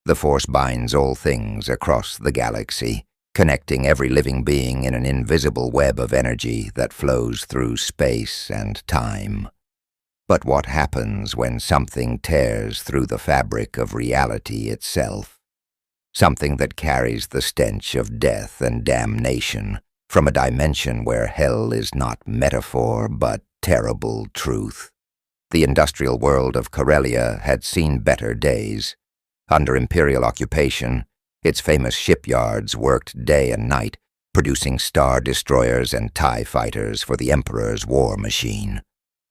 The Force binds all things across the galaxy, connecting every living being in an invisible web of energy that flows through space and time. But what happens when something tears through the fabric of reality itself? Something that carries the stench of death and damnation from a dimension where hell is not metaphor but terrible truth. The industrial world of Corellia had seen better days. Under Imperial occupation, its famous shipyards worked day and night, producing star destroyers and TIE fighters for the Emperor's war machine.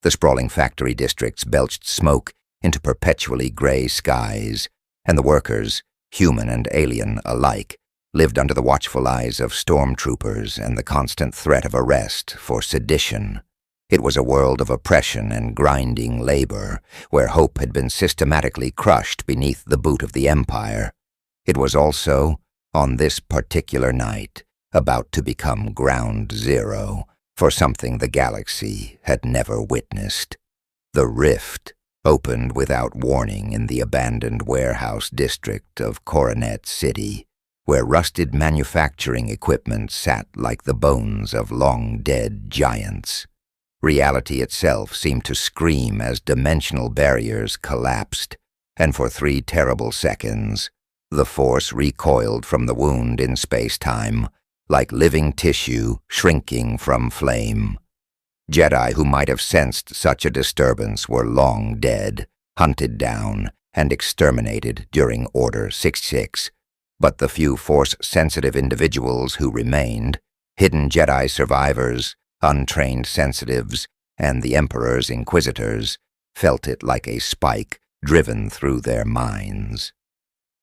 The sprawling factory districts belched smoke into perpetually gray skies, and the workers, human and alien alike, lived under the watchful eyes of stormtroopers and the constant threat of arrest for sedition. It was a world of oppression and grinding labor, where hope had been systematically crushed beneath the boot of the Empire. It was also, on this particular night, about to become ground zero for something the galaxy had never witnessed. The rift opened without warning in the abandoned warehouse district of Coronet City, where rusted manufacturing equipment sat like the bones of long-dead giants. Reality itself seemed to scream as dimensional barriers collapsed, and for 3 terrible seconds, the Force recoiled from the wound in space-time, like living tissue shrinking from flame. Jedi who might have sensed such a disturbance were long dead, hunted down, and exterminated during Order 66. But the few Force-sensitive individuals who remained, hidden Jedi survivors, untrained sensitives, and the Emperor's Inquisitors, felt it like a spike driven through their minds.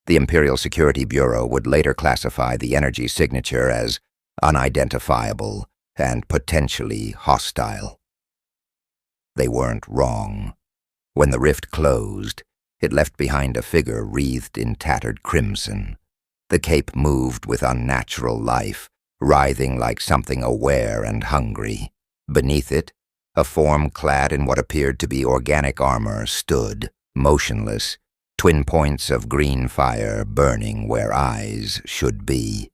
The Imperial Security Bureau would later classify the energy signature as unidentifiable and potentially hostile. They weren't wrong. When the rift closed, it left behind a figure wreathed in tattered crimson. The cape moved with unnatural life, writhing like something aware and hungry. Beneath it, a form clad in what appeared to be organic armor stood, motionless, twin points of green fire burning where eyes should be.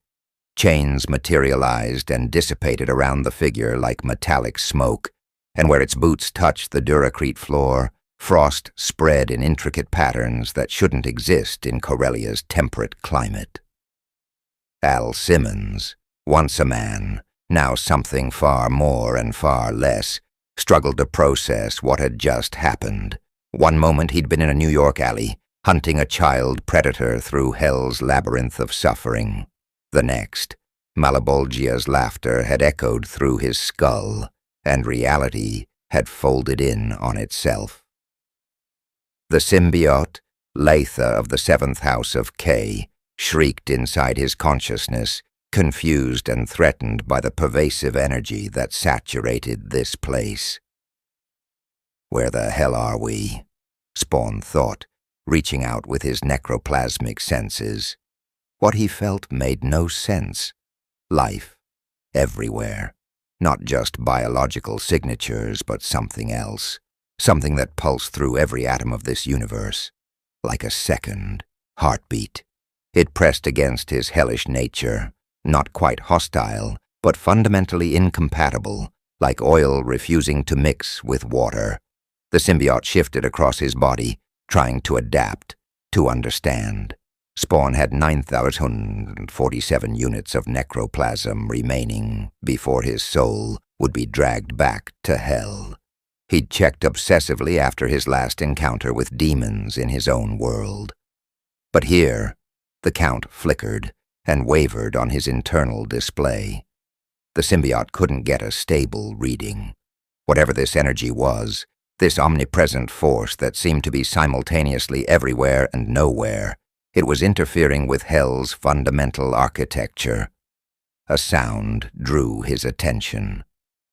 Chains materialized and dissipated around the figure like metallic smoke, and where its boots touched the Duracrete floor, frost spread in intricate patterns that shouldn't exist in Corellia's temperate climate. Al Simmons, once a man, now something far more and far less, struggled to process what had just happened. One moment he'd been in a New York alley, hunting a child predator through hell's labyrinth of suffering. The next, Malabolgia's laughter had echoed through his skull, and reality had folded in on itself. The symbiote, Latha of the 7th House of K, shrieked inside his consciousness, confused and threatened by the pervasive energy that saturated this place. "Where the hell are we?" Spawn thought, reaching out with his necroplasmic senses. What he felt made no sense. Life, everywhere. Not just biological signatures, but something else. Something that pulsed through every atom of this universe. Like a second heartbeat. It pressed against his hellish nature, not quite hostile, but fundamentally incompatible, like oil refusing to mix with water. The symbiote shifted across his body, trying to adapt, to understand. Spawn had 9,047 units of necroplasm remaining before his soul would be dragged back to hell. He'd checked obsessively after his last encounter with demons in his own world. But here, the count flickered and wavered on his internal display. The symbiote couldn't get a stable reading. Whatever this energy was, this omnipresent force that seemed to be simultaneously everywhere and nowhere, it was interfering with hell's fundamental architecture. A sound drew his attention.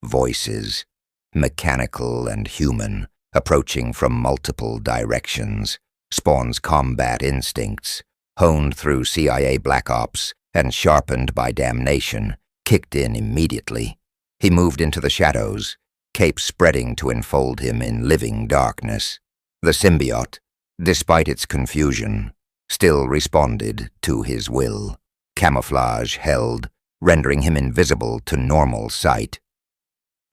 Voices, mechanical and human, approaching from multiple directions. Spawn's combat instincts, honed through CIA Black Ops and sharpened by damnation, kicked in immediately. He moved into the shadows, cape spreading to enfold him in living darkness. The symbiote, despite its confusion, still responded to his will. Camouflage held, rendering him invisible to normal sight.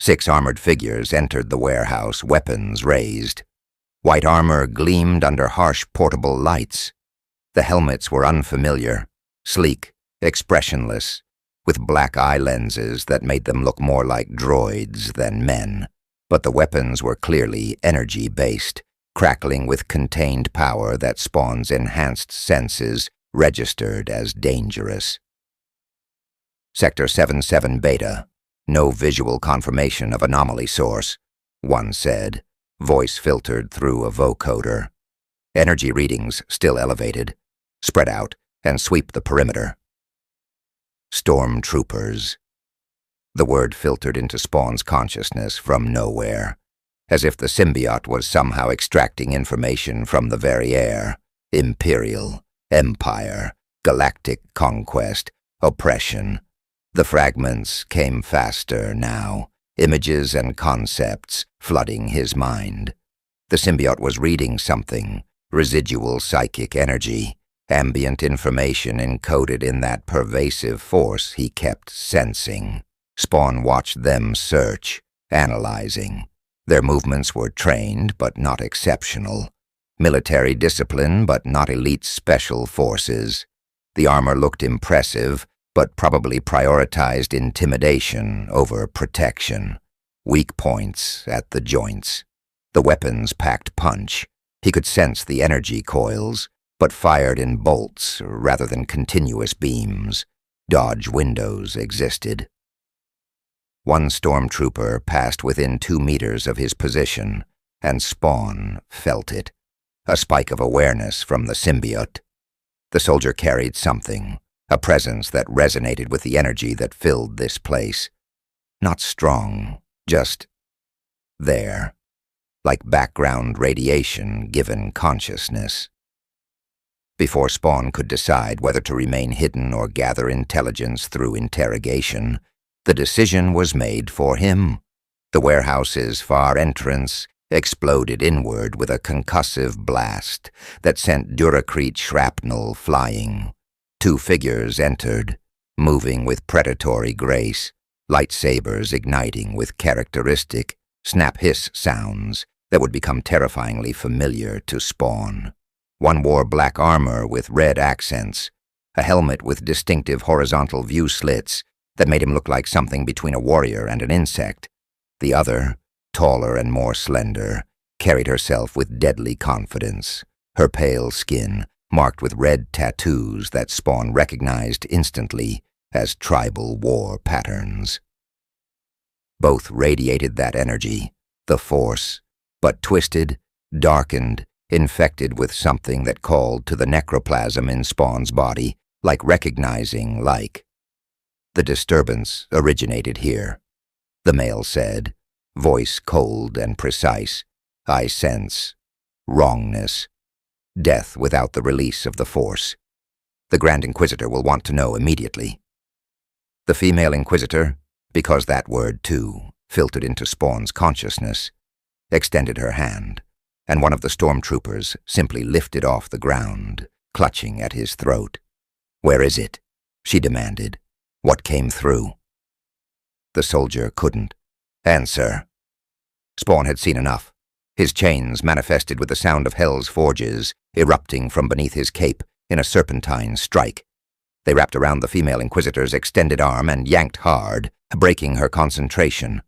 6 armored figures entered the warehouse, weapons raised. White armor gleamed under harsh portable lights. The helmets were unfamiliar, sleek, expressionless, with black eye lenses that made them look more like droids than men. But the weapons were clearly energy-based, crackling with contained power that Spawn's enhanced senses registered as dangerous. Sector 77 Beta. No visual confirmation of anomaly source, one said, voice filtered through a vocoder. Energy readings still elevated. Spread out and sweep the perimeter. Stormtroopers. The word filtered into Spawn's consciousness from nowhere, as if the symbiote was somehow extracting information from the very air. Imperial, Empire, galactic conquest, oppression. The fragments came faster now, images and concepts flooding his mind. The symbiote was reading something, residual psychic energy, ambient information encoded in that pervasive force he kept sensing. Spawn watched them search, analyzing. Their movements were trained but not exceptional. Military discipline but not elite special forces. The armor looked impressive, but probably prioritized intimidation over protection. Weak points at the joints. The weapons packed punch. He could sense the energy coils, but fired in bolts rather than continuous beams. Dodge windows existed. One stormtrooper passed within 2 meters of his position, and Spawn felt it. A spike of awareness from the symbiote. The soldier carried something, a presence that resonated with the energy that filled this place. Not strong, just there, like background radiation given consciousness. Before Spawn could decide whether to remain hidden or gather intelligence through interrogation, the decision was made for him. The warehouse's far entrance exploded inward with a concussive blast that sent Duracrete shrapnel flying. 2 figures entered, moving with predatory grace, lightsabers igniting with characteristic snap-hiss sounds that would become terrifyingly familiar to Spawn. One wore black armor with red accents, a helmet with distinctive horizontal view slits that made him look like something between a warrior and an insect. The other, taller and more slender, carried herself with deadly confidence, her pale skin marked with red tattoos that Spawn recognized instantly as tribal war patterns. Both radiated that energy, the Force, but twisted, darkened, infected with something that called to the necroplasm in Spawn's body, like recognizing like. The disturbance originated here, the male said, voice cold and precise. I sense wrongness. Death without the release of the Force. The Grand Inquisitor will want to know immediately. The female Inquisitor, because that word, too, filtered into Spawn's consciousness, extended her hand, and one of the stormtroopers simply lifted off the ground, clutching at his throat. Where is it? She demanded. What came through? The soldier couldn't answer. Spawn had seen enough. His chains manifested with the sound of Hell's forges erupting from beneath his cape in a serpentine strike. They wrapped around the female Inquisitor's extended arm and yanked hard, breaking her concentration.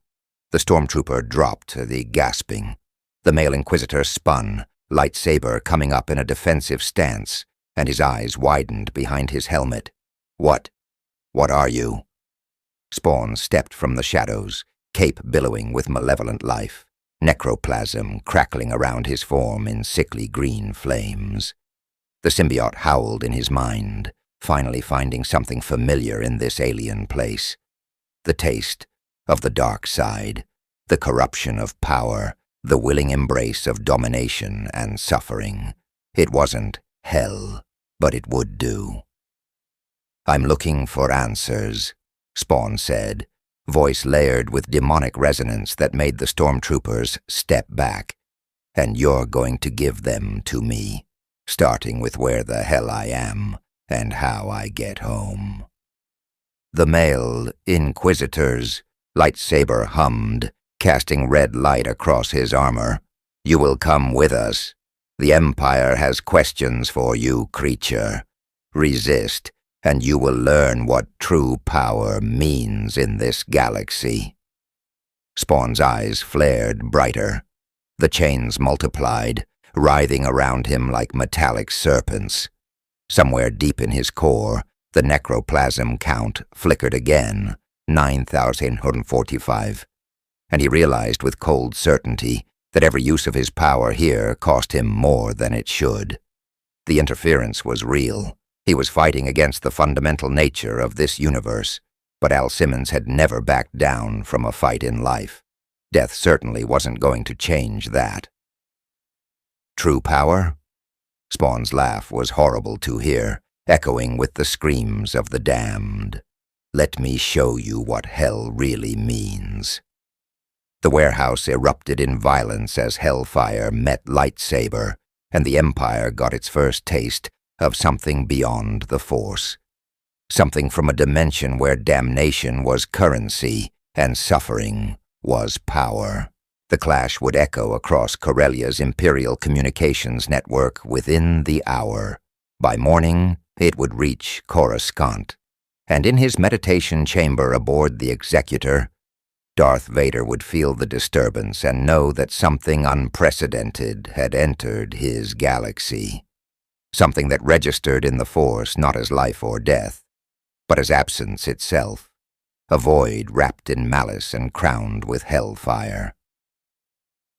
The stormtrooper dropped, the gasping. The male Inquisitor spun, lightsaber coming up in a defensive stance, and his eyes widened behind his helmet. What are you? Spawn stepped from the shadows, cape billowing with malevolent life. Necroplasm crackling around his form in sickly green flames. The symbiote howled in his mind, finally finding something familiar in this alien place. The taste of the dark side, the corruption of power, the willing embrace of domination and suffering. It wasn't hell, but it would do. I'm looking for answers, Spawn said, voice layered with demonic resonance that made the stormtroopers step back. And you're going to give them to me. starting with where the hell I am and how I get home. The male Inquisitors, lightsaber hummed, casting red light across his armor. You will come with us. The Empire has questions for you, creature. Resist, and you will learn what true power means in this galaxy. Spawn's eyes flared brighter. The chains multiplied, writhing around him like metallic serpents. Somewhere deep in his core, the necroplasm count flickered again, 9,145. And he realized with cold certainty that every use of his power here cost him more than it should. The interference was real. He was fighting against the fundamental nature of this universe, but Al Simmons had never backed down from a fight in life. Death certainly wasn't going to change that. True power? Spawn's laugh was horrible to hear, echoing with the screams of the damned. Let me show you what hell really means. The warehouse erupted in violence as Hellfire met lightsaber, and the Empire got its first taste of something beyond the Force. Something from a dimension where damnation was currency and suffering was power. The clash would echo across Corellia's Imperial communications network within the hour. By morning, it would reach Coruscant, and in his meditation chamber aboard the Executor, Darth Vader would feel the disturbance and know that something unprecedented had entered his galaxy. Something that registered in the Force not as life or death, but as absence itself, a void wrapped in malice and crowned with hellfire.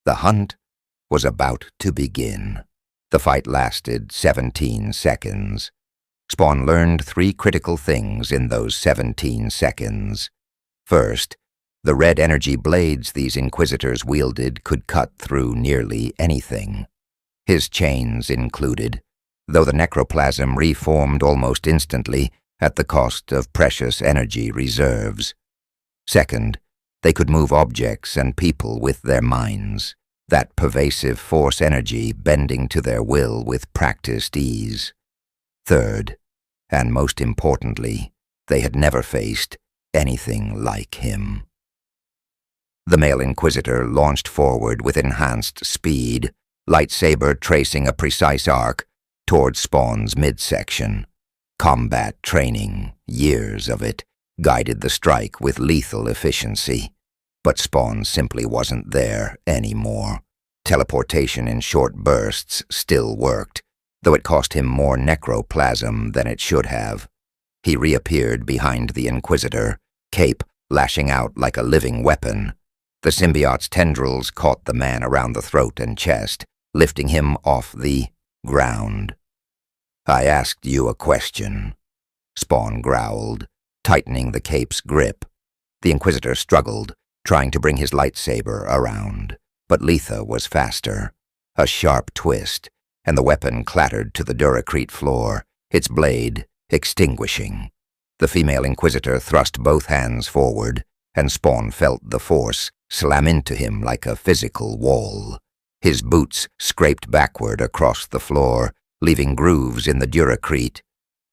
The hunt was about to begin. The fight lasted 17 seconds. Spawn learned 3 critical things in those 17 seconds. First, the red energy blades these Inquisitors wielded could cut through nearly anything. His chains included, though the necroplasm reformed almost instantly at the cost of precious energy reserves. Second, they could move objects and people with their minds, that pervasive Force energy bending to their will with practiced ease. Third, and most importantly, they had never faced anything like him. The male Inquisitor launched forward with enhanced speed, lightsaber tracing a precise arc toward Spawn's midsection. Combat training, years of it, guided the strike with lethal efficiency. But Spawn simply wasn't there anymore. Teleportation in short bursts still worked, though it cost him more necroplasm than it should have. He reappeared behind the Inquisitor, cape lashing out like a living weapon. The symbiote's tendrils caught the man around the throat and chest, lifting him off the ground. I asked you a question, Spawn growled, tightening the cape's grip. The Inquisitor struggled, trying to bring his lightsaber around, but Letha was faster. A sharp twist, and the weapon clattered to the Duracrete floor, its blade extinguishing. The female Inquisitor thrust both hands forward, and Spawn felt the Force slam into him like a physical wall. His boots scraped backward across the floor, leaving grooves in the Duracrete,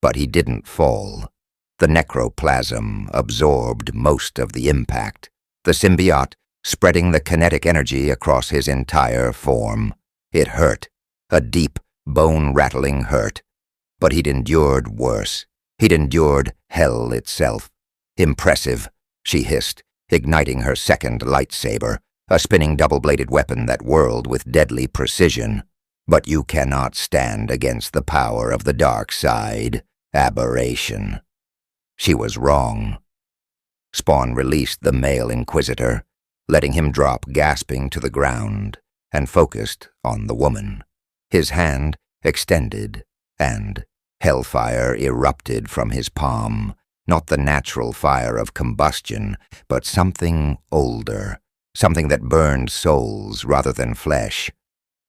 but he didn't fall. The necroplasm absorbed most of the impact, the symbiote spreading the kinetic energy across his entire form. It hurt, a deep, bone-rattling hurt, but he'd endured worse. He'd endured hell itself. Impressive, she hissed, igniting her second lightsaber, a spinning double-bladed weapon that whirled with deadly precision. But you cannot stand against the power of the dark side, aberration. She was wrong. Spawn released the male Inquisitor, letting him drop gasping to the ground, and focused on the woman. His hand extended, and hellfire erupted from his palm, not the natural fire of combustion, but something older, something that burned souls rather than flesh.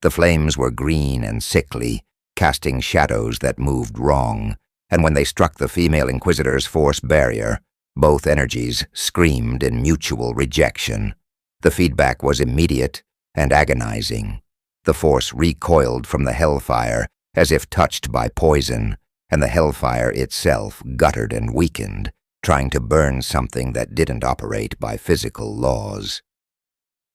The flames were green and sickly, casting shadows that moved wrong, and when they struck the female Inquisitor's Force barrier, both energies screamed in mutual rejection. The feedback was immediate and agonizing. The Force recoiled from the hellfire as if touched by poison, and the Hellfire itself guttered and weakened, trying to burn something that didn't operate by physical laws.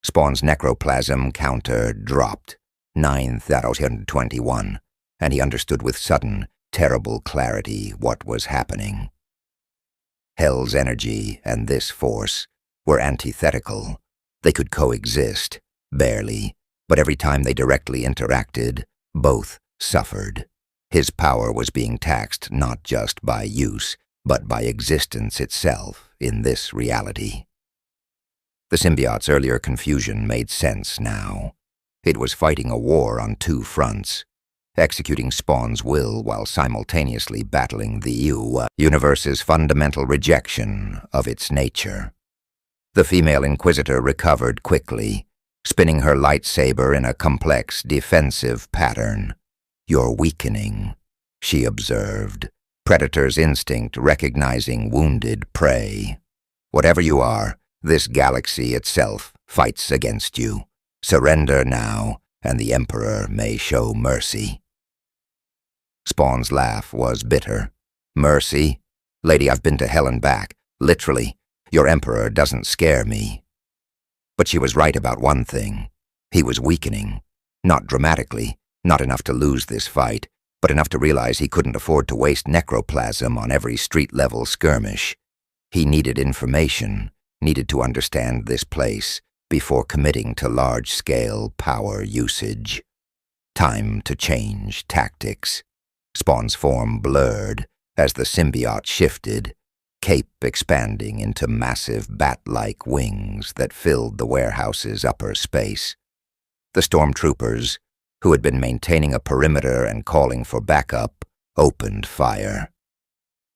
Spawn's necroplasm counter dropped, 9th out of 121, and he understood with sudden, terrible clarity what was happening. Hell's energy and this force were antithetical. They could coexist, barely, but every time they directly interacted, both suffered. His power was being taxed not just by use, but by existence itself in this reality. The symbiote's earlier confusion made sense now. It was fighting a war on two fronts, executing Spawn's will while simultaneously battling the universe's fundamental rejection of its nature. The female Inquisitor recovered quickly, spinning her lightsaber in a complex defensive pattern. "You're weakening," she observed, Predator's instinct recognizing wounded prey. "Whatever you are, this galaxy itself fights against you. Surrender now, and the Emperor may show mercy." Spawn's laugh was bitter. "Mercy? Lady, I've been to hell and back. Literally. Your Emperor doesn't scare me." But she was right about one thing. He was weakening. Not dramatically, not enough to lose this fight, but enough to realize he couldn't afford to waste necroplasm on every street-level skirmish. He needed information, needed to understand this place before committing to large-scale power usage. Time to change tactics. Spawn's form blurred as the symbiote shifted, cape expanding into massive bat-like wings that filled the warehouse's upper space. The stormtroopers, who had been maintaining a perimeter and calling for backup, opened fire.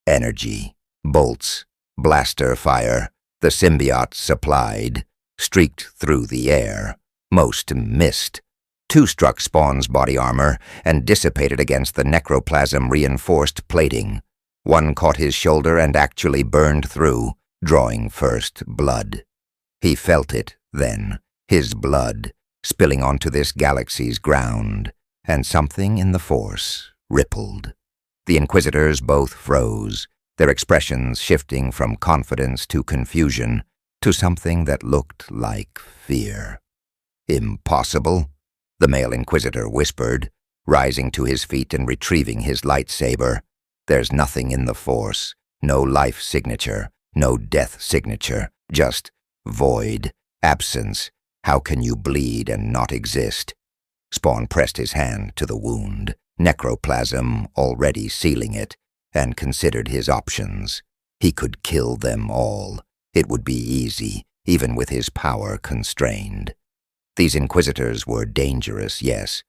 Energy, bolts, blaster fire, the symbiote supplied, streaked through the air. Most missed. Two struck Spawn's body armor and dissipated against the necroplasm-reinforced plating. One caught his shoulder and actually burned through, drawing first blood. He felt it then, his blood, spilling onto this galaxy's ground, and something in the Force rippled. The Inquisitors both froze, their expressions shifting from confidence to confusion to something that looked like fear. "Impossible," the male Inquisitor whispered, rising to his feet and retrieving his lightsaber. "There's nothing in the Force, no life signature, no death signature, just void, absence. How can you bleed and not exist?" Spawn pressed his hand to the wound, necroplasm already sealing it, and considered his options. He could kill them all. It would be easy, even with his power constrained. These Inquisitors were dangerous, yes,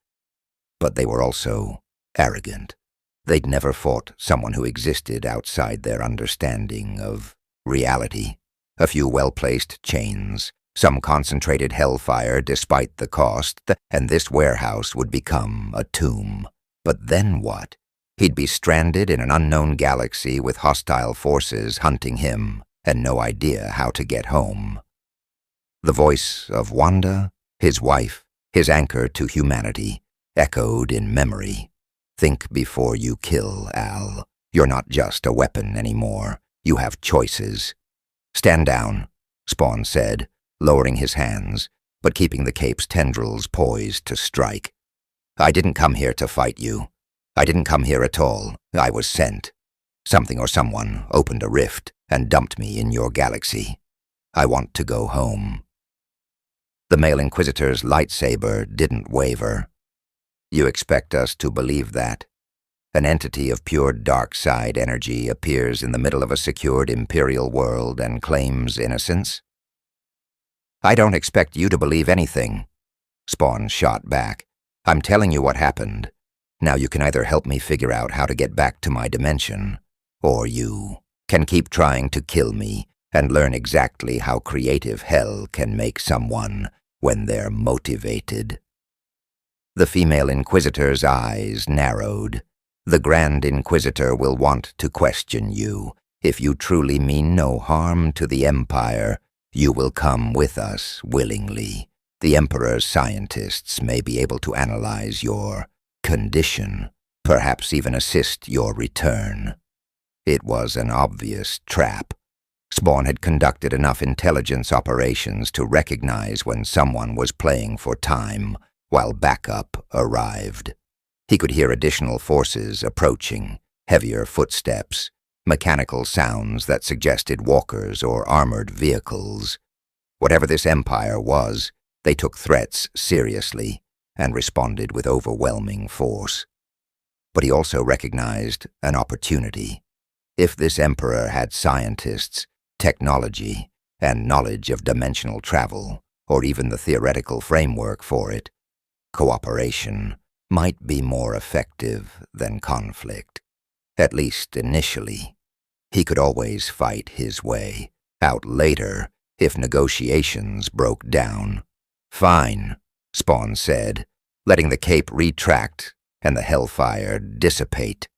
but they were also arrogant. They'd never fought someone who existed outside their understanding of reality. A few well-placed chains, some concentrated hellfire despite the cost, and this warehouse would become a tomb. But then what? He'd be stranded in an unknown galaxy with hostile forces hunting him, and no idea how to get home. The voice of Wanda, his wife, his anchor to humanity, echoed in memory. "Think before you kill, Al. You're not just a weapon anymore. You have choices." "Stand down," Spawn said, lowering his hands, but keeping the cape's tendrils poised to strike. "I didn't come here to fight you. I didn't come here at all. I was sent. Something or someone opened a rift and dumped me in your galaxy. I want to go home." The male Inquisitor's lightsaber didn't waver. "You expect us to believe that? An entity of pure dark side energy appears in the middle of a secured Imperial world and claims innocence?" "I don't expect you to believe anything," Spawn shot back. "I'm telling you what happened. Now you can either help me figure out how to get back to my dimension, or you can keep trying to kill me and learn exactly how creative hell can make someone when they're motivated." The female Inquisitor's eyes narrowed. "The Grand Inquisitor will want to question you. If you truly mean no harm to the Empire, you will come with us willingly. The Emperor's scientists may be able to analyze your condition. perhaps even assist your return. It was an obvious trap. Spawn had conducted enough intelligence operations to recognize when someone was playing for time while backup arrived. He could hear additional forces approaching, heavier footsteps, mechanical sounds that suggested walkers or armored vehicles. Whatever this empire was, they took threats seriously and responded with overwhelming force. But he also recognized an opportunity. If this emperor had scientists, technology, and knowledge of dimensional travel, or even the theoretical framework for it, cooperation might be more effective than conflict. At least initially. He could always fight his way out later if negotiations broke down. "Fine," Spawn said, letting the cape retract and the Hellfire dissipate.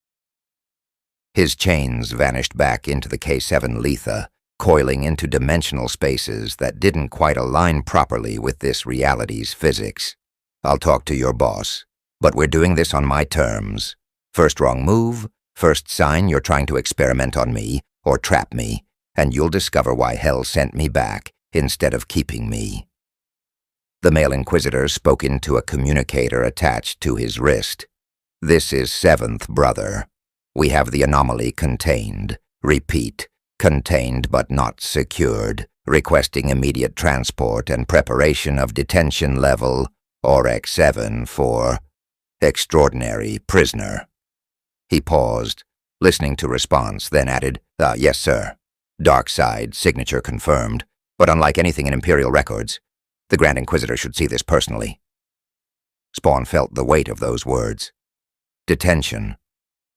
His chains vanished back into the K7 Letha, coiling into dimensional spaces that didn't quite align properly with this reality's physics. "I'll talk to your boss, but we're doing this on my terms. First wrong move, first sign you're trying to experiment on me or trap me, and you'll discover why hell sent me back instead of keeping me." The male Inquisitor spoke into a communicator attached to his wrist. "This is Seventh Brother. We have the anomaly contained. Repeat, contained but not secured. Requesting immediate transport and preparation of detention level ORX-7 for extraordinary prisoner." He paused, listening to response, then added, "Yes, sir. Dark side, signature confirmed, but unlike anything in Imperial records, the Grand Inquisitor should see this personally." Spawn felt the weight of those words. Detention,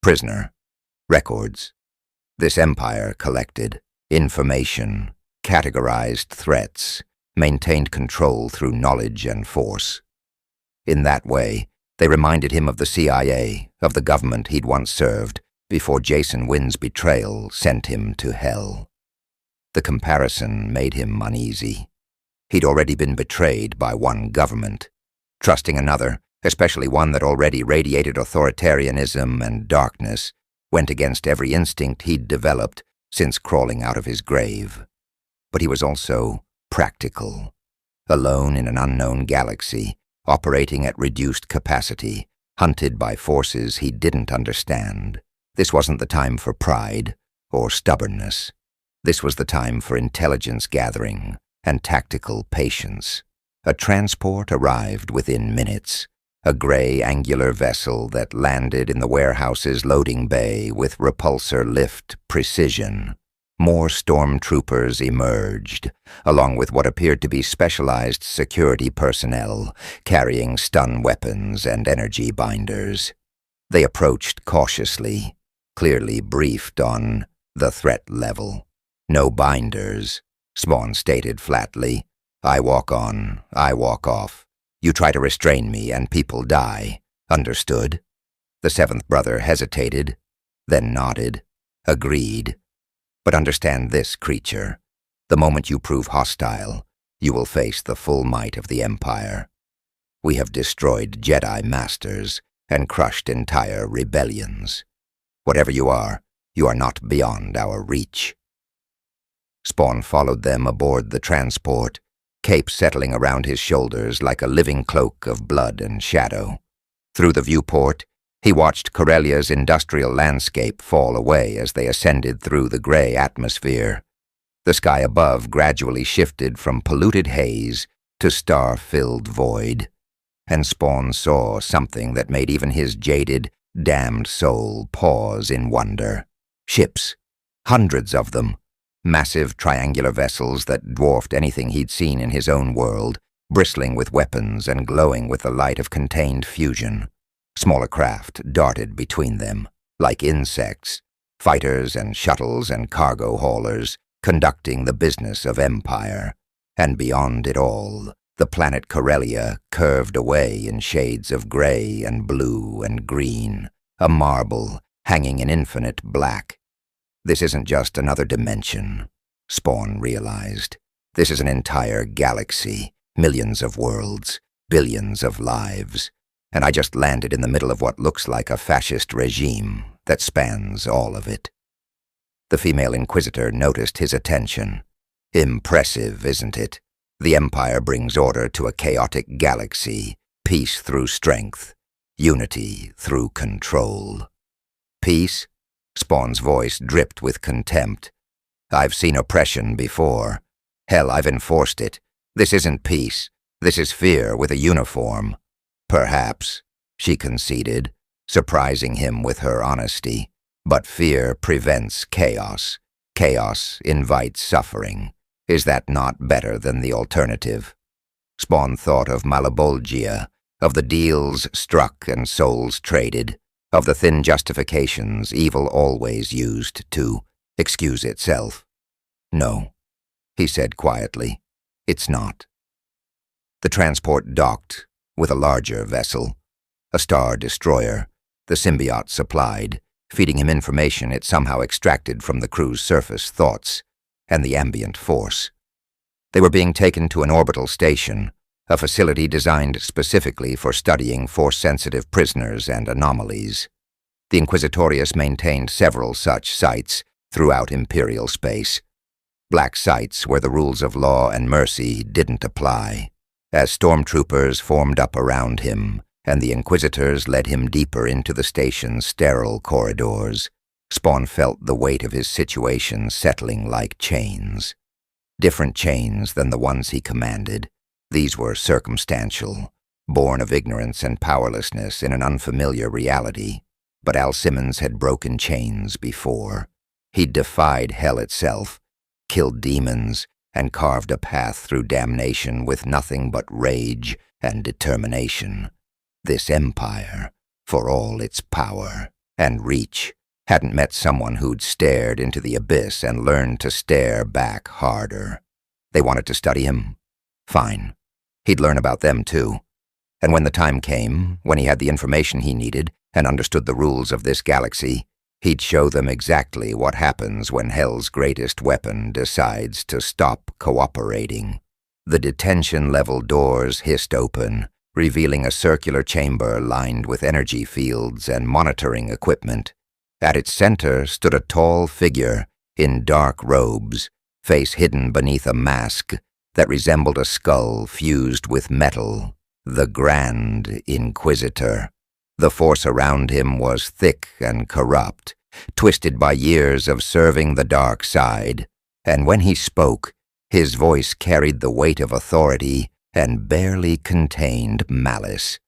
prisoner, records. This empire collected information, categorized threats, maintained control through knowledge and force. In that way, they reminded him of the CIA, of the government he'd once served, before Jason Wynn's betrayal sent him to hell. The comparison made him uneasy. He'd already been betrayed by one government. Trusting another, especially one that already radiated authoritarianism and darkness, went against every instinct he'd developed since crawling out of his grave. But he was also practical. Alone in an unknown galaxy, operating at reduced capacity, hunted by forces he didn't understand. This wasn't the time for pride or stubbornness. This was the time for intelligence gathering and tactical patience. A transport arrived within minutes, a gray angular vessel that landed in the warehouse's loading bay with repulsor lift precision. More stormtroopers emerged, along with what appeared to be specialized security personnel carrying stun weapons and energy binders. They approached cautiously, clearly briefed on the threat level. "No binders," Spawn stated flatly. "I walk on, I walk off. You try to restrain me and people die. Understood?" The Seventh Brother hesitated, then nodded, agreed. "But understand this, creature. The moment you prove hostile, you will face the full might of the Empire. We have destroyed Jedi Masters and crushed entire rebellions. Whatever you are not beyond our reach." Spawn followed them aboard the transport, cape settling around his shoulders like a living cloak of blood and shadow. Through the viewport, he watched Corellia's industrial landscape fall away as they ascended through the gray atmosphere. The sky above gradually shifted from polluted haze to star-filled void, and Spawn saw something that made even his jaded, damned soul pause in wonder. Ships, hundreds of them, massive triangular vessels that dwarfed anything he'd seen in his own world, bristling with weapons and glowing with the light of contained fusion. Smaller craft darted between them, like insects, fighters and shuttles and cargo haulers, conducting the business of empire. And beyond it all, the planet Corellia curved away in shades of gray and blue and green, a marble hanging in infinite black. This isn't just another dimension, Spawn realized. This is an entire galaxy, millions of worlds, billions of lives. and I just landed in the middle of what looks like a fascist regime that spans all of it." The female Inquisitor noticed his attention. "Impressive, isn't it? The Empire brings order to a chaotic galaxy, peace through strength, unity through control." "Peace?" Spawn's voice dripped with contempt. "I've seen oppression before. Hell, I've enforced it. This isn't peace. This is fear with a uniform." "Perhaps," she conceded, surprising him with her honesty. "But fear prevents chaos. Chaos invites suffering. Is that not better than the alternative?" Spawn thought of Malebolgia, of the deals struck and souls traded, of the thin justifications evil always used to excuse itself. "No," he said quietly, "it's not." The transport docked with a larger vessel, a star destroyer, the symbiote supplied, feeding him information it somehow extracted from the crew's surface thoughts and the ambient force. They were being taken to an orbital station, a facility designed specifically for studying force-sensitive prisoners and anomalies. The Inquisitorius maintained several such sites throughout Imperial space, black sites where the rules of law and mercy didn't apply. As stormtroopers formed up around him, and the Inquisitors led him deeper into the station's sterile corridors, Spawn felt the weight of his situation settling like chains. Different chains than the ones he commanded. These were circumstantial, born of ignorance and powerlessness in an unfamiliar reality. But Al Simmons had broken chains before. He'd defied hell itself, killed demons, and carved a path through damnation with nothing but rage and determination. This empire, for all its power and reach, hadn't met someone who'd stared into the abyss and learned to stare back harder. They wanted to study him? Fine. He'd learn about them too. And when the time came, when he had the information he needed and understood the rules of this galaxy, he'd show them exactly what happens when Hell's greatest weapon decides to stop cooperating. The detention-level doors hissed open, revealing a circular chamber lined with energy fields and monitoring equipment. At its center stood a tall figure in dark robes, face hidden beneath a mask that resembled a skull fused with metal. The Grand Inquisitor. The force around him was thick and corrupt, twisted by years of serving the dark side, and when he spoke, his voice carried the weight of authority and barely contained malice.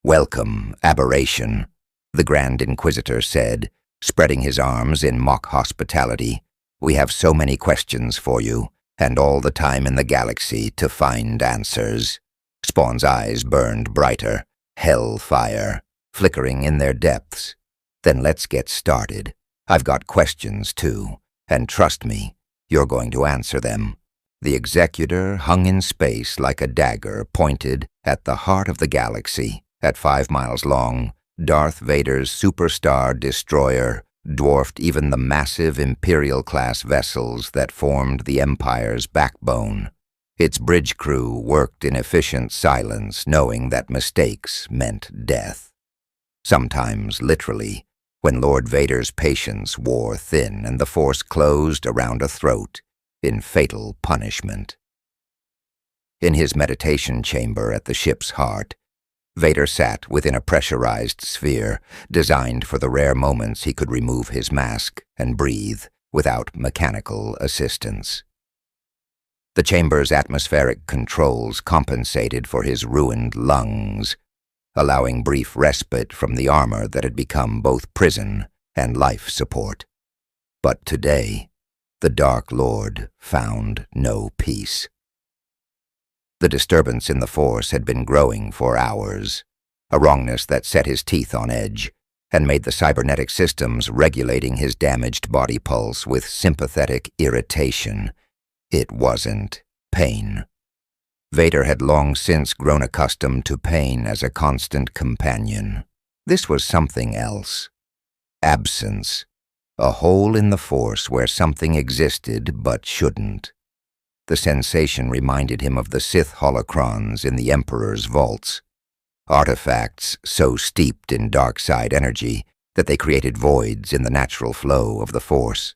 "Welcome, aberration," the Grand Inquisitor said, spreading his arms in mock hospitality. "We have so many questions for you, and all the time in the galaxy to find answers." Spawn's eyes burned brighter, hellfire, flickering in their depths. "Then let's get started. I've got questions too, and trust me, you're going to answer them." The Executor hung in space like a dagger pointed at the heart of the galaxy. At 5 miles long, Darth Vader's superstar destroyer dwarfed even the massive Imperial-class vessels that formed the Empire's backbone. Its bridge crew worked in efficient silence, knowing that mistakes meant death. Sometimes, literally, when Lord Vader's patience wore thin and the Force closed around a throat in fatal punishment. In his meditation chamber at the ship's heart, Vader sat within a pressurized sphere designed for the rare moments he could remove his mask and breathe without mechanical assistance. The chamber's atmospheric controls compensated for his ruined lungs, allowing brief respite from the armor that had become both prison and life support. But today, the Dark Lord found no peace. The disturbance in the Force had been growing for hours, a wrongness that set his teeth on edge and made the cybernetic systems regulating his damaged body pulse with sympathetic irritation. It wasn't pain. Vader had long since grown accustomed to pain as a constant companion. This was something else. Absence. A hole in the Force where something existed but shouldn't. The sensation reminded him of the Sith holocrons in the Emperor's vaults. artifacts so steeped in dark side energy that they created voids in the natural flow of the Force.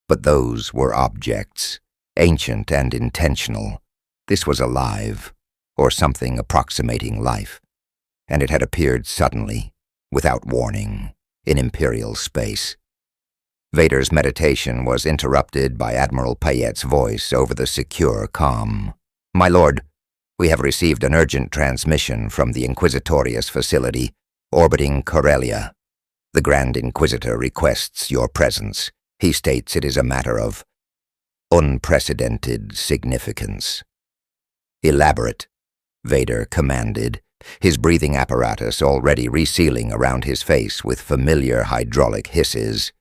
But those were objects, ancient and intentional. This was alive, or something approximating life, and it had appeared suddenly, without warning, in Imperial space. Vader's meditation was interrupted by Admiral Payette's voice over the secure comm. "My lord, we have received an urgent transmission from the Inquisitorius facility orbiting Corellia. The Grand Inquisitor requests your presence. He states it is a matter of unprecedented significance." "Elaborate," Vader commanded, his breathing apparatus already resealing around his face with familiar hydraulic hisses.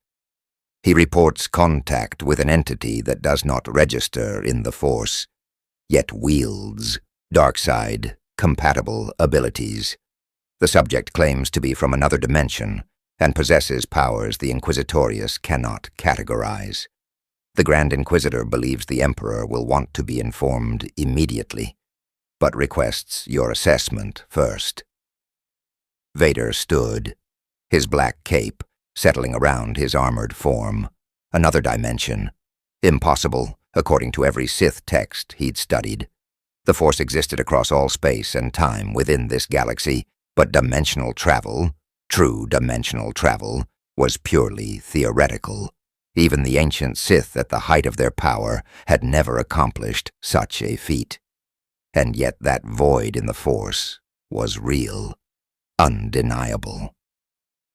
"He reports contact with an entity that does not register in the Force, yet wields dark-side-compatible abilities. The subject claims to be from another dimension and possesses powers the Inquisitorius cannot categorize. The Grand Inquisitor believes the Emperor will want to be informed immediately, but requests your assessment first." Vader stood, his black cape settling around his armored form. Another dimension. Impossible, according to every Sith text he'd studied. The Force existed across all space and time within this galaxy, but dimensional travel, true dimensional travel, was purely theoretical. Even the ancient Sith at the height of their power had never accomplished such a feat. And yet that void in the Force was real, undeniable.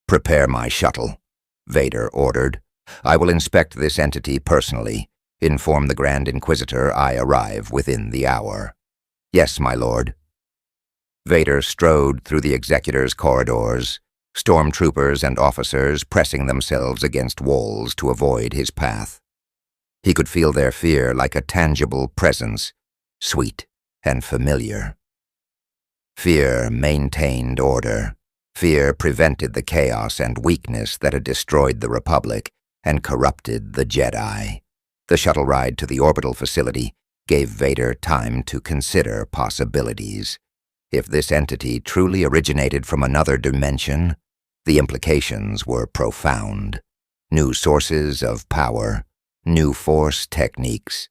"Prepare my shuttle," Vader ordered. "I will inspect this entity personally. Inform the Grand Inquisitor I arrive within the hour." "Yes, my lord." Vader strode through the Executor's corridors, stormtroopers and officers pressing themselves against walls to avoid his path. He could feel their fear like a tangible presence, sweet and familiar. Fear maintained order. Fear prevented the chaos and weakness that had destroyed the Republic and corrupted the Jedi. The shuttle ride to the orbital facility gave Vader time to consider possibilities. If this entity truly originated from another dimension, the implications were profound. New sources of power, new Force techniques,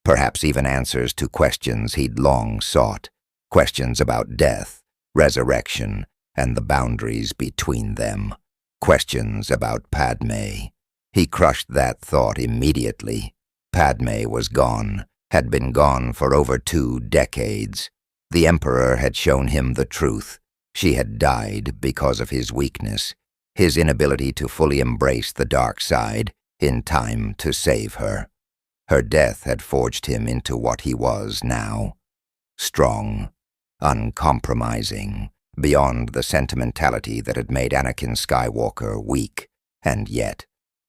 perhaps even answers to questions he'd long sought, questions about death, resurrection, and the boundaries between them, questions about Padme. He crushed that thought immediately. Padme was gone, had been gone for over 2 decades. The Emperor had shown him the truth. She had died because of his weakness, his inability to fully embrace the dark side in time to save her. Her death had forged him into what he was now. Strong, uncompromising, beyond the sentimentality that had made Anakin Skywalker weak, and yet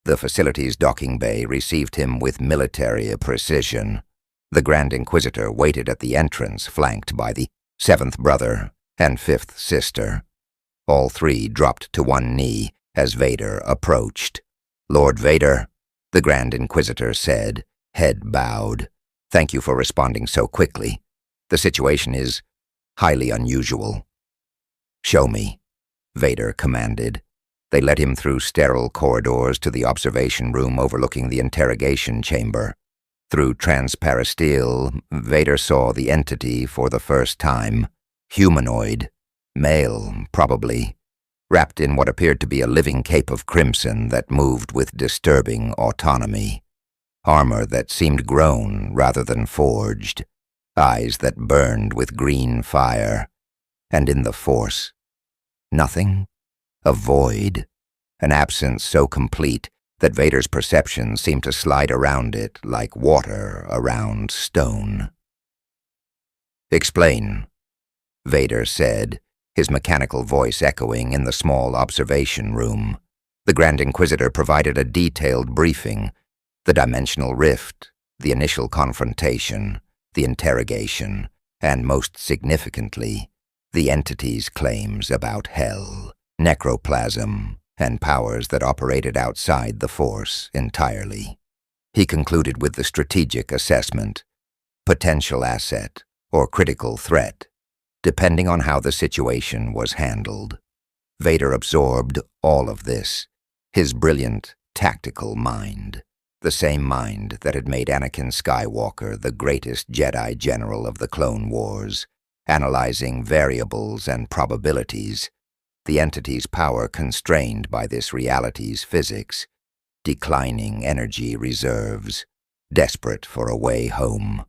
the facility's docking bay received him with military precision. The Grand Inquisitor waited at the entrance, flanked by the 7th brother and 5th sister. All 3 dropped to one knee as Vader approached. "Lord Vader," the Grand Inquisitor said, head bowed. "Thank you for responding so quickly. The situation is highly unusual." "Show me," Vader commanded. They led him through sterile corridors to the observation room overlooking the interrogation chamber. Through transparistile, Vader saw the entity for the first time. Humanoid, male, probably, wrapped in what appeared to be a living cape of crimson that moved with disturbing autonomy. Armor that seemed grown rather than forged. Eyes that burned with green fire. And in the Force, nothing? A void? An absence so complete that Vader's perception seemed to slide around it like water around stone. "Explain," Vader said, his mechanical voice echoing in the small observation room. The Grand Inquisitor provided a detailed briefing: the dimensional rift, the initial confrontation, the interrogation, and most significantly, the entity's claims about hell, necroplasm, and powers that operated outside the Force entirely. He concluded with the strategic assessment: potential asset or critical threat, depending on how the situation was handled. Vader absorbed all of this, his brilliant, tactical mind, the same mind that had made Anakin Skywalker the greatest Jedi general of the Clone Wars, analyzing variables and probabilities, the entity's power constrained by this reality's physics, declining energy reserves, desperate for a way home.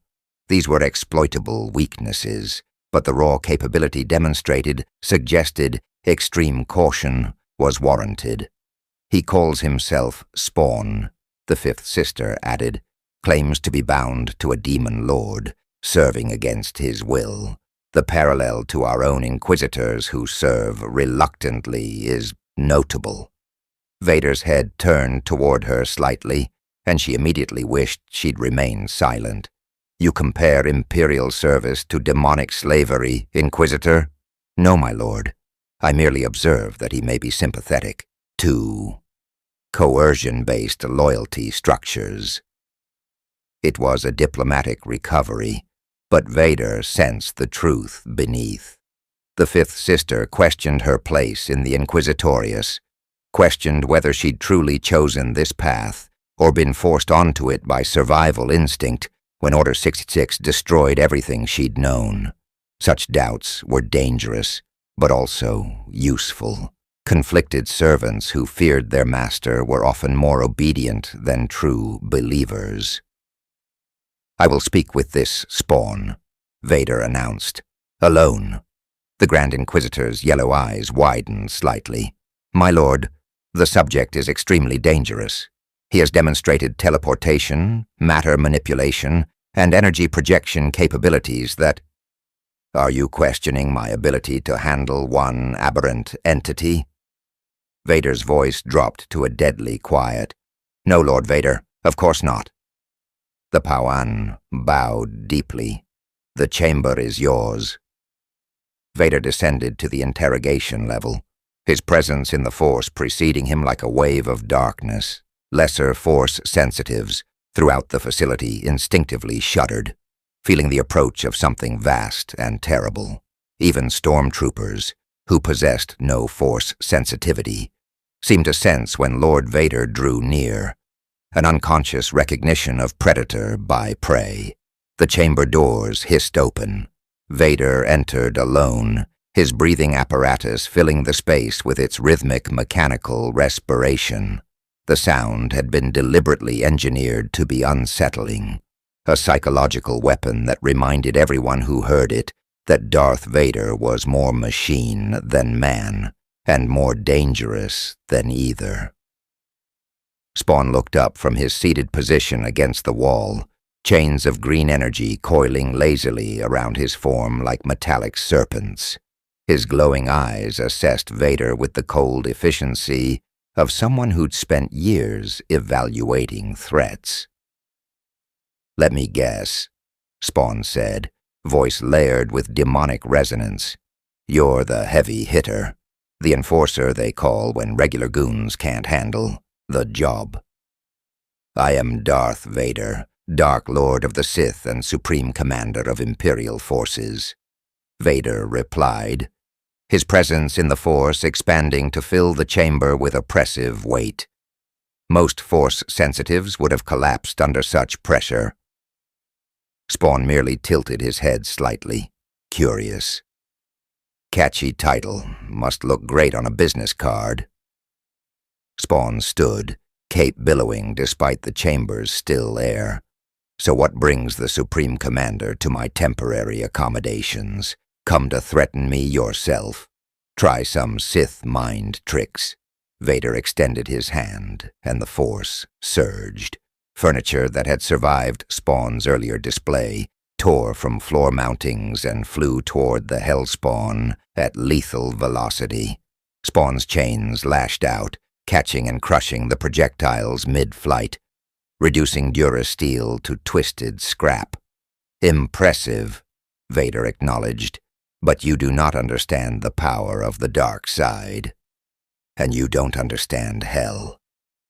These were exploitable weaknesses, but the raw capability demonstrated suggested extreme caution was warranted. He calls himself Spawn, the fifth sister added, claims to be bound to a demon lord, serving against his will. The parallel to our own Inquisitors who serve reluctantly is notable. Vader's head turned toward her slightly, and she immediately wished she'd remain silent. You compare Imperial service to demonic slavery, Inquisitor? No, my lord. I merely observe that he may be sympathetic to coercion-based loyalty structures. It was a diplomatic recovery, but Vader sensed the truth beneath. The fifth sister questioned her place in the Inquisitorius, questioned whether she'd truly chosen this path or been forced onto it by survival instinct when Order 66 destroyed everything she'd known. Such doubts were dangerous, but also useful. Conflicted servants who feared their master were often more obedient than true believers. I will speak with this Spawn, Vader announced. Alone. The Grand Inquisitor's yellow eyes widened slightly. My lord, the subject is extremely dangerous. He has demonstrated teleportation, matter manipulation, and energy projection capabilities that— Are you questioning my ability to handle one aberrant entity? Vader's voice dropped to a deadly quiet. No, Lord Vader, of course not. The Pau'an bowed deeply. The chamber is yours. Vader descended to the interrogation level, his presence in the Force preceding him like a wave of darkness. Lesser Force sensitives throughout the facility instinctively shuddered, feeling the approach of something vast and terrible. Even stormtroopers, who possessed no Force sensitivity, seemed to sense when Lord Vader drew near, an unconscious recognition of predator by prey. The chamber doors hissed open. Vader entered alone, his breathing apparatus filling the space with its rhythmic mechanical respiration. The sound had been deliberately engineered to be unsettling, a psychological weapon that reminded everyone who heard it that Darth Vader was more machine than man, and more dangerous than either. Spawn looked up from his seated position against the wall, chains of green energy coiling lazily around his form like metallic serpents. His glowing eyes assessed Vader with the cold efficiency of someone who'd spent years evaluating threats. Let me guess, Spawn said, voice layered with demonic resonance. You're the heavy hitter, the enforcer they call when regular goons can't handle the job. I am Darth Vader, Dark Lord of the Sith and Supreme Commander of Imperial Forces, Vader replied, his presence in the Force expanding to fill the chamber with oppressive weight. Most Force sensitives would have collapsed under such pressure. Spawn merely tilted his head slightly, curious. Catchy title, must look great on a business card. Spawn stood, cape billowing despite the chamber's still air. So what brings the Supreme Commander to my temporary accommodations? Come to threaten me yourself. Try some Sith mind tricks. Vader extended his hand, and the Force surged. Furniture that had survived Spawn's earlier display tore from floor mountings and flew toward the Hellspawn at lethal velocity. Spawn's chains lashed out, catching and crushing the projectiles mid-flight, reducing durasteel to twisted scrap. Impressive, Vader acknowledged, but you do not understand the power of the dark side. And you don't understand hell,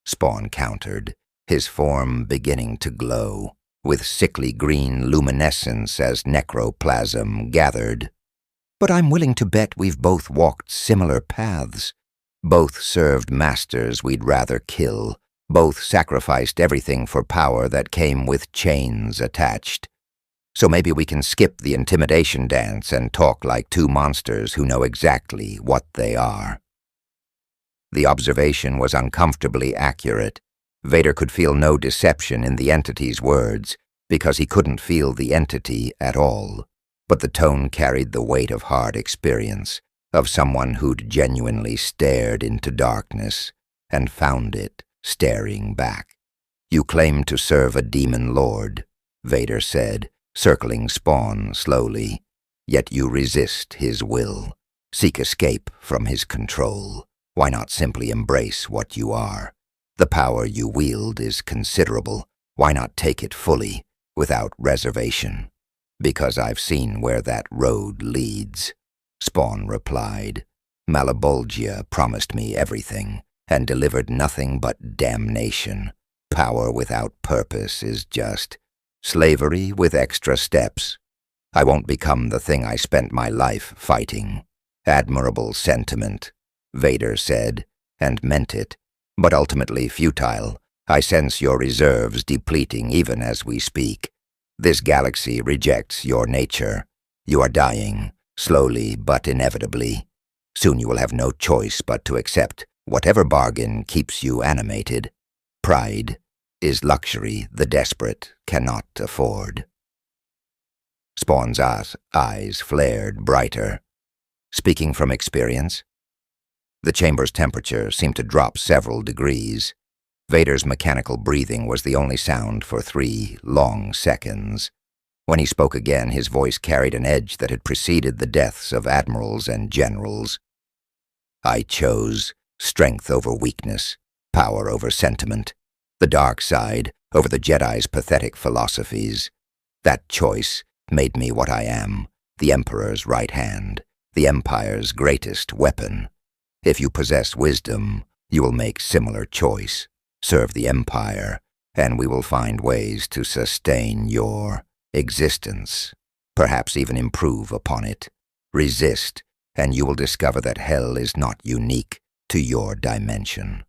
Spawn countered, his form beginning to glow, with sickly green luminescence as necroplasm gathered. But I'm willing to bet we've both walked similar paths. Both served masters we'd rather kill. Both sacrificed everything for power that came with chains attached. So maybe we can skip the intimidation dance and talk like two monsters who know exactly what they are. The observation was uncomfortably accurate. Vader could feel no deception in the entity's words, because he couldn't feel the entity at all. But the tone carried the weight of hard experience, of someone who'd genuinely stared into darkness and found it staring back. "You claim to serve a demon lord," Vader said, circling Spawn slowly. "Yet you resist his will, seek escape from his control. Why not simply embrace what you are? The power you wield is considerable. Why not take it fully, without reservation?" "Because I've seen where that road leads," Spawn replied. "Malebolgia promised me everything, and delivered nothing but damnation. Power without purpose is just slavery with extra steps. I won't become the thing I spent my life fighting." "Admirable sentiment," Vader said, and meant it, "but ultimately futile. I sense your reserves depleting even as we speak. This galaxy rejects your nature. You are dying, slowly but inevitably. Soon you will have no choice but to accept whatever bargain keeps you animated. Pride is luxury the desperate cannot afford." Spawn's eyes flared brighter. "Speaking from experience?" The chamber's temperature seemed to drop several degrees. Vader's mechanical breathing was the only sound for 3 long seconds. When he spoke again, his voice carried an edge that had preceded the deaths of admirals and generals. "I chose strength over weakness, power over sentiment, the dark side over the Jedi's pathetic philosophies. That choice made me what I am, the Emperor's right hand, the Empire's greatest weapon. If you possess wisdom, you will make similar choice. Serve the Empire, and we will find ways to sustain your existence, perhaps even improve upon it. Resist, and you will discover that hell is not unique to your dimension."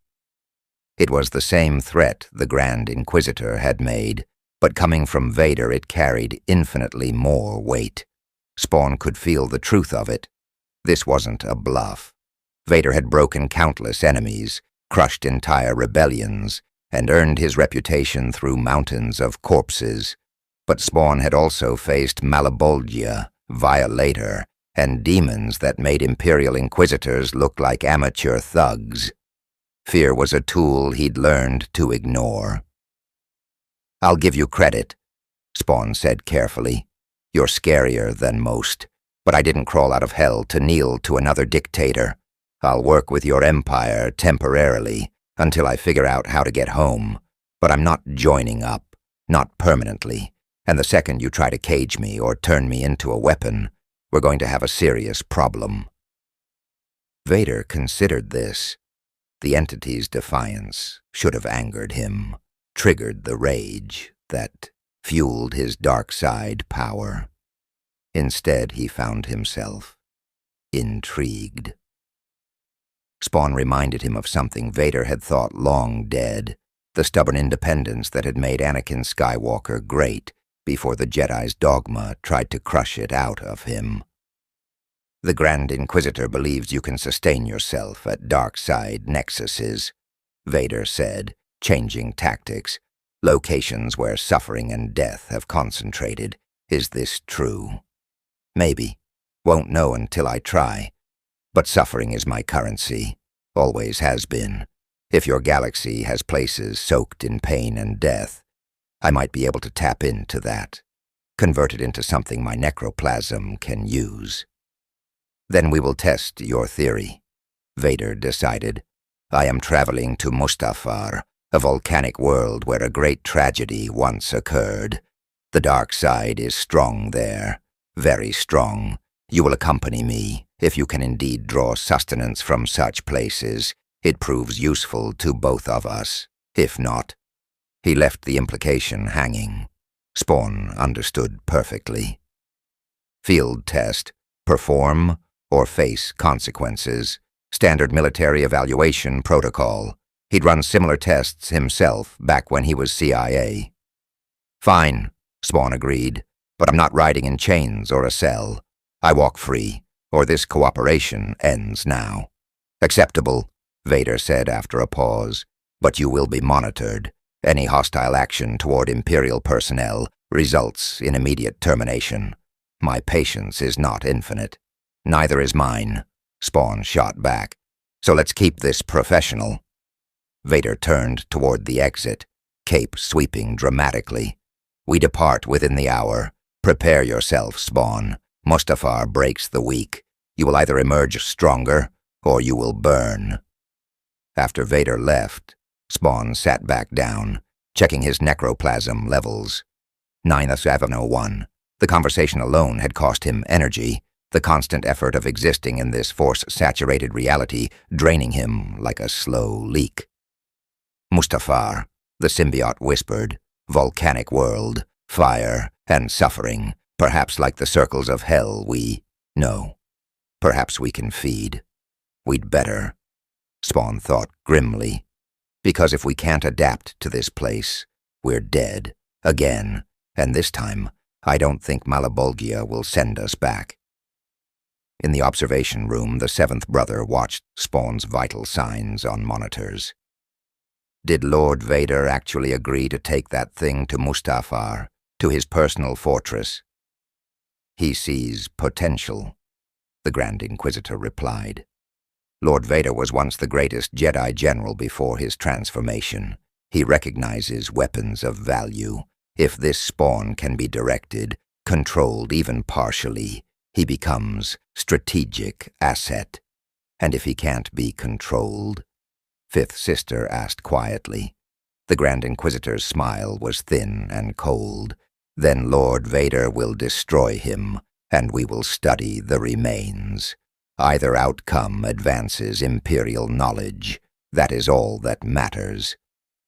It was the same threat the Grand Inquisitor had made, but coming from Vader it carried infinitely more weight. Spawn could feel the truth of it. This wasn't a bluff. Vader had broken countless enemies, crushed entire rebellions, and earned his reputation through mountains of corpses. But Spawn had also faced Malebolgia, Violator, and demons that made Imperial Inquisitors look like amateur thugs. Fear was a tool he'd learned to ignore. "I'll give you credit," Spawn said carefully. "You're scarier than most, but I didn't crawl out of hell to kneel to another dictator. I'll work with your empire temporarily until I figure out how to get home, but I'm not joining up, not permanently, and the second you try to cage me or turn me into a weapon, we're going to have a serious problem." Vader considered this. The entity's defiance should have angered him, triggered the rage that fueled his dark side power. Instead, he found himself intrigued. Spawn reminded him of something Vader had thought long dead, the stubborn independence that had made Anakin Skywalker great before the Jedi's dogma tried to crush it out of him. "The Grand Inquisitor believes you can sustain yourself at dark side nexuses," Vader said, changing tactics, "locations where suffering and death have concentrated. Is this true?" "Maybe. Won't know until I try. But suffering is my currency, always has been. If your galaxy has places soaked in pain and death, I might be able to tap into that, convert it into something my necroplasm can use." "Then we will test your theory," Vader decided. "I am traveling to Mustafar, a volcanic world where a great tragedy once occurred. The dark side is strong there, very strong. You will accompany me. If you can indeed draw sustenance from such places, it proves useful to both of us. If not—" He left the implication hanging. Spawn understood perfectly. "Field test. perform or face consequences. Standard military evaluation protocol. He'd run similar tests himself back when he was CIA. Fine, Spawn agreed, but I'm not riding in chains or a cell. I walk free, or this cooperation ends now. Acceptable, Vader said after a pause, but you will be monitored. Any hostile action toward Imperial personnel results in immediate termination. My patience is not infinite. Neither is mine, Spawn shot back. So let's keep this professional. Vader turned toward the exit, cape sweeping dramatically. We depart within the hour. Prepare yourself, Spawn. Mustafar breaks the weak. You will either emerge stronger, or you will burn. After Vader left, Spawn sat back down, checking his necroplasm levels. 9,701. The conversation alone had cost him energy, the constant effort of existing in this force-saturated reality draining him like a slow leak. Mustafar, the symbiote whispered, volcanic world, fire and suffering, perhaps like the circles of hell we know. Perhaps we can feed. We'd better, Spawn thought grimly, because if we can't adapt to this place, we're dead, again, and this time, I don't think Malabolgia will send us back. In the observation room, the seventh brother watched Spawn's vital signs on monitors. Did Lord Vader actually agree to take that thing to Mustafar, to his personal fortress? He sees potential, the Grand Inquisitor replied. Lord Vader was once the greatest Jedi general before his transformation. He recognizes weapons of value. If this spawn can be directed, controlled even partially, he becomes strategic asset. And if he can't be controlled? Fifth Sister asked quietly. The Grand Inquisitor's smile was thin and cold. Then Lord Vader will destroy him, and we will study the remains. Either outcome advances Imperial knowledge. That is all that matters.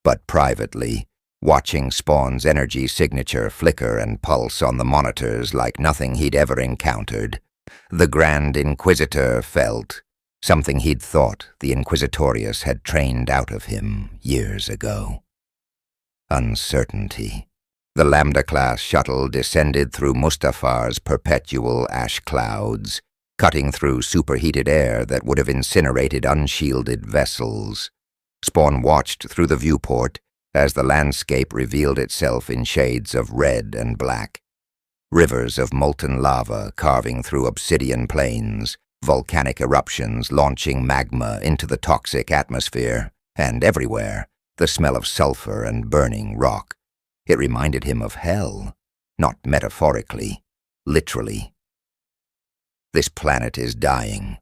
But privately, watching Spawn's energy signature flicker and pulse on the monitors like nothing he'd ever encountered, the Grand Inquisitor felt something he'd thought the Inquisitorius had trained out of him years ago. Uncertainty. The Lambda-class shuttle descended through Mustafar's perpetual ash clouds, cutting through superheated air that would have incinerated unshielded vessels. Spawn watched through the viewport as the landscape revealed itself in shades of red and black. Rivers of molten lava carving through obsidian plains, volcanic eruptions launching magma into the toxic atmosphere, and everywhere, the smell of sulfur and burning rock. It reminded him of hell, not metaphorically, literally. This planet is dying,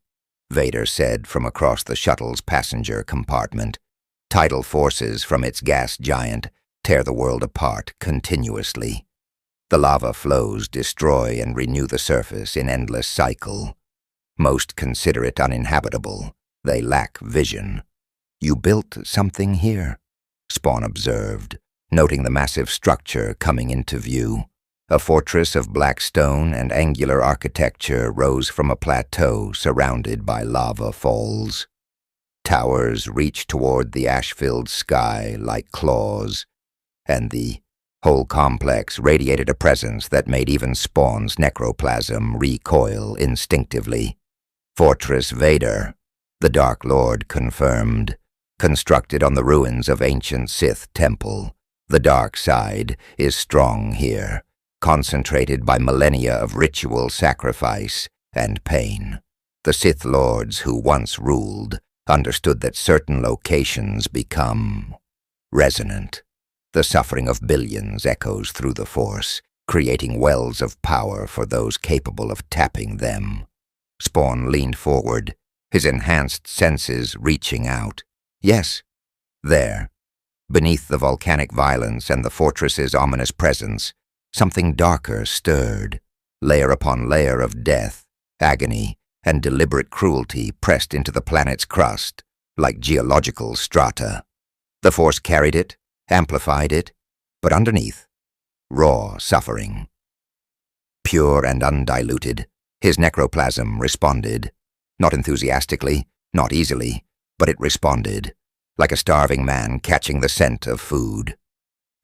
Vader said from across the shuttle's passenger compartment. Tidal forces from its gas giant tear the world apart continuously. The lava flows destroy and renew the surface in endless cycle. Most consider it uninhabitable. They lack vision. You built something here, Spawn observed, noting the massive structure coming into view. A fortress of black stone and angular architecture rose from a plateau surrounded by lava falls. Towers reached toward the ash-filled sky like claws, and the whole complex radiated a presence that made even Spawn's necroplasm recoil instinctively. Fortress Vader, the Dark Lord confirmed, constructed on the ruins of ancient Sith temple. The dark side is strong here, concentrated by millennia of ritual sacrifice and pain. The Sith Lords who once ruled understood that certain locations become resonant. The suffering of billions echoes through the Force, creating wells of power for those capable of tapping them. Spawn leaned forward, his enhanced senses reaching out. Yes, there, beneath the volcanic violence and the fortress's ominous presence, something darker stirred, layer upon layer of death, agony, and deliberate cruelty pressed into the planet's crust, like geological strata. The Force carried it, amplified it, but underneath, raw suffering. Pure and undiluted, His necroplasm responded. Not enthusiastically, not easily, but it responded, like a starving man catching the scent of food.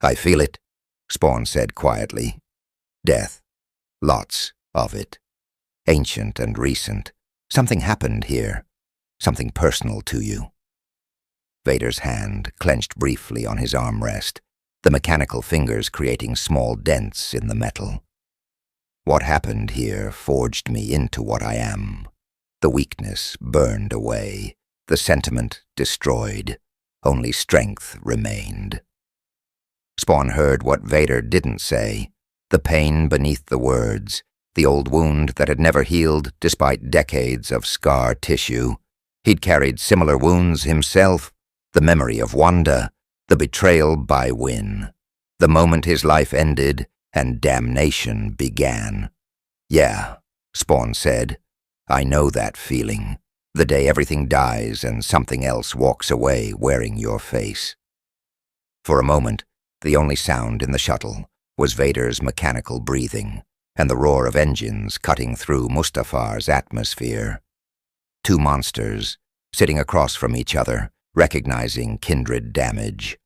"I feel it," Spawn said quietly. "Death. Lots of it. Ancient and recent. Something happened here. Something personal to you." Vader's hand clenched briefly on his armrest, the mechanical fingers creating small dents in the metal. "What happened here forged me into what I am. The weakness burned away, the sentiment destroyed. Only strength remained." Spawn heard what Vader didn't say, the pain beneath the words, the old wound that had never healed despite decades of scar tissue. He'd carried similar wounds himself, the memory of Wanda, the betrayal by Wynn, the moment his life ended and damnation began. "Yeah," Spawn said, "I know that feeling. The day everything dies and something else walks away wearing your face." For a moment, the only sound in the shuttle was Vader's mechanical breathing and the roar of engines cutting through Mustafar's atmosphere. Two monsters, sitting across from each other, recognizing kindred damage.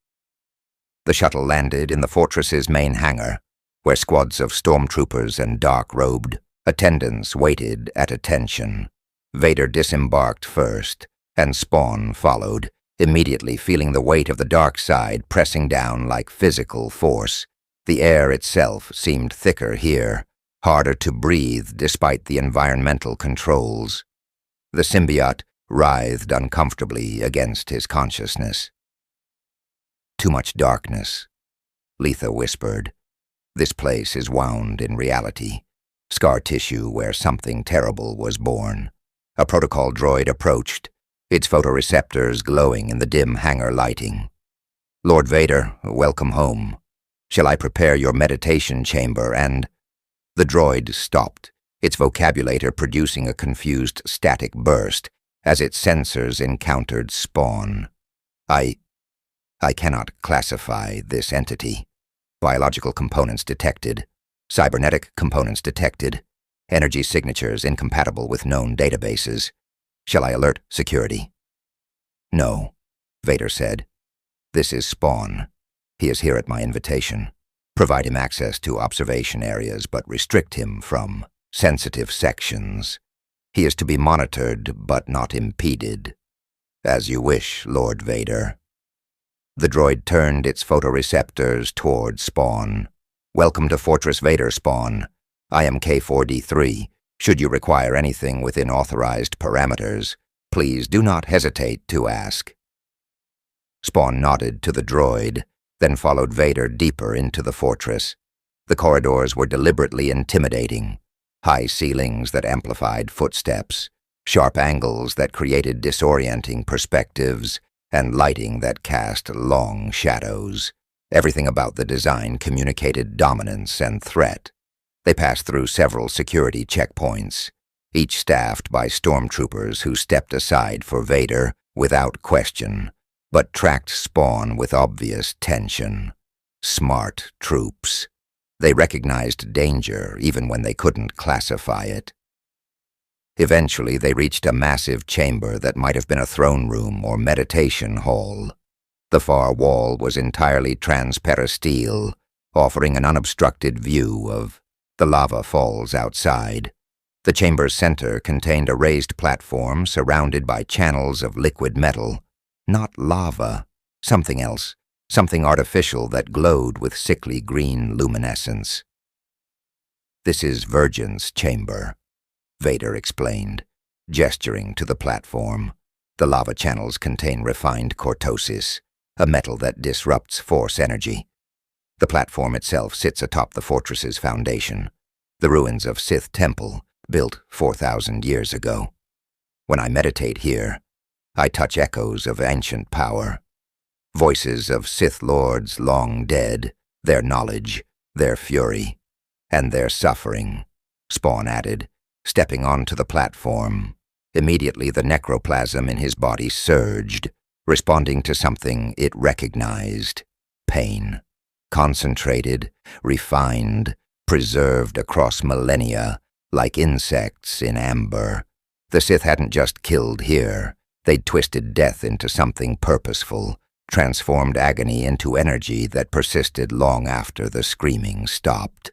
The shuttle landed in the fortress's main hangar, where squads of stormtroopers and dark-robed attendants waited at attention. Vader disembarked first, and Spawn followed, immediately feeling the weight of the dark side pressing down like physical force. The air itself seemed thicker here, harder to breathe despite the environmental controls. The symbiote writhed uncomfortably against his consciousness. "Too much darkness," Letha whispered. "This place is wound in reality. Scar tissue where something terrible was born." A protocol droid approached, its photoreceptors glowing in the dim hangar lighting. "Lord Vader, welcome home. Shall I prepare your meditation chamber and—" The droid stopped, its vocabulator producing a confused static burst as its sensors encountered Spawn. I cannot classify this entity. Biological components detected. Cybernetic components detected. Energy signatures incompatible with known databases. Shall I alert security?" "No," Vader said. "This is Spawn. He is here at my invitation. Provide him access to observation areas, but restrict him from sensitive sections. He is to be monitored, but not impeded." "As you wish, Lord Vader." The droid turned its photoreceptors toward Spawn. "Welcome to Fortress Vader, Spawn. I am K4D3. Should you require anything within authorized parameters, please do not hesitate to ask." Spawn nodded to the droid, then followed Vader deeper into the fortress. The corridors were deliberately intimidating. High ceilings that amplified footsteps, sharp angles that created disorienting perspectives, and lighting that cast long shadows. Everything about the design communicated dominance and threat. They passed through several security checkpoints, each staffed by stormtroopers who stepped aside for Vader without question, but tracked Spawn with obvious tension. Smart troops. They recognized danger even when they couldn't classify it. Eventually, they reached a massive chamber that might have been a throne room or meditation hall. The far wall was entirely transparasteel, offering an unobstructed view of the lava falls outside. The chamber's center contained a raised platform surrounded by channels of liquid metal. Not lava, something else, something artificial that glowed with sickly green luminescence. "This is Virgin's chamber," Vader explained, gesturing to the platform. "The lava channels contain refined cortosis, a metal that disrupts force energy. The platform itself sits atop the fortress's foundation, the ruins of Sith Temple, built 4,000 years ago. When I meditate here, I touch echoes of ancient power, voices of Sith Lords long dead, their knowledge, their fury, and their suffering," Spawn added, stepping onto the platform. Immediately the necroplasm in his body surged, responding to something it recognized: pain. Concentrated, refined, preserved across millennia, like insects in amber. The Sith hadn't just killed here. They'd twisted death into something purposeful, transformed agony into energy that persisted long after the screaming stopped.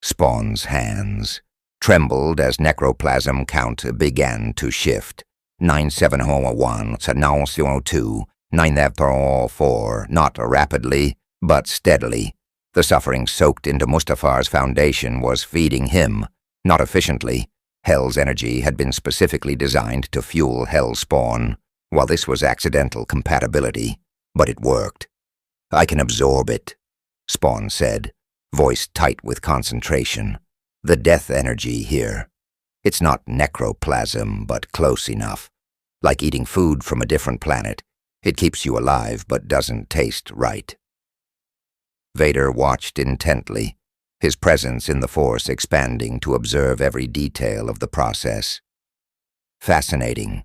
Spawn's hands trembled as necroplasm count began to shift. 9701, 7902, 94, not rapidly, but steadily. The suffering soaked into Mustafar's foundation was feeding him, not efficiently. Hell's energy had been specifically designed to fuel Hell spawn, while this was accidental compatibility, but it worked. "I can absorb it," Spawn said, voice tight with concentration. "The death energy here. It's not necroplasm, but close enough. Like eating food from a different planet. It keeps you alive, but doesn't taste right." Vader watched intently, his presence in the Force expanding to observe every detail of the process. "Fascinating.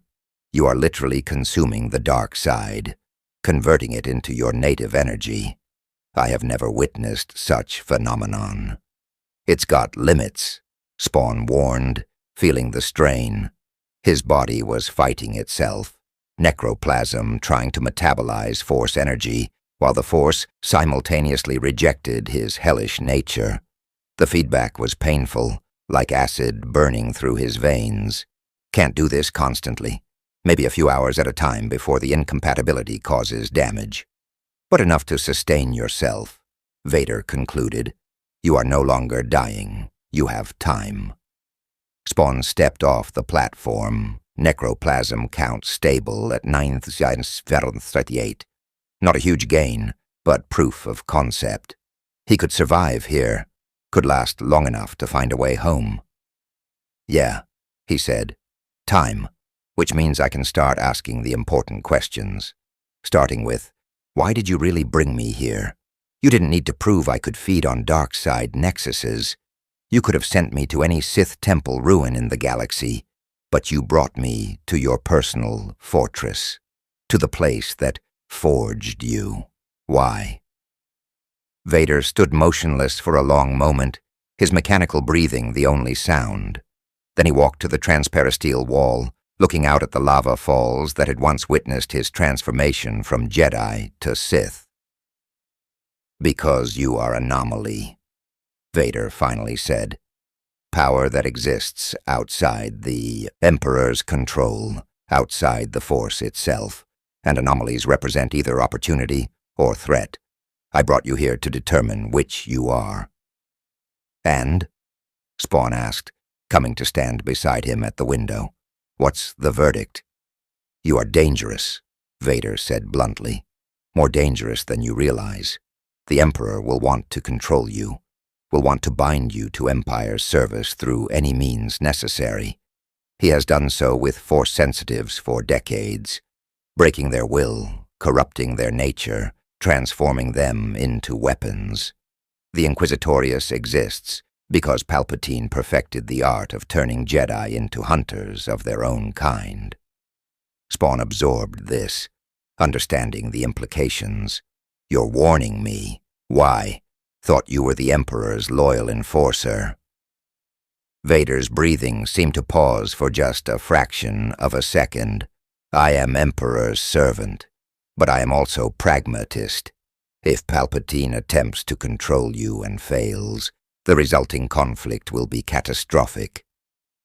You are literally consuming the dark side, converting it into your native energy. I have never witnessed such phenomenon." "It's got limits," Spawn warned, feeling the strain. His body was fighting itself, necroplasm trying to metabolize Force energy, while the Force simultaneously rejected his hellish nature. The feedback was painful, like acid burning through his veins. "Can't do this constantly. Maybe a few hours at a time before the incompatibility causes damage. But enough to sustain yourself," Vader concluded. "You are no longer dying. You have time." Spawn stepped off the platform, necroplasm count stable at 938. Not a huge gain, but proof of concept. He could survive here, could last long enough to find a way home. "Yeah," he said. "Time, which means I can start asking the important questions. Starting with, why did you really bring me here? You didn't need to prove I could feed on dark side nexuses. You could have sent me to any Sith temple ruin in the galaxy, but you brought me to your personal fortress, to the place that forged you. Why?" Vader stood motionless for a long moment, his mechanical breathing the only sound. Then he walked to the transparisteel wall, looking out at the lava falls that had once witnessed his transformation from Jedi to Sith. "Because you are anomaly," Vader finally said. "Power that exists outside the Emperor's control, outside the Force itself, and anomalies represent either opportunity or threat. I brought you here to determine which you are." "And?" Spawn asked, coming to stand beside him at the window. "What's the verdict?" "You are dangerous," Vader said bluntly. "More dangerous than you realize. The Emperor will want to control you, will want to bind you to Empire's service through any means necessary. He has done so with Force sensitives for decades, breaking their will, corrupting their nature, transforming them into weapons. The Inquisitorius exists because Palpatine perfected the art of turning Jedi into hunters of their own kind." Spawn absorbed this, understanding the implications. "You're warning me. Why? Thought you were the Emperor's loyal enforcer." Vader's breathing seemed to pause for just a fraction of a second. "I am Emperor's servant, but I am also pragmatist. If Palpatine attempts to control you and fails, the resulting conflict will be catastrophic.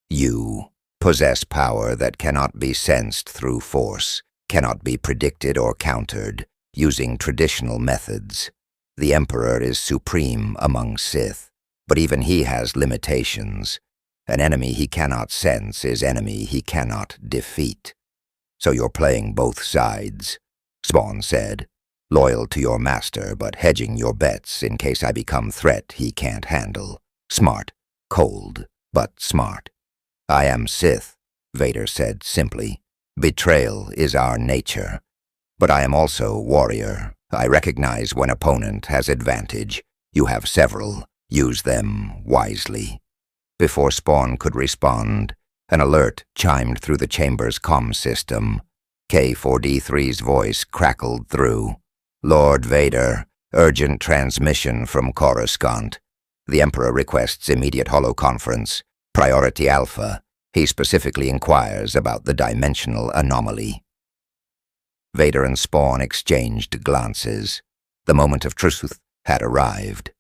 You possess power that cannot be sensed through Force, cannot be predicted or countered using traditional methods. The Emperor is supreme among Sith, but even he has limitations. An enemy he cannot sense is enemy he cannot defeat. So you're playing both sides," Spawn said, "loyal to your master but hedging your bets in case I become threat he can't handle. Smart, cold, but smart." "I am Sith," Vader said simply. "Betrayal is our nature. But I am also warrior. I recognize when opponent has advantage. You have several. Use them wisely." Before Spawn could respond, an alert chimed through the chamber's comm system. K4D3's voice crackled through. "Lord Vader, urgent transmission from Coruscant. The Emperor requests immediate holoconference. Priority Alpha, he specifically inquires about the dimensional anomaly. Vader and Spawn exchanged glances. The moment of truth had arrived.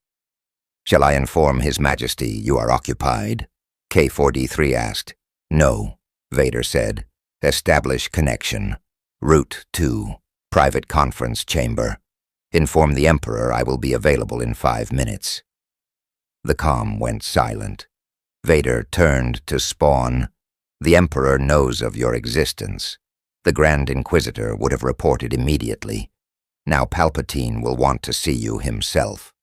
"Shall I inform His Majesty you are occupied?" K4D3 asked. "No," Vader said. "Establish connection. Route 2, private conference chamber. Inform the Emperor I will be available in 5 minutes." The comm went silent. Vader turned to Spawn. "The Emperor knows of your existence. The Grand Inquisitor would have reported immediately. Now Palpatine will want to see you himself.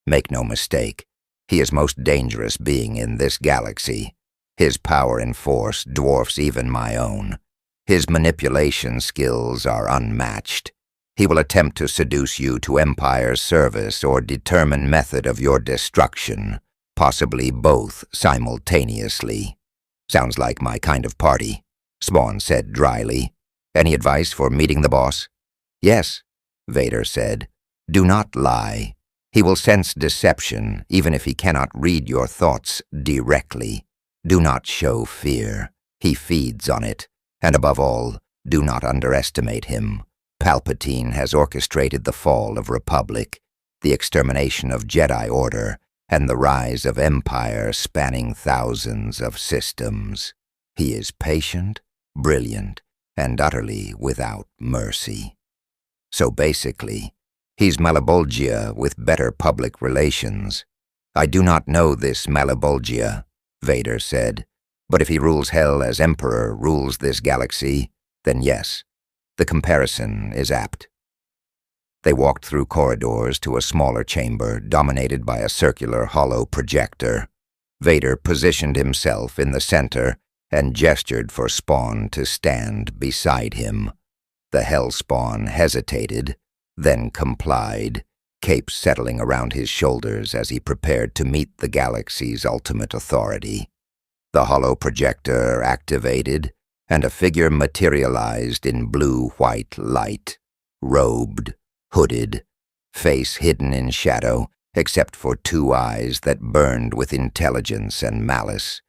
Make no mistake, he is most dangerous being in this galaxy. His power and force dwarfs even my own. His manipulation skills are unmatched. He will attempt to seduce you to Empire's service or determine method of your destruction, possibly both simultaneously." "Sounds like my kind of party," Spawn said dryly. "Any advice for meeting the boss?" "Yes," Vader said. "Do not lie. He will sense deception, even if he cannot read your thoughts directly. Do not show fear. He feeds on it. And above all, do not underestimate him. Palpatine has orchestrated the fall of Republic, the extermination of Jedi Order, and the rise of Empire spanning thousands of systems. He is patient, brilliant, and utterly without mercy. So basically, he's Malebolgia with better public relations. I do not know this Malebolgia," Vader said, "but if he rules Hell as Emperor rules this galaxy, then yes, the comparison is apt." They walked through corridors to a smaller chamber dominated by a circular hollow projector. Vader positioned himself in the center and gestured for Spawn to stand beside him. The Hellspawn hesitated, then complied, cape settling around his shoulders as he prepared to meet the galaxy's ultimate authority. The hollow projector activated, and a figure materialized in blue-white light, robed, hooded, face hidden in shadow, except for 2 eyes that burned with intelligence and malice.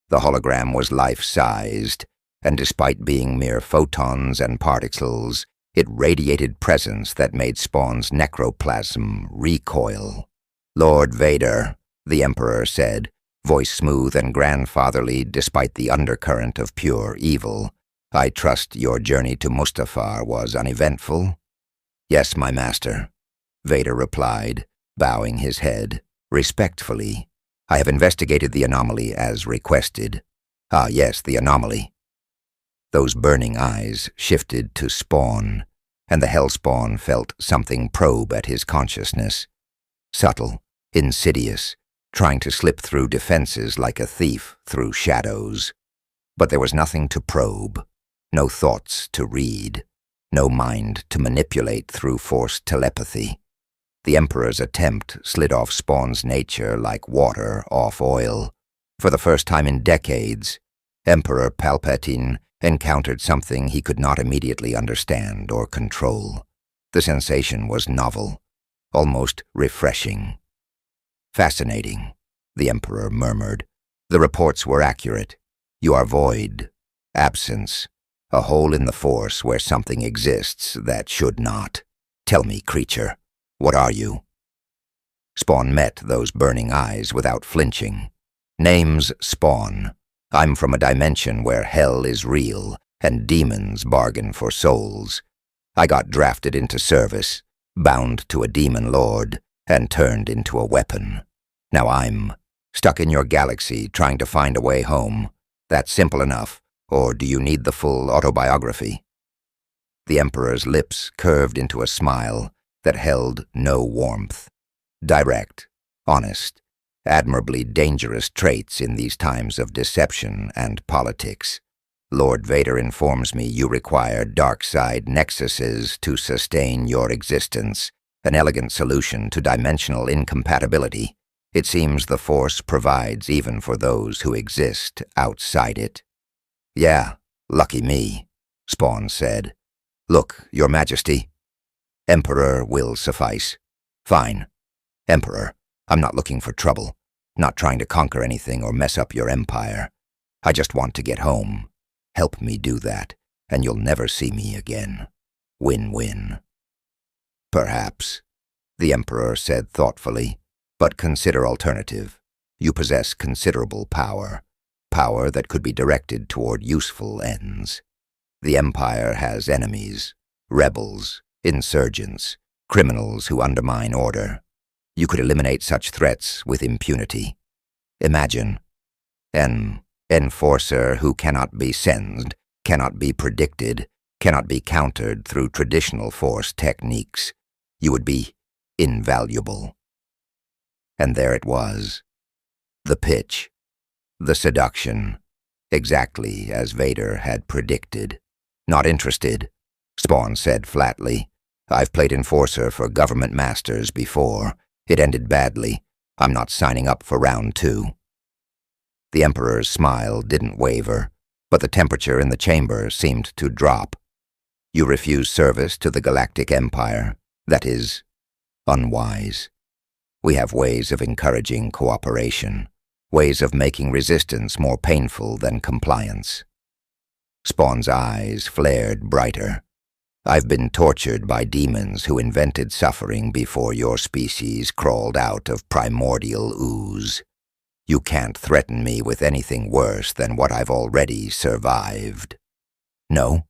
The hologram was life-sized, and despite being mere photons and particles, it radiated presence that made Spawn's necroplasm recoil. "Lord Vader," the Emperor said, voice smooth and grandfatherly despite the undercurrent of pure evil. "I trust your journey to Mustafar was uneventful?" "Yes, my master," Vader replied, bowing his head, respectfully. "I have investigated the anomaly as requested." "Ah, yes, the anomaly." Those burning eyes shifted to Spawn, and the Hellspawn felt something probe at his consciousness. Subtle, insidious, trying to slip through defenses like a thief through shadows. But there was nothing to probe, no thoughts to read, no mind to manipulate through forced telepathy. The Emperor's attempt slid off Spawn's nature like water off oil. For the first time in decades, Emperor Palpatine encountered something he could not immediately understand or control. The sensation was novel, almost refreshing. "Fascinating," the Emperor murmured. "The reports were accurate. You are void, absence, a hole in the Force where something exists that should not. Tell me, creature, what are you?" Spawn met those burning eyes without flinching. "Name's Spawn. I'm from a dimension where hell is real and demons bargain for souls. I got drafted into service, bound to a demon lord, and turned into a weapon. Now I'm stuck in your galaxy trying to find a way home. That's simple enough, or do you need the full autobiography?" The Emperor's lips curved into a smile that held no warmth. Direct, honest, admirably dangerous traits in these times of deception and politics. "Lord Vader informs me you require dark side nexuses to sustain your existence, an elegant solution to dimensional incompatibility. It seems the Force provides even for those who exist outside it." "Yeah, lucky me," Spawn said. "Look, Your Majesty." "Emperor will suffice." "Fine. Emperor, I'm not looking for trouble. Not trying to conquer anything or mess up your empire. I just want to get home. Help me do that, and you'll never see me again. Win-win." "Perhaps," the Emperor said thoughtfully, "but consider alternative. You possess considerable power, power that could be directed toward useful ends. The Empire has enemies, rebels, insurgents, criminals who undermine order. You could eliminate such threats with impunity. Imagine an enforcer who cannot be sensed, cannot be predicted, cannot be countered through traditional force techniques. You would be invaluable." And there it was. The pitch, the seduction, exactly as Vader had predicted. "Not interested," Spawn said flatly. "I've played enforcer for government masters before. It ended badly. I'm not signing up for round 2. The Emperor's smile didn't waver, but the temperature in the chamber seemed to drop. "You refuse service to the Galactic Empire. That is unwise. We have ways of encouraging cooperation, ways of making resistance more painful than compliance." Spawn's eyes flared brighter. "I've been tortured by demons who invented suffering before your species crawled out of primordial ooze. You can't threaten me with anything worse than what I've already survived." "No?"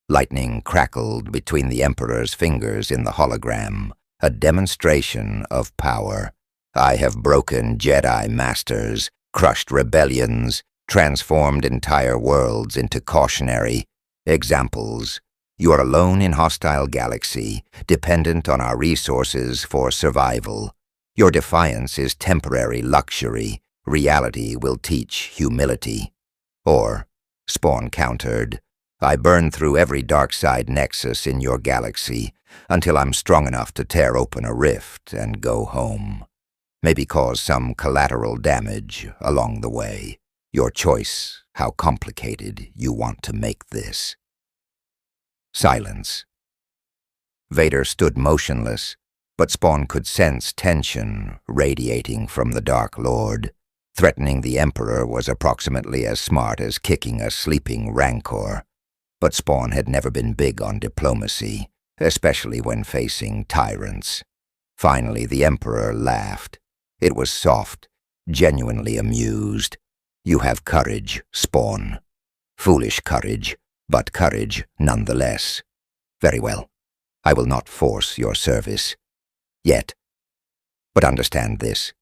Lightning crackled between the Emperor's fingers in the hologram, a demonstration of power. "I have broken Jedi masters, crushed rebellions, transformed entire worlds into cautionary examples. You are alone in hostile galaxy, dependent on our resources for survival. Your defiance is temporary luxury. Reality will teach humility." Or, Spawn countered, "I burn through every dark side nexus in your galaxy until I'm strong enough to tear open a rift and go home. Maybe cause some collateral damage along the way. Your choice how complicated you want to make this." Silence. Vader stood motionless, but Spawn could sense tension radiating from the Dark Lord. Threatening the Emperor was approximately as smart as kicking a sleeping rancor. But Spawn had never been big on diplomacy, especially when facing tyrants. Finally, the Emperor laughed. It was soft, genuinely amused. "You have courage, Spawn. Foolish courage, but courage nonetheless. Very well. I will not force your service. Yet. But understand this.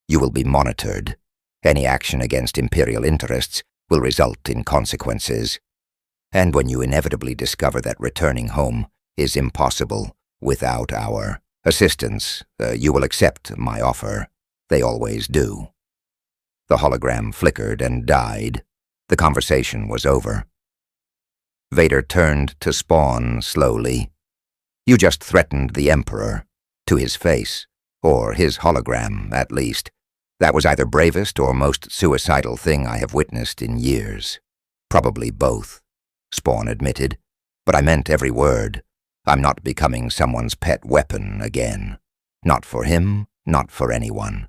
You will be monitored. Any action against Imperial interests will result in consequences. And when you inevitably discover that returning home is impossible without our assistance, you will accept my offer. They always do." The hologram flickered and died. The conversation was over. Vader turned to Spawn slowly. "You just threatened the Emperor, to his face, or his hologram, at least. That was either bravest or most suicidal thing I have witnessed in years. Probably both," Spawn admitted. "But I meant every word. I'm not becoming someone's pet weapon again. Not for him, not for anyone."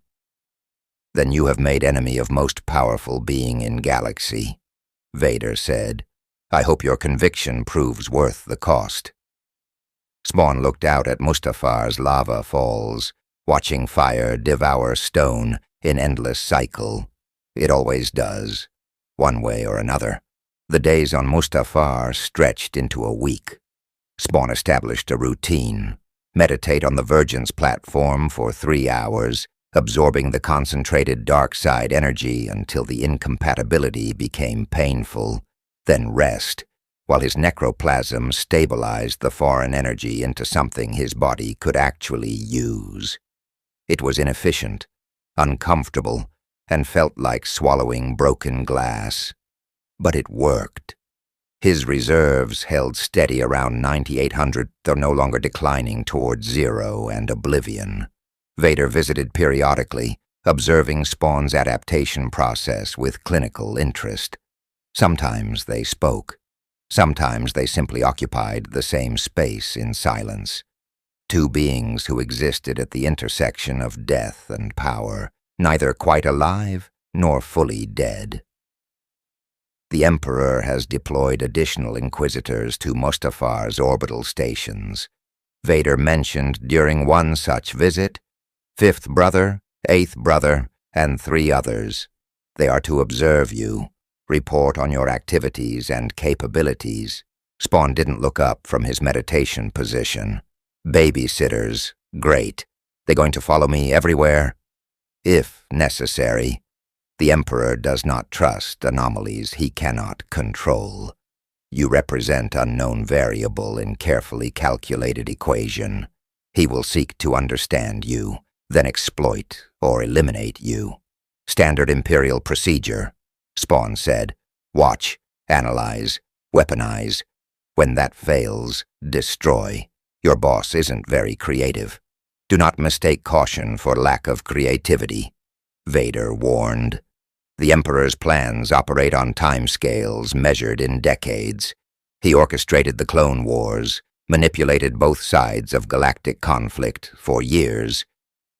"Then you have made enemy of most powerful being in galaxy," Vader said. "I hope your conviction proves worth the cost." Spawn looked out at Mustafar's lava falls, watching fire devour stone in endless cycle. It always does, one way or another. The days on Mustafar stretched into a week. Spawn established a routine. Meditate on the Virgin's platform for 3 hours, absorbing the concentrated dark side energy until the incompatibility became painful, then rest, while his necroplasm stabilized the foreign energy into something his body could actually use. It was inefficient, uncomfortable, and felt like swallowing broken glass. But it worked. His reserves held steady around 9,800, though no longer declining toward zero and oblivion. Vader visited periodically, observing Spawn's adaptation process with clinical interest. Sometimes they spoke. Sometimes they simply occupied the same space in silence. Two beings who existed at the intersection of death and power, neither quite alive nor fully dead. The Emperor has deployed additional Inquisitors to Mustafar's orbital stations. Vader mentioned during one such visit, 5th brother, 8th brother, and 3 others. They are to observe you, report on your activities and capabilities. Spawn didn't look up from his meditation position. Babysitters, great. They going to follow me everywhere? If necessary. The Emperor does not trust anomalies he cannot control. You represent unknown variable in carefully calculated equation. He will seek to understand you, then exploit or eliminate you. Standard Imperial procedure, Spawn said. Watch, analyze, weaponize. When that fails, destroy. Your boss isn't very creative. Do not mistake caution for lack of creativity, Vader warned. The Emperor's plans operate on timescales measured in decades. He orchestrated the Clone Wars, manipulated both sides of galactic conflict for years,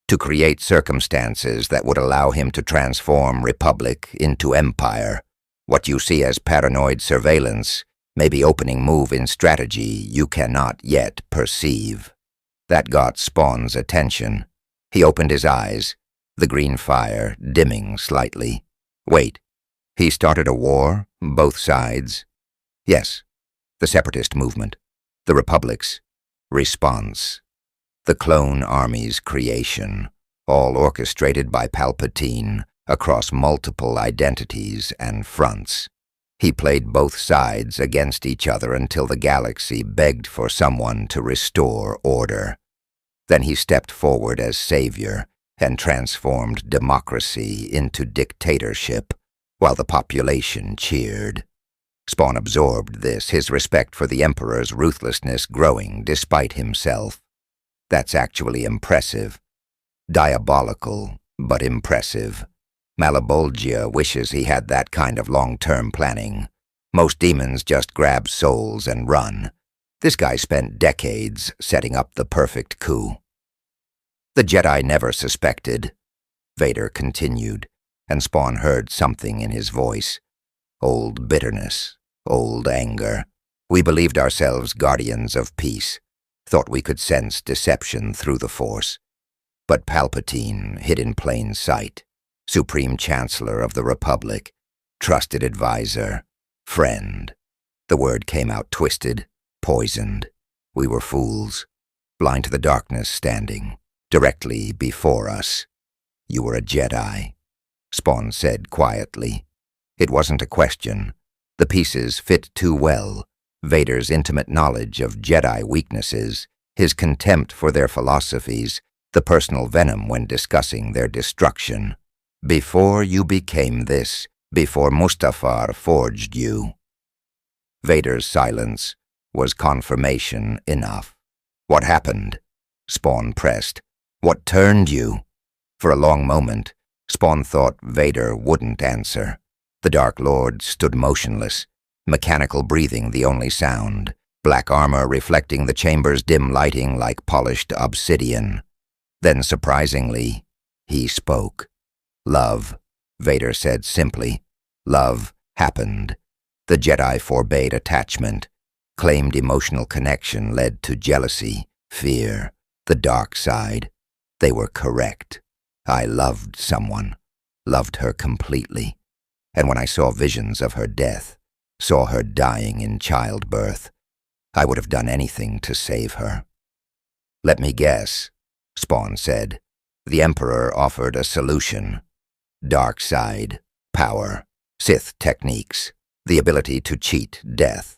to create circumstances that would allow him to transform Republic into Empire. What you see as paranoid surveillance may be opening move in strategy you cannot yet perceive. That got Spawn's attention. He opened his eyes, the green fire dimming slightly. Wait, he started a war? Both sides? Yes, the Separatist movement, the Republic's response. The clone army's creation, all orchestrated by Palpatine across multiple identities and fronts. He played both sides against each other until the galaxy begged for someone to restore order. Then he stepped forward as savior and transformed democracy into dictatorship, while the population cheered. Spawn absorbed this, his respect for the Emperor's ruthlessness growing despite himself. That's actually impressive. Diabolical, but impressive. Malabolgia wishes he had that kind of long-term planning. Most demons just grab souls and run. This guy spent decades setting up the perfect coup. The Jedi never suspected, Vader continued, and Spawn heard something in his voice. Old bitterness, old anger. We believed ourselves guardians of peace, thought we could sense deception through the Force. But Palpatine hid in plain sight. Supreme Chancellor of the Republic, trusted advisor, friend. The word came out twisted, poisoned. We were fools, blind to the darkness standing directly before us. You were a Jedi, Spawn said quietly. It wasn't a question. The pieces fit too well. Vader's intimate knowledge of Jedi weaknesses, his contempt for their philosophies, the personal venom when discussing their destruction. Before you became this, before Mustafar forged you. Vader's silence was confirmation enough. What happened? Spawn pressed. What turned you? For a long moment, Spawn thought Vader wouldn't answer. The Dark Lord stood motionless, mechanical breathing the only sound, black armor reflecting the chamber's dim lighting like polished obsidian. Then, surprisingly, he spoke. Love, Vader said simply. Love happened. The Jedi forbade attachment, claimed emotional connection led to jealousy, fear, the dark side. They were correct. I loved someone, loved her completely. And when I saw visions of her death, saw her dying in childbirth, I would have done anything to save her. Let me guess, Spawn said. The Emperor offered a solution. Dark side, power, Sith techniques, the ability to cheat death.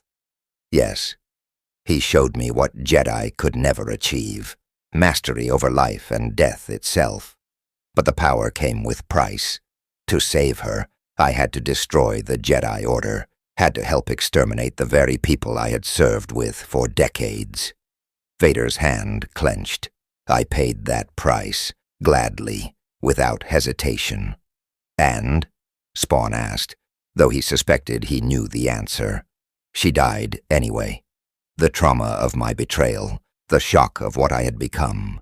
Yes, he showed me what Jedi could never achieve, mastery over life and death itself. But the power came with price. To save her, I had to destroy the Jedi Order, had to help exterminate the very people I had served with for decades. Vader's hand clenched. I paid that price, gladly, without hesitation. And? Spawn asked, though he suspected he knew the answer. She died anyway. The trauma of my betrayal, the shock of what I had become.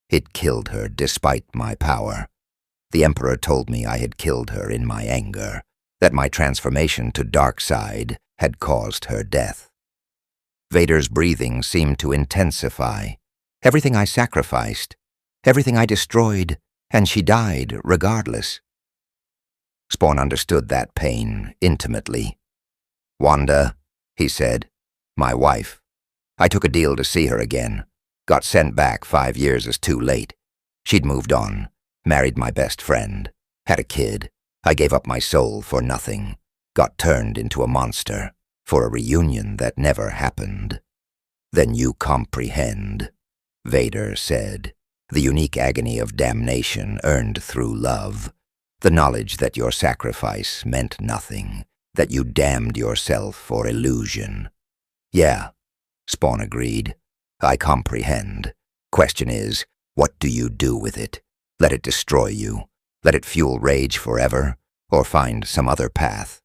It killed her despite my power. The Emperor told me I had killed her in my anger, that my transformation to dark side had caused her death. Vader's breathing seemed to intensify. Everything I sacrificed, everything I destroyed, and she died regardless. Spawn understood that pain intimately. "Wanda," he said, "my wife. I took a deal to see her again. Got sent back 5 years as too late. She'd moved on, married my best friend, had a kid. I gave up my soul for nothing. Got turned into a monster for a reunion that never happened." "Then you comprehend," Vader said, "the unique agony of damnation earned through love, the knowledge that your sacrifice meant nothing, that you damned yourself for illusion." "Yeah," Spawn agreed. "I comprehend. Question is, what do you do with it? Let it destroy you? Let it fuel rage forever? Or find some other path?"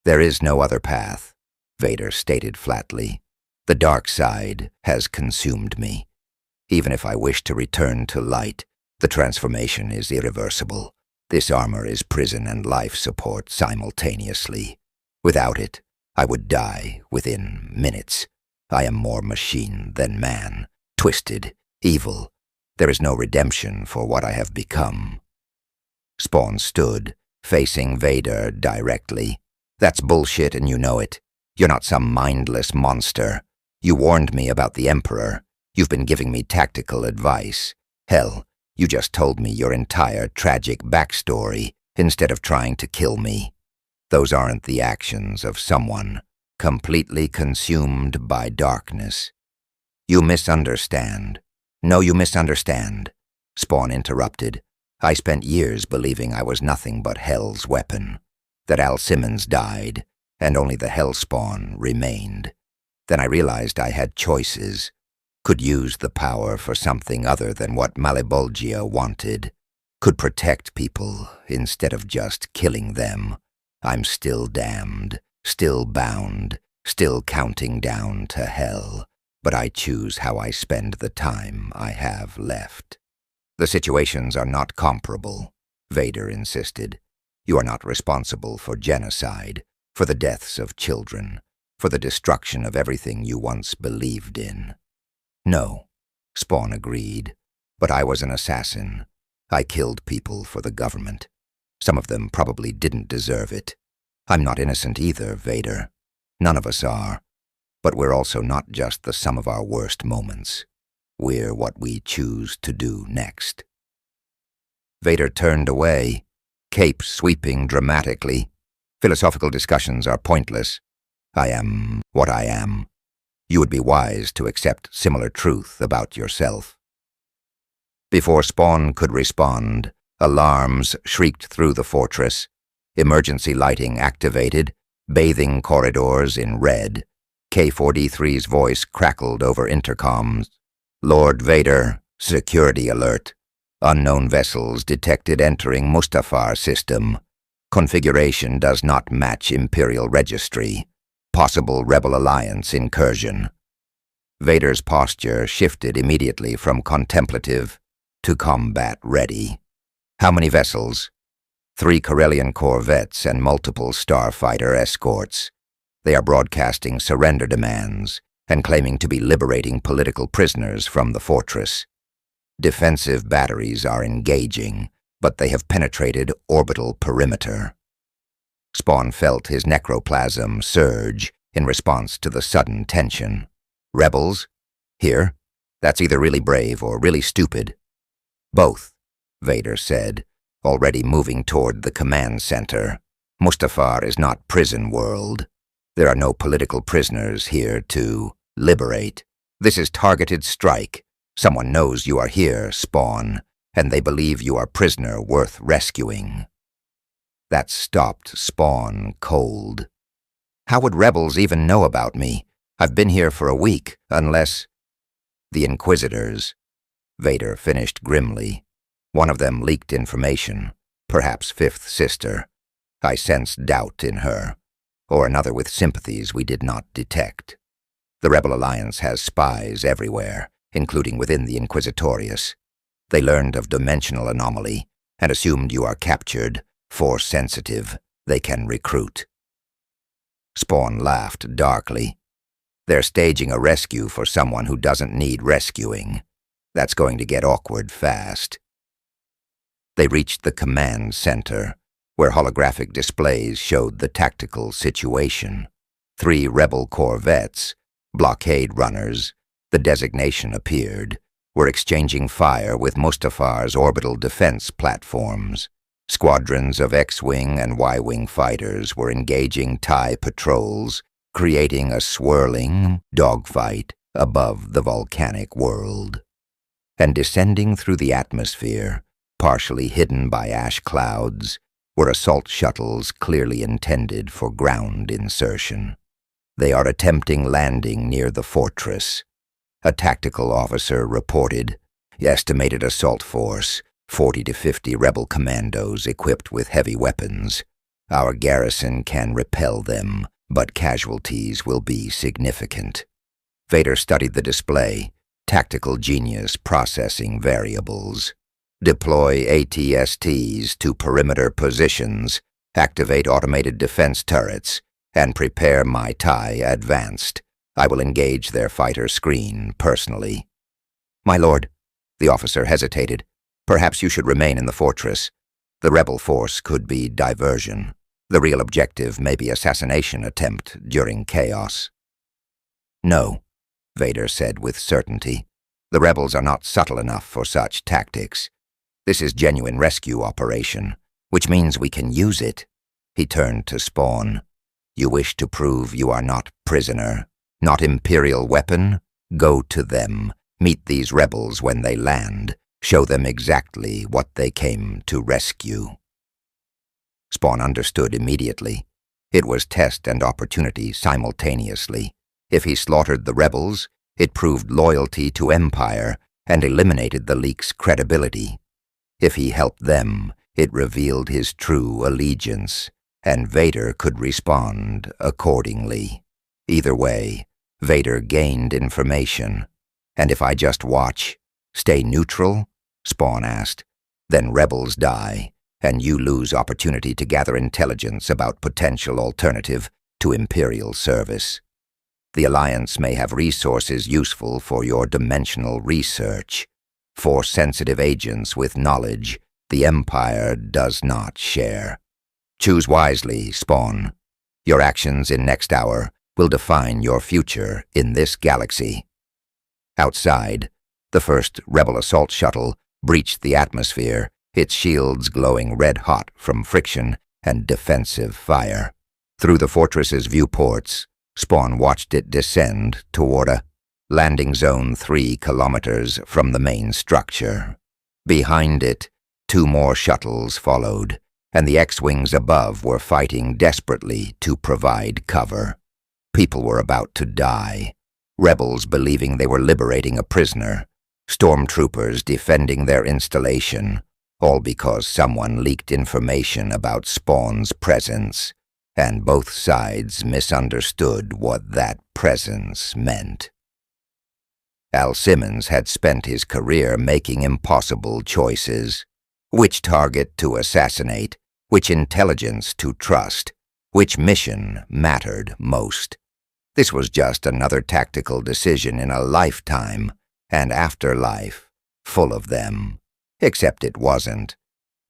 "There is no other path," Vader stated flatly. "The dark side has consumed me. Even if I wish to return to light, the transformation is irreversible. This armor is prison and life support simultaneously. Without it, I would die within minutes. I am more machine than man, twisted, evil. There is no redemption for what I have become." Spawn stood, facing Vader directly. "That's bullshit and you know it. You're not some mindless monster. You warned me about the Emperor. You've been giving me tactical advice. Hell, you just told me your entire tragic backstory instead of trying to kill me. Those aren't the actions of someone completely consumed by darkness." "You misunderstand." "No, you misunderstand," Spawn interrupted. "I spent years believing I was nothing but Hell's weapon, that Simmons died, and only the Hellspawn remained. Then I realized I had choices, could use the power for something other than what Malebolgia wanted, could protect people instead of just killing them. I'm still damned, still bound, still counting down to hell, but I choose how I spend the time I have left." "The situations are not comparable," Vader insisted. "You are not responsible for genocide, for the deaths of children, for the destruction of everything you once believed in." "No," Spawn agreed, "but I was an assassin. I killed people for the government. Some of them probably didn't deserve it. I'm not innocent either, Vader. None of us are. But we're also not just the sum of our worst moments. We're what we choose to do next." Vader turned away, cape sweeping dramatically. "Philosophical discussions are pointless. I am what I am. You would be wise to accept similar truth about yourself." Before Spawn could respond, alarms shrieked through the fortress. Emergency lighting activated, bathing corridors in red. K4D3's voice crackled over intercoms. "Lord Vader, security alert. Unknown vessels detected entering Mustafar system. Configuration does not match Imperial registry. Possible Rebel Alliance incursion." Vader's posture shifted immediately from contemplative to combat-ready. "How many vessels?" 3 Corellian corvettes and multiple starfighter escorts. They are broadcasting surrender demands and claiming to be liberating political prisoners from the fortress. Defensive batteries are engaging, but they have penetrated orbital perimeter. Spawn felt his necroplasm surge in response to the sudden tension. "Rebels? Here? That's either really brave or really stupid." "Both," Vader said, already moving toward the command center. "Mustafar is not prison world. There are no political prisoners here to liberate. This is targeted strike. Someone knows you are here, Spawn, and they believe you are prisoner worth rescuing." That stopped Spawn cold. "How would rebels even know about me? I've been here for a week, unless—" "The Inquisitors," Vader finished grimly. "One of them leaked information, perhaps Fifth Sister. I sensed doubt in her, or another with sympathies we did not detect. The Rebel Alliance has spies everywhere, including within the Inquisitorius. They learned of dimensional anomaly and assumed you are captured, Force-sensitive, they can recruit." Spawn laughed darkly. "They're staging a rescue for someone who doesn't need rescuing. That's going to get awkward fast." They reached the command center, where holographic displays showed the tactical situation. 3 rebel corvettes, blockade runners, the designation appeared, were exchanging fire with Mustafar's orbital defense platforms. Squadrons of X-Wing and Y-Wing fighters were engaging TIE patrols, creating a swirling dogfight above the volcanic world. And descending through the atmosphere, partially hidden by ash clouds, were assault shuttles clearly intended for ground insertion. "They are attempting landing near the fortress," a tactical officer reported. "Estimated assault force, 40 to 50 rebel commandos equipped with heavy weapons. Our garrison can repel them, but casualties will be significant." Vader studied the display, tactical genius processing variables. "Deploy ATSTs to perimeter positions, activate automated defense turrets, and prepare my TIE advanced. I will engage their fighter screen personally." "My lord," the officer hesitated, "perhaps you should remain in the fortress. The rebel force could be diversion. The real objective may be assassination attempt during chaos." "No," Vader said with certainty. "The rebels are not subtle enough for such tactics. This is genuine rescue operation, which means we can use it." He turned to Spawn. "You wish to prove you are not prisoner, not Imperial weapon? Go to them. Meet these rebels when they land. Show them exactly what they came to rescue." Spawn understood immediately. It was test and opportunity simultaneously. If he slaughtered the rebels, it proved loyalty to Empire and eliminated the leak's credibility. If he helped them, it revealed his true allegiance, and Vader could respond accordingly. Either way, Vader gained information. "And if I just watch, stay neutral?" Spawn asked. "Then rebels die, and you lose opportunity to gather intelligence about potential alternative to Imperial service. The Alliance may have resources useful for your dimensional research. Force-sensitive agents with knowledge the Empire does not share. Choose wisely, Spawn. Your actions in next hour will define your future in this galaxy." Outside, the first rebel assault shuttle breached the atmosphere, its shields glowing red-hot from friction and defensive fire. Through the fortress's viewports, Spawn watched it descend toward a landing zone 3 kilometers from the main structure. Behind it, 2 more shuttles followed, and the X-Wings above were fighting desperately to provide cover. People were about to die, rebels believing they were liberating a prisoner, stormtroopers defending their installation, all because someone leaked information about Spawn's presence, and both sides misunderstood what that presence meant. Al Simmons had spent his career making impossible choices. Which target to assassinate, which intelligence to trust, which mission mattered most. This was just another tactical decision in a lifetime, and afterlife, full of them. Except it wasn't,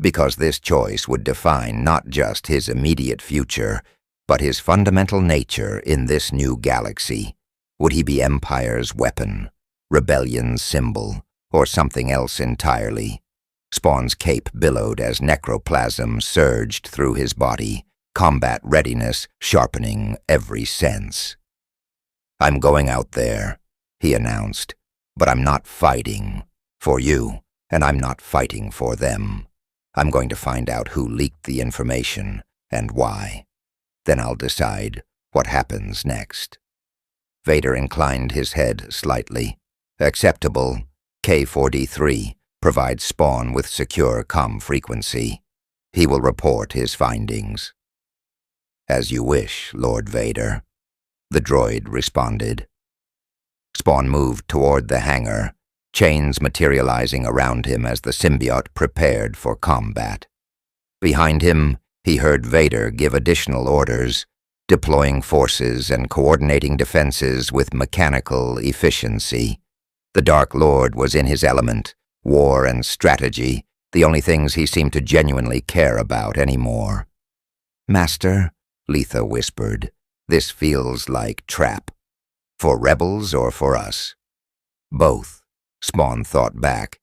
because this choice would define not just his immediate future, but his fundamental nature in this new galaxy. Would he be Empire's weapon, Rebellion's symbol, or something else entirely? Spawn's cape billowed as necroplasm surged through his body, combat readiness sharpening every sense. "I'm going out there," he announced, "but I'm not fighting for you, and I'm not fighting for them. I'm going to find out who leaked the information and why. Then I'll decide what happens next." Vader inclined his head slightly. "Acceptable. K4D3 provides Spawn with secure comm frequency. He will report his findings." "As you wish, Lord Vader," the droid responded. Spawn moved toward the hangar, chains materializing around him as the symbiote prepared for combat. Behind him, he heard Vader give additional orders, deploying forces and coordinating defenses with mechanical efficiency. The Dark Lord was in his element, war and strategy, the only things he seemed to genuinely care about anymore. "Master," Letha whispered, "this feels like trap. For rebels or for us?" "Both," Spawn thought back,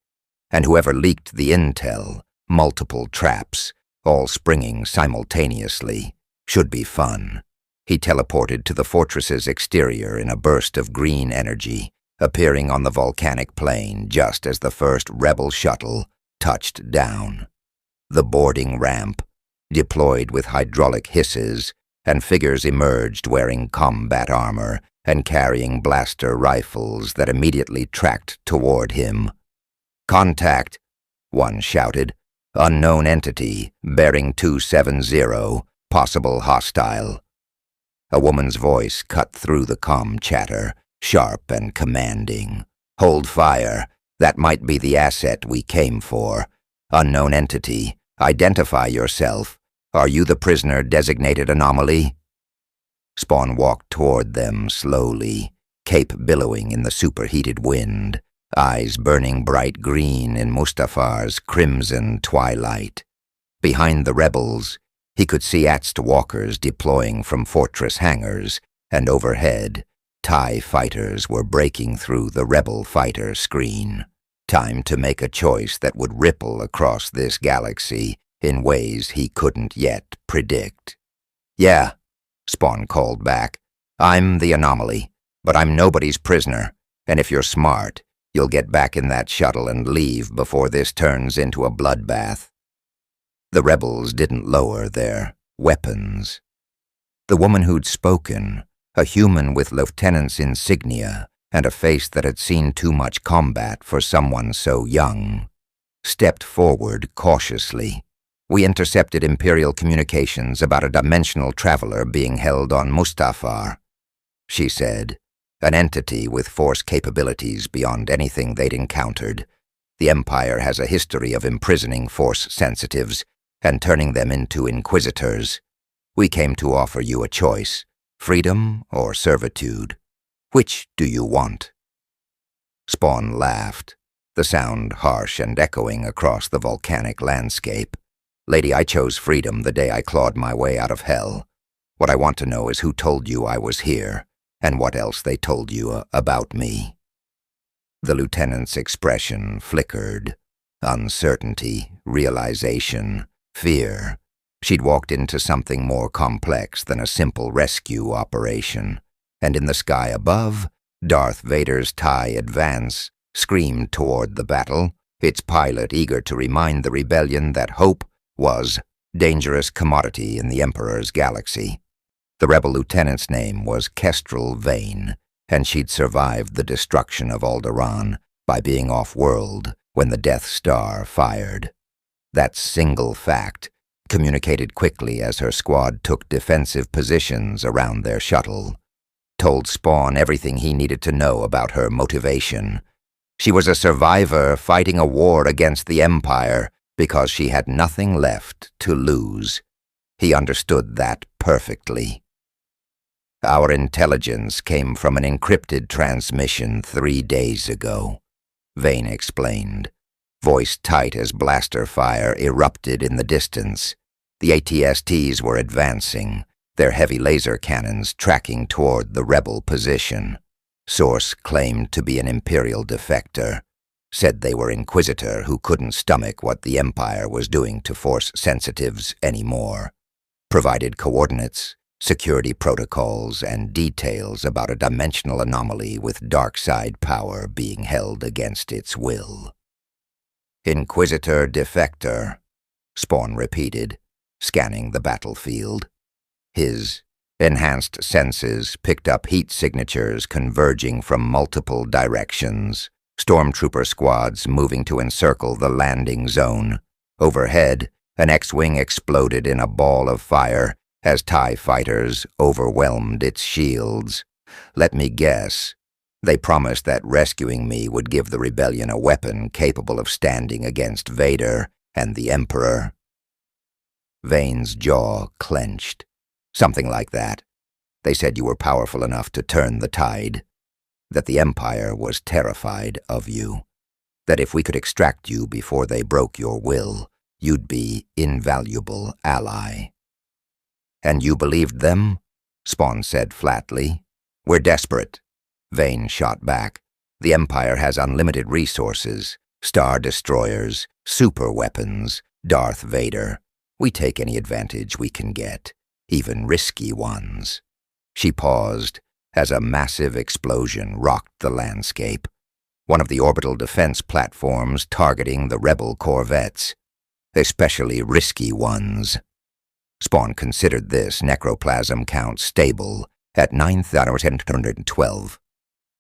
and whoever leaked the intel, multiple traps, all springing simultaneously, should be fun. He teleported to the fortress's exterior in a burst of green energy, appearing on the volcanic plain just as the first rebel shuttle touched down. The boarding ramp, deployed with hydraulic hisses, and figures emerged wearing combat armor and carrying blaster rifles that immediately tracked toward him. "Contact," one shouted. "Unknown entity, bearing 270, possible hostile." A woman's voice cut through the comm chatter, sharp and commanding. "Hold fire. That might be the asset we came for. Unknown entity, identify yourself. Are you the prisoner-designated anomaly?" Spawn walked toward them slowly, cape billowing in the superheated wind, eyes burning bright green in Mustafar's crimson twilight. Behind the rebels, he could see Atst walkers deploying from fortress hangars, and overhead, TIE fighters were breaking through the rebel fighter screen. Time to make a choice that would ripple across this galaxy in ways he couldn't yet predict. "Yeah," Spawn called back. "I'm the anomaly, but I'm nobody's prisoner, and if you're smart, you'll get back in that shuttle and leave before this turns into a bloodbath." The rebels didn't lower their weapons. The woman who'd spoken, a human with lieutenant's insignia and a face that had seen too much combat for someone so young, stepped forward cautiously. "We intercepted Imperial communications about a dimensional traveler being held on Mustafar," she said, "an entity with force capabilities beyond anything they'd encountered. The Empire has a history of imprisoning force sensitives and turning them into Inquisitors. We came to offer you a choice, freedom or servitude. Which do you want?" Spawn laughed, the sound harsh and echoing across the volcanic landscape. "Lady, I chose freedom the day I clawed my way out of hell. What I want to know is who told you I was here, and what else they told you about me." The lieutenant's expression flickered. Uncertainty, realization, fear. She'd walked into something more complex than a simple rescue operation, and in the sky above, Darth Vader's TIE Advance screamed toward the battle, its pilot eager to remind the rebellion that hope was dangerous commodity in the Emperor's galaxy. The rebel lieutenant's name was Kestrel Vane, and she'd survived the destruction of Alderaan by being off-world when the Death Star fired. That single fact, communicated quickly as her squad took defensive positions around their shuttle, told Spawn everything he needed to know about her motivation. She was a survivor fighting a war against the Empire because she had nothing left to lose. He understood that perfectly. "Our intelligence came from an encrypted transmission 3 days ago," Vane explained. Voice tight as blaster fire erupted in the distance. The ATSTs were advancing, their heavy laser cannons tracking toward the rebel position. Source claimed to be an Imperial defector. Said they were Inquisitor who couldn't stomach what the Empire was doing to force sensitives anymore. Provided coordinates, security protocols, and details about a dimensional anomaly with dark side power being held against its will. "Inquisitor defector," Spawn repeated, scanning the battlefield. His enhanced senses picked up heat signatures converging from multiple directions. Stormtrooper squads moving to encircle the landing zone. Overhead, an X-Wing exploded in a ball of fire as TIE fighters overwhelmed its shields. "Let me guess. They promised that rescuing me would give the rebellion a weapon capable of standing against Vader and the Emperor. Vane's jaw clenched. Something like that. They said you were powerful enough to turn the tide, that the Empire was terrified of you, that if we could extract you before they broke your will, you'd be invaluable ally. And you believed them? Spawn said flatly. We're desperate. Vane shot back. The Empire has unlimited resources, star destroyers, super weapons, Darth Vader. We take any advantage we can get, even risky ones. She paused as a massive explosion rocked the landscape, one of the orbital defense platforms targeting the rebel corvettes, especially risky ones. Spawn considered this necroplasm count stable at 9,812.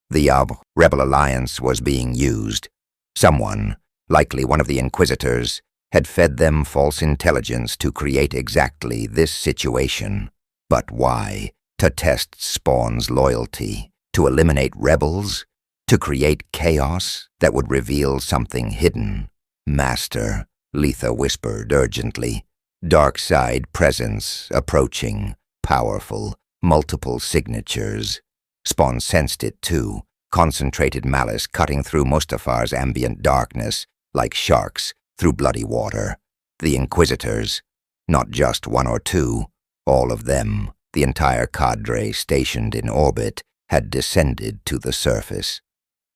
The Rebel Alliance was being used. Someone, likely one of the Inquisitors, had fed them false intelligence to create exactly this situation. But why? To test Spawn's loyalty, to eliminate rebels, to create chaos that would reveal something hidden. Master, Letha whispered urgently. Dark side presence approaching, powerful, multiple signatures. Spawn sensed it too, concentrated malice cutting through Mustafar's ambient darkness like sharks through bloody water. The Inquisitors, not just one or two, all of them, the entire cadre stationed in orbit, had descended to the surface.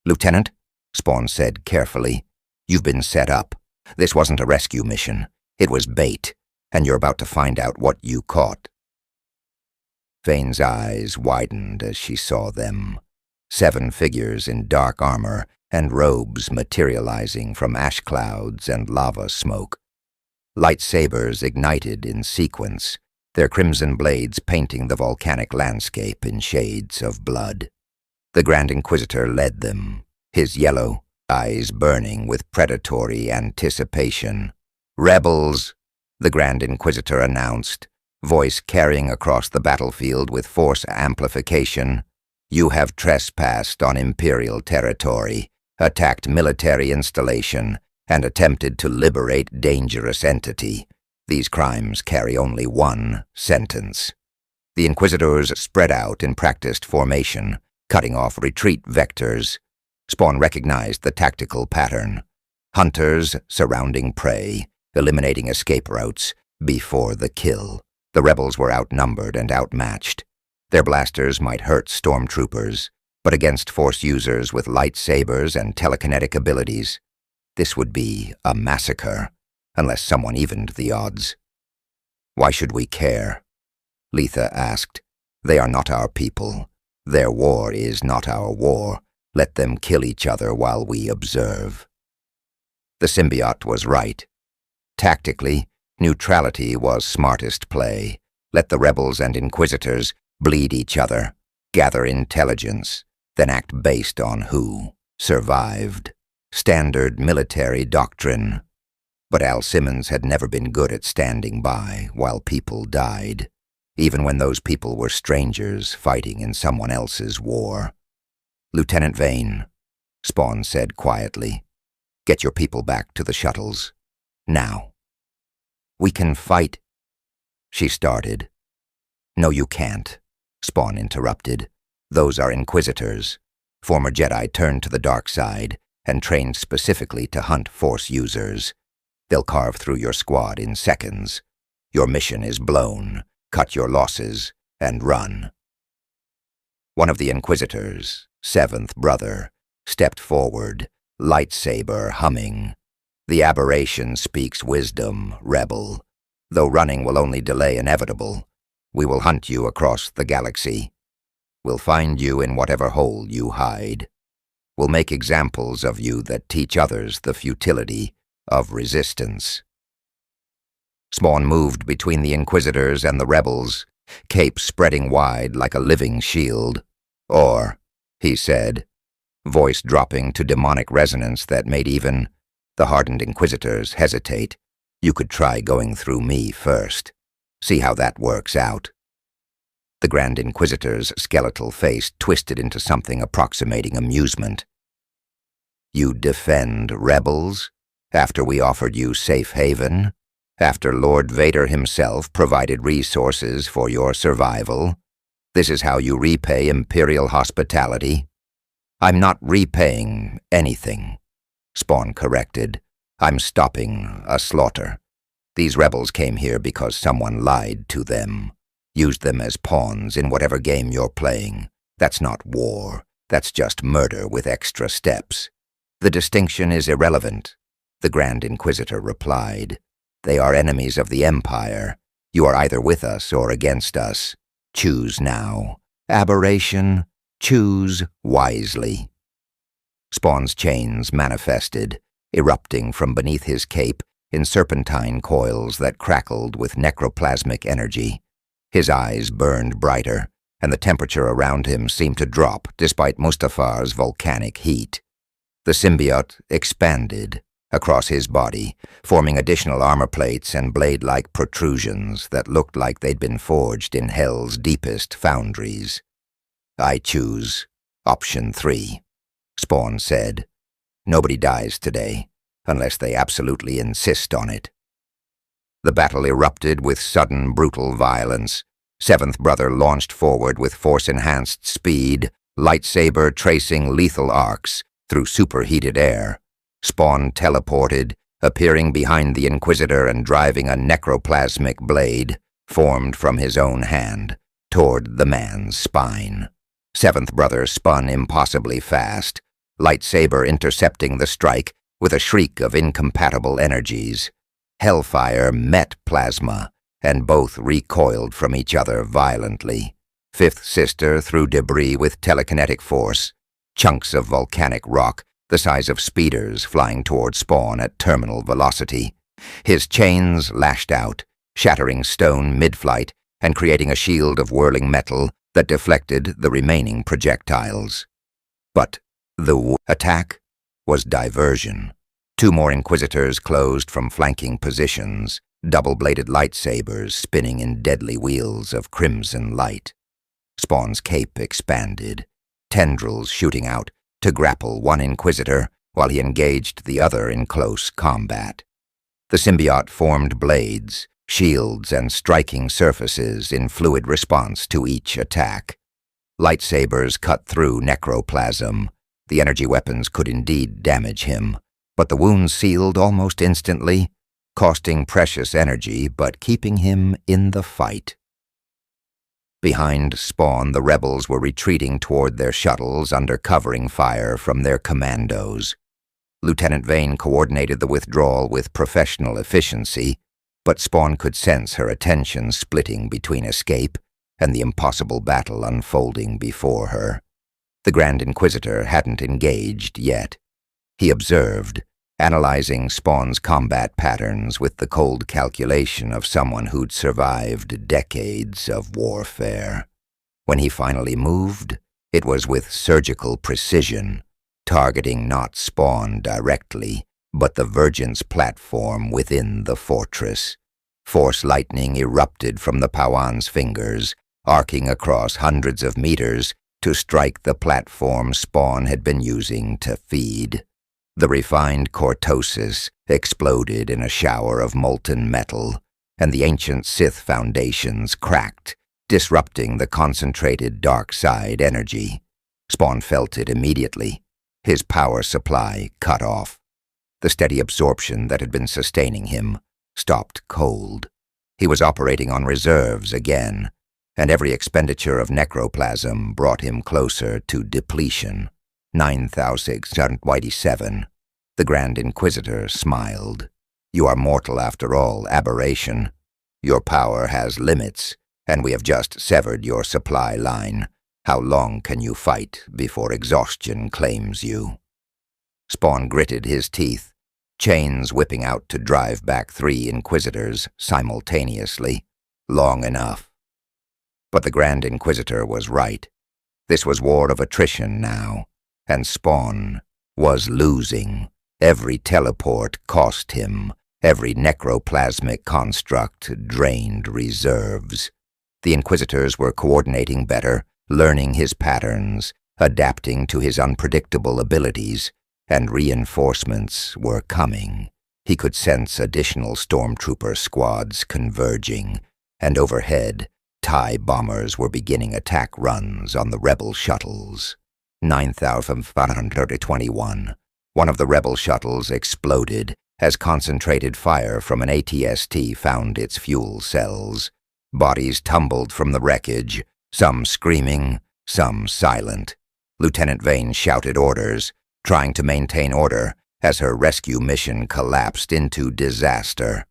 Lieutenant, Spawn said carefully, you've been set up. This wasn't a rescue mission. It was bait, and you're about to find out what you caught. Vane's eyes widened as she saw them. 7 figures in dark armor and robes materializing from ash clouds and lava smoke. Lightsabers ignited in sequence, their crimson blades painting the volcanic landscape in shades of blood. The Grand Inquisitor led them, his yellow eyes burning with predatory anticipation. Rebels, the Grand Inquisitor announced, voice carrying across the battlefield with force amplification. You have trespassed on Imperial territory, attacked military installation, and attempted to liberate dangerous entity. These crimes carry only one sentence. The Inquisitors spread out in practiced formation, cutting off retreat vectors. Spawn recognized the tactical pattern. Hunters surrounding prey, eliminating escape routes before the kill. The rebels were outnumbered and outmatched. Their blasters might hurt stormtroopers, but against Force users with lightsabers and telekinetic abilities, this would be a massacre, unless someone evened the odds. Why should we care? Letha asked. They are not our people. Their war is not our war. Let them kill each other while we observe. The symbiote was right. Tactically, neutrality was smartest play. Let the rebels and Inquisitors bleed each other, gather intelligence, then act based on who survived. Standard military doctrine. But Al Simmons had never been good at standing by while people died, even when those people were strangers fighting in someone else's war. Lieutenant Vane, Spawn said quietly, get your people back to the shuttles. Now. We can fight, she started. No, you can't, Spawn interrupted. Those are Inquisitors, former Jedi turned to the dark side and trained specifically to hunt Force users. They'll carve through your squad in seconds. Your mission is blown. Cut your losses and run. One of the Inquisitors, 7th brother, stepped forward, lightsaber humming. The aberration speaks wisdom, rebel. Though running will only delay inevitable, we will hunt you across the galaxy. We'll find you in whatever hole you hide. We'll make examples of you that teach others the futility of resistance. Spawn moved between the Inquisitors and the rebels, cape spreading wide like a living shield. Or, he said, voice dropping to demonic resonance that made even the hardened Inquisitors hesitate. You could try going through me first. See how that works out. The Grand Inquisitor's skeletal face twisted into something approximating amusement. "You defend rebels? After we offered you safe haven? After Lord Vader himself provided resources for your survival? This is how you repay Imperial hospitality?" "I'm not repaying anything," Spawn corrected. "I'm stopping a slaughter. These rebels came here because someone lied to them. Used them as pawns in whatever game you're playing. That's not war. That's just murder with extra steps." "The distinction is irrelevant," the Grand Inquisitor replied. "They are enemies of the Empire. You are either with us or against us. Choose now. Aberration, choose wisely." Spawn's chains manifested, erupting from beneath his cape in serpentine coils that crackled with necroplasmic energy. His eyes burned brighter, and the temperature around him seemed to drop despite Mustafar's volcanic heat. The symbiote expanded across his body, forming additional armor plates and blade-like protrusions that looked like they'd been forged in Hell's deepest foundries. "I choose option 3, Spawn said. "Nobody dies today, unless they absolutely insist on it." The battle erupted with sudden, brutal violence. Seventh Brother launched forward with force-enhanced speed, lightsaber tracing lethal arcs through superheated air. Spawn teleported, appearing behind the Inquisitor and driving a necroplasmic blade, formed from his own hand, toward the man's spine. Seventh Brother spun impossibly fast, lightsaber intercepting the strike with a shriek of incompatible energies. Hellfire met plasma, and both recoiled from each other violently. Fifth Sister threw debris with telekinetic force, chunks of volcanic rock the size of speeders flying toward Spawn at terminal velocity. His chains lashed out, shattering stone mid-flight and creating a shield of whirling metal that deflected the remaining projectiles. But the attack was diversion. 2 more Inquisitors closed from flanking positions, double-bladed lightsabers spinning in deadly wheels of crimson light. Spawn's cape expanded, tendrils shooting out to grapple one Inquisitor while he engaged the other in close combat. The symbiote formed blades, shields, and striking surfaces in fluid response to each attack. Lightsabers cut through necroplasm. The energy weapons could indeed damage him, but the wounds sealed almost instantly, costing precious energy but keeping him in the fight. Behind Spawn, the rebels were retreating toward their shuttles under covering fire from their commandos. Lieutenant Vane coordinated the withdrawal with professional efficiency, but Spawn could sense her attention splitting between escape and the impossible battle unfolding before her. The Grand Inquisitor hadn't engaged yet. He observed, analyzing Spawn's combat patterns with the cold calculation of someone who'd survived decades of warfare. When he finally moved, it was with surgical precision, targeting not Spawn directly, but the Vergence platform within the fortress. Force lightning erupted from the Pawan's fingers, arcing across hundreds of meters to strike the platform Spawn had been using to feed. The refined cortosis exploded in a shower of molten metal, and the ancient Sith foundations cracked, disrupting the concentrated dark side energy. Spawn felt it immediately, his power supply cut off. The steady absorption that had been sustaining him stopped cold. He was operating on reserves again, and every expenditure of necroplasm brought him closer to depletion. 9,687. The Grand Inquisitor smiled. "You are mortal after all, aberration. Your power has limits, and we have just severed your supply line. How long can you fight before exhaustion claims you?" Spawn gritted his teeth, chains whipping out to drive back 3 Inquisitors simultaneously. Long enough. But the Grand Inquisitor was right. This was war of attrition now, and Spawn was losing. Every teleport cost him. Every necroplasmic construct drained reserves. The Inquisitors were coordinating better, learning his patterns, adapting to his unpredictable abilities, and reinforcements were coming. He could sense additional stormtrooper squads converging, and overhead, TIE bombers were beginning attack runs on the rebel shuttles. 9,521. One of the rebel shuttles exploded as concentrated fire from an ATST found its fuel cells. Bodies tumbled from the wreckage, some screaming, some silent. Lieutenant Vane shouted orders, trying to maintain order as her rescue mission collapsed into disaster.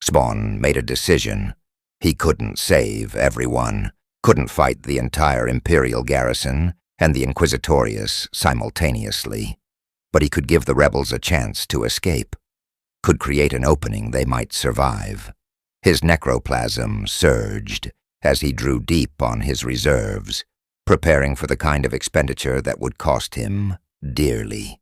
Spawn made a decision. He couldn't save everyone, couldn't fight the entire Imperial garrison and the Inquisitorius simultaneously. But he could give the rebels a chance to escape, could create an opening they might survive. His necroplasm surged as he drew deep on his reserves, preparing for the kind of expenditure that would cost him dearly.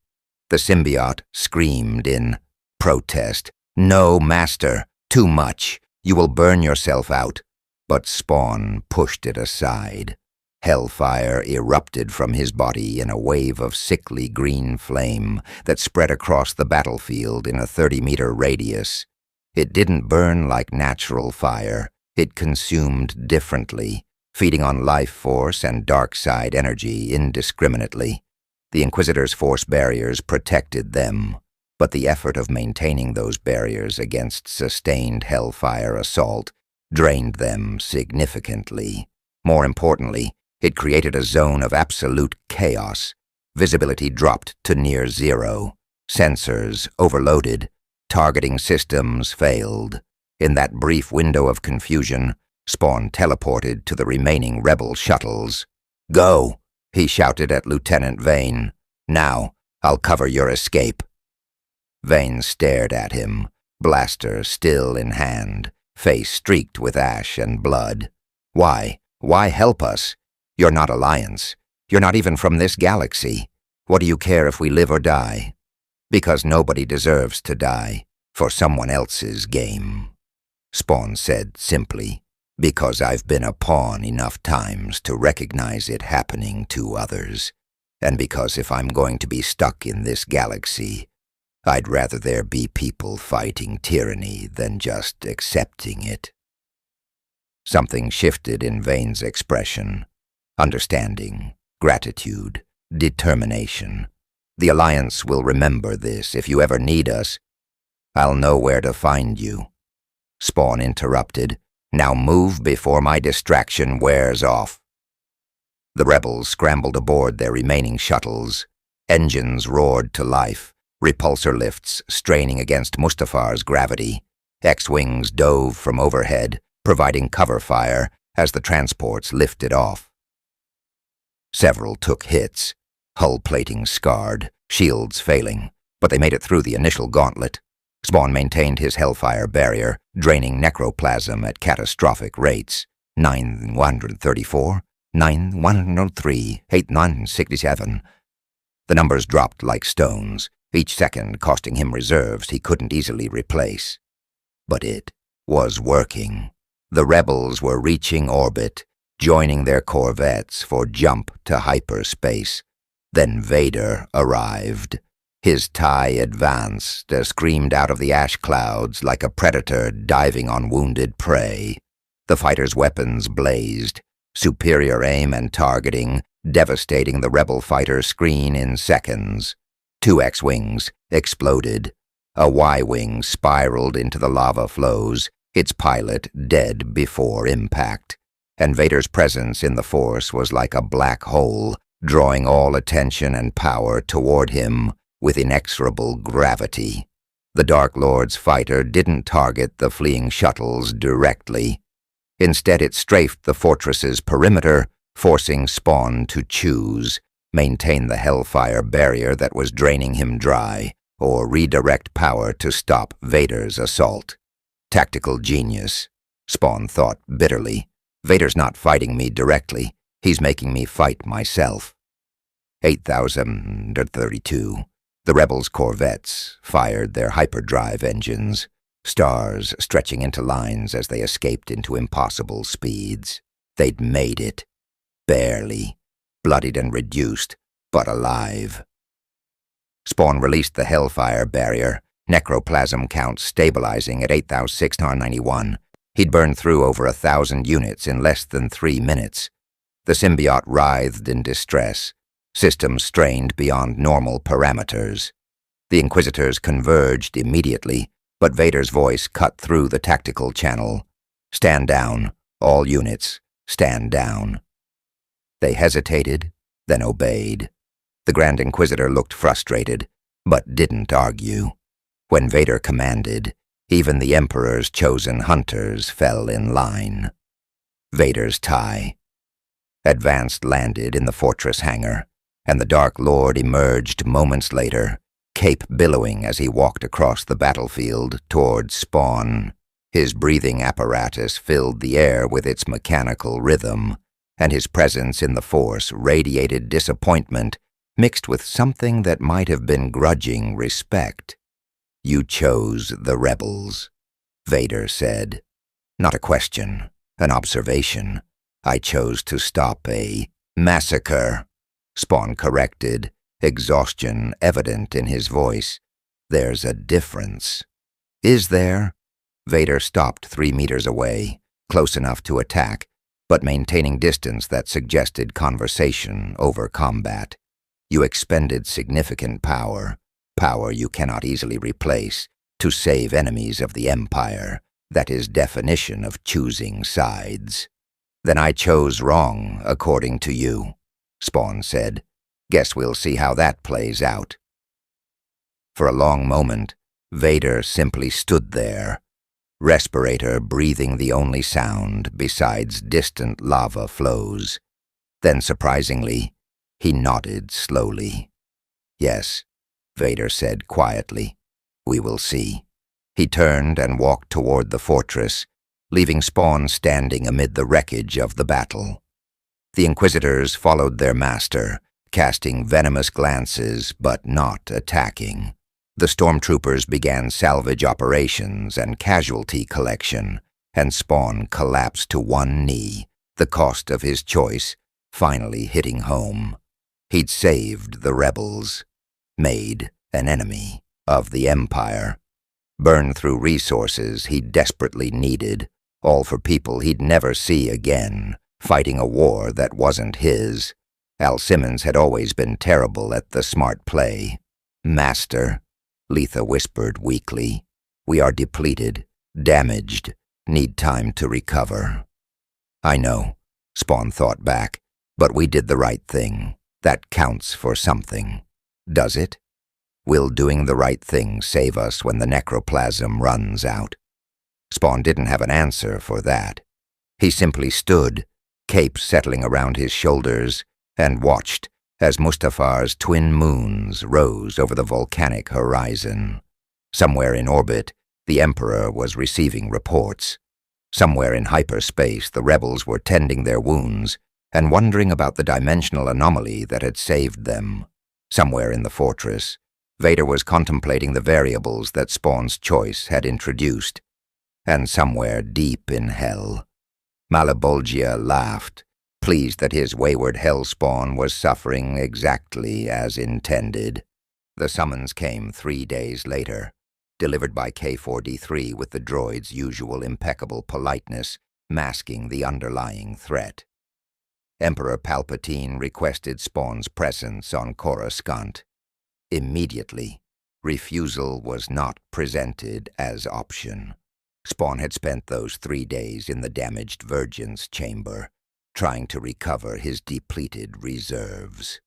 The symbiote screamed in protest, "No, Master, too much. You will burn yourself out." But Spawn pushed it aside. Hellfire erupted from his body in a wave of sickly green flame that spread across the battlefield in a 30-meter radius. It didn't burn like natural fire. It consumed differently, feeding on life force and dark side energy indiscriminately. The Inquisitors' force barriers protected them, but the effort of maintaining those barriers against sustained Hellfire assault drained them significantly. More importantly, it created a zone of absolute chaos. Visibility dropped to near zero. Sensors overloaded. Targeting systems failed. In that brief window of confusion, Spawn teleported to the remaining rebel shuttles. "Go!" he shouted at Lieutenant Vane. "Now, I'll cover your escape." Vane stared at him, blaster still in hand, face streaked with ash and blood. "Why? Why help us? You're not Alliance. You're not even from this galaxy. What do you care if we live or die?" "Because nobody deserves to die for someone else's game," Spawn said simply. "Because I've been a pawn enough times to recognize it happening to others. And because if I'm going to be stuck in this galaxy, I'd rather there be people fighting tyranny than just accepting it." Something shifted in Vane's expression. Understanding, gratitude, determination. "The Alliance will remember this if you ever need us. I'll know where to find you." Spawn interrupted. "Now move before my distraction wears off." The rebels scrambled aboard their remaining shuttles. Engines roared to life, repulsor lifts straining against Mustafar's gravity. X-wings dove from overhead, providing cover fire as the transports lifted off. Several took hits, hull plating scarred, shields failing, but they made it through the initial gauntlet. Spawn maintained his Hellfire barrier, draining necroplasm at catastrophic rates. 9,134, 9,103, 8,967. The numbers dropped like stones, each second costing him reserves he couldn't easily replace. But it was working. The rebels were reaching orbit, joining their corvettes for jump to hyperspace. Then Vader arrived. His TIE advanced, screamed out of the ash clouds like a predator diving on wounded prey. The fighter's weapons blazed, superior aim and targeting, devastating the rebel fighter screen in seconds. 2 X-wings exploded. A Y-wing spiraled into the lava flows, its pilot dead before impact. And Vader's presence in the Force was like a black hole, drawing all attention and power toward him with inexorable gravity. The Dark Lord's fighter didn't target the fleeing shuttles directly. Instead, it strafed the fortress's perimeter, forcing Spawn to choose, maintain the Hellfire barrier that was draining him dry, or redirect power to stop Vader's assault. Tactical genius, Spawn thought bitterly. Vader's not fighting me directly. He's making me fight myself. 8,032. The rebels' corvettes fired their hyperdrive engines, stars stretching into lines as they escaped into impossible speeds. They'd made it. Barely. Bloodied and reduced, but alive. Spawn released the Hellfire barrier, necroplasm count stabilizing at 8,691. He'd burned through over 1,000 units in less than 3 minutes. The symbiote writhed in distress, systems strained beyond normal parameters. The Inquisitors converged immediately, but Vader's voice cut through the tactical channel. "Stand down, all units, stand down." They hesitated, then obeyed. The Grand Inquisitor looked frustrated, but didn't argue. When Vader commanded, even the Emperor's chosen hunters fell in line. Vader's tie. Advanced landed in the fortress hangar, and the Dark Lord emerged moments later, cape billowing as he walked across the battlefield toward Spawn. His breathing apparatus filled the air with its mechanical rhythm, and his presence in the Force radiated disappointment mixed with something that might have been grudging respect. "You chose the rebels," Vader said. "Not a question, an observation. I chose to stop a massacre," Spawn corrected, exhaustion evident in his voice. "There's a difference." "Is there?" Vader stopped 3 meters away, close enough to attack, but maintaining distance that suggested conversation over combat. "You expended significant power you cannot easily replace, to save enemies of the Empire. That is definition of choosing sides." "Then I chose wrong, according to you," Spawn said. "Guess we'll see how that plays out." For a long moment, Vader simply stood there, respirator breathing the only sound besides distant lava flows. Then, surprisingly, he nodded slowly. "Yes," Vader said quietly. "We will see." He turned and walked toward the fortress, leaving Spawn standing amid the wreckage of the battle. The Inquisitors followed their master, casting venomous glances but not attacking. The stormtroopers began salvage operations and casualty collection, and Spawn collapsed to one knee, the cost of his choice finally hitting home. He'd saved the rebels, made an enemy of the Empire, burned through resources he desperately needed, all for people he'd never see again, fighting a war that wasn't his. Simmons had always been terrible at the smart play. "Master," Letha whispered weakly, "we are depleted, damaged, need time to recover." "I know," Spawn thought back, "but we did the right thing. That counts for something." "Does it? Will doing the right thing save us when the necroplasm runs out?" Spawn didn't have an answer for that. He simply stood, cape settling around his shoulders, and watched as Mustafar's twin moons rose over the volcanic horizon. Somewhere in orbit, the Emperor was receiving reports. Somewhere in hyperspace, the rebels were tending their wounds and wondering about the dimensional anomaly that had saved them. Somewhere in the fortress, Vader was contemplating the variables that Spawn's choice had introduced. And somewhere deep in hell, Malebolgia laughed, pleased that his wayward hellspawn was suffering exactly as intended. The summons came 3 days later, delivered by K4D3 with the droid's usual impeccable politeness, masking the underlying threat. Emperor Palpatine requested Spawn's presence on Coruscant. Immediately, refusal was not presented as option. Spawn had spent those 3 days in the damaged Virgin's chamber, trying to recover his depleted reserves.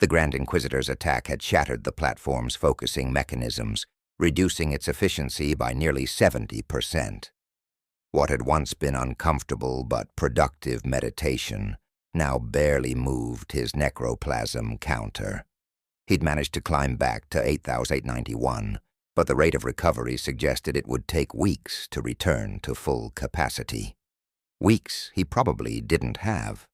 The Grand Inquisitor's attack had shattered the platform's focusing mechanisms, reducing its efficiency by nearly 70%. What had once been uncomfortable but productive meditation now barely moved his necroplasm counter. He'd managed to climb back to 8,891, but the rate of recovery suggested it would take weeks to return to full capacity. Weeks he probably didn't have.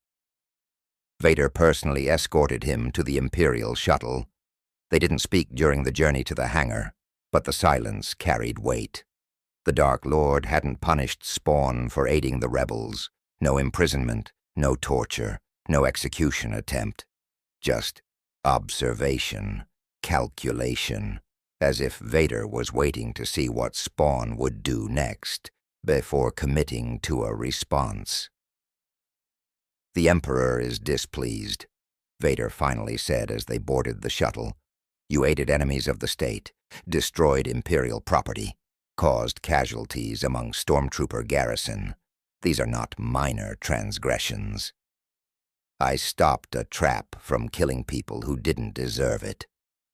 Vader personally escorted him to the Imperial shuttle. They didn't speak during the journey to the hangar, but the silence carried weight. The Dark Lord hadn't punished Spawn for aiding the rebels. No imprisonment, No torture, no execution attempt. Just observation, calculation, as if Vader was waiting to see what Spawn would do next before committing to a response. "The Emperor is displeased," Vader finally said as they boarded the shuttle. "You aided enemies of the state, destroyed Imperial property, caused casualties among stormtrooper garrison. These are not minor transgressions." "I stopped a trap from killing people who didn't deserve it,"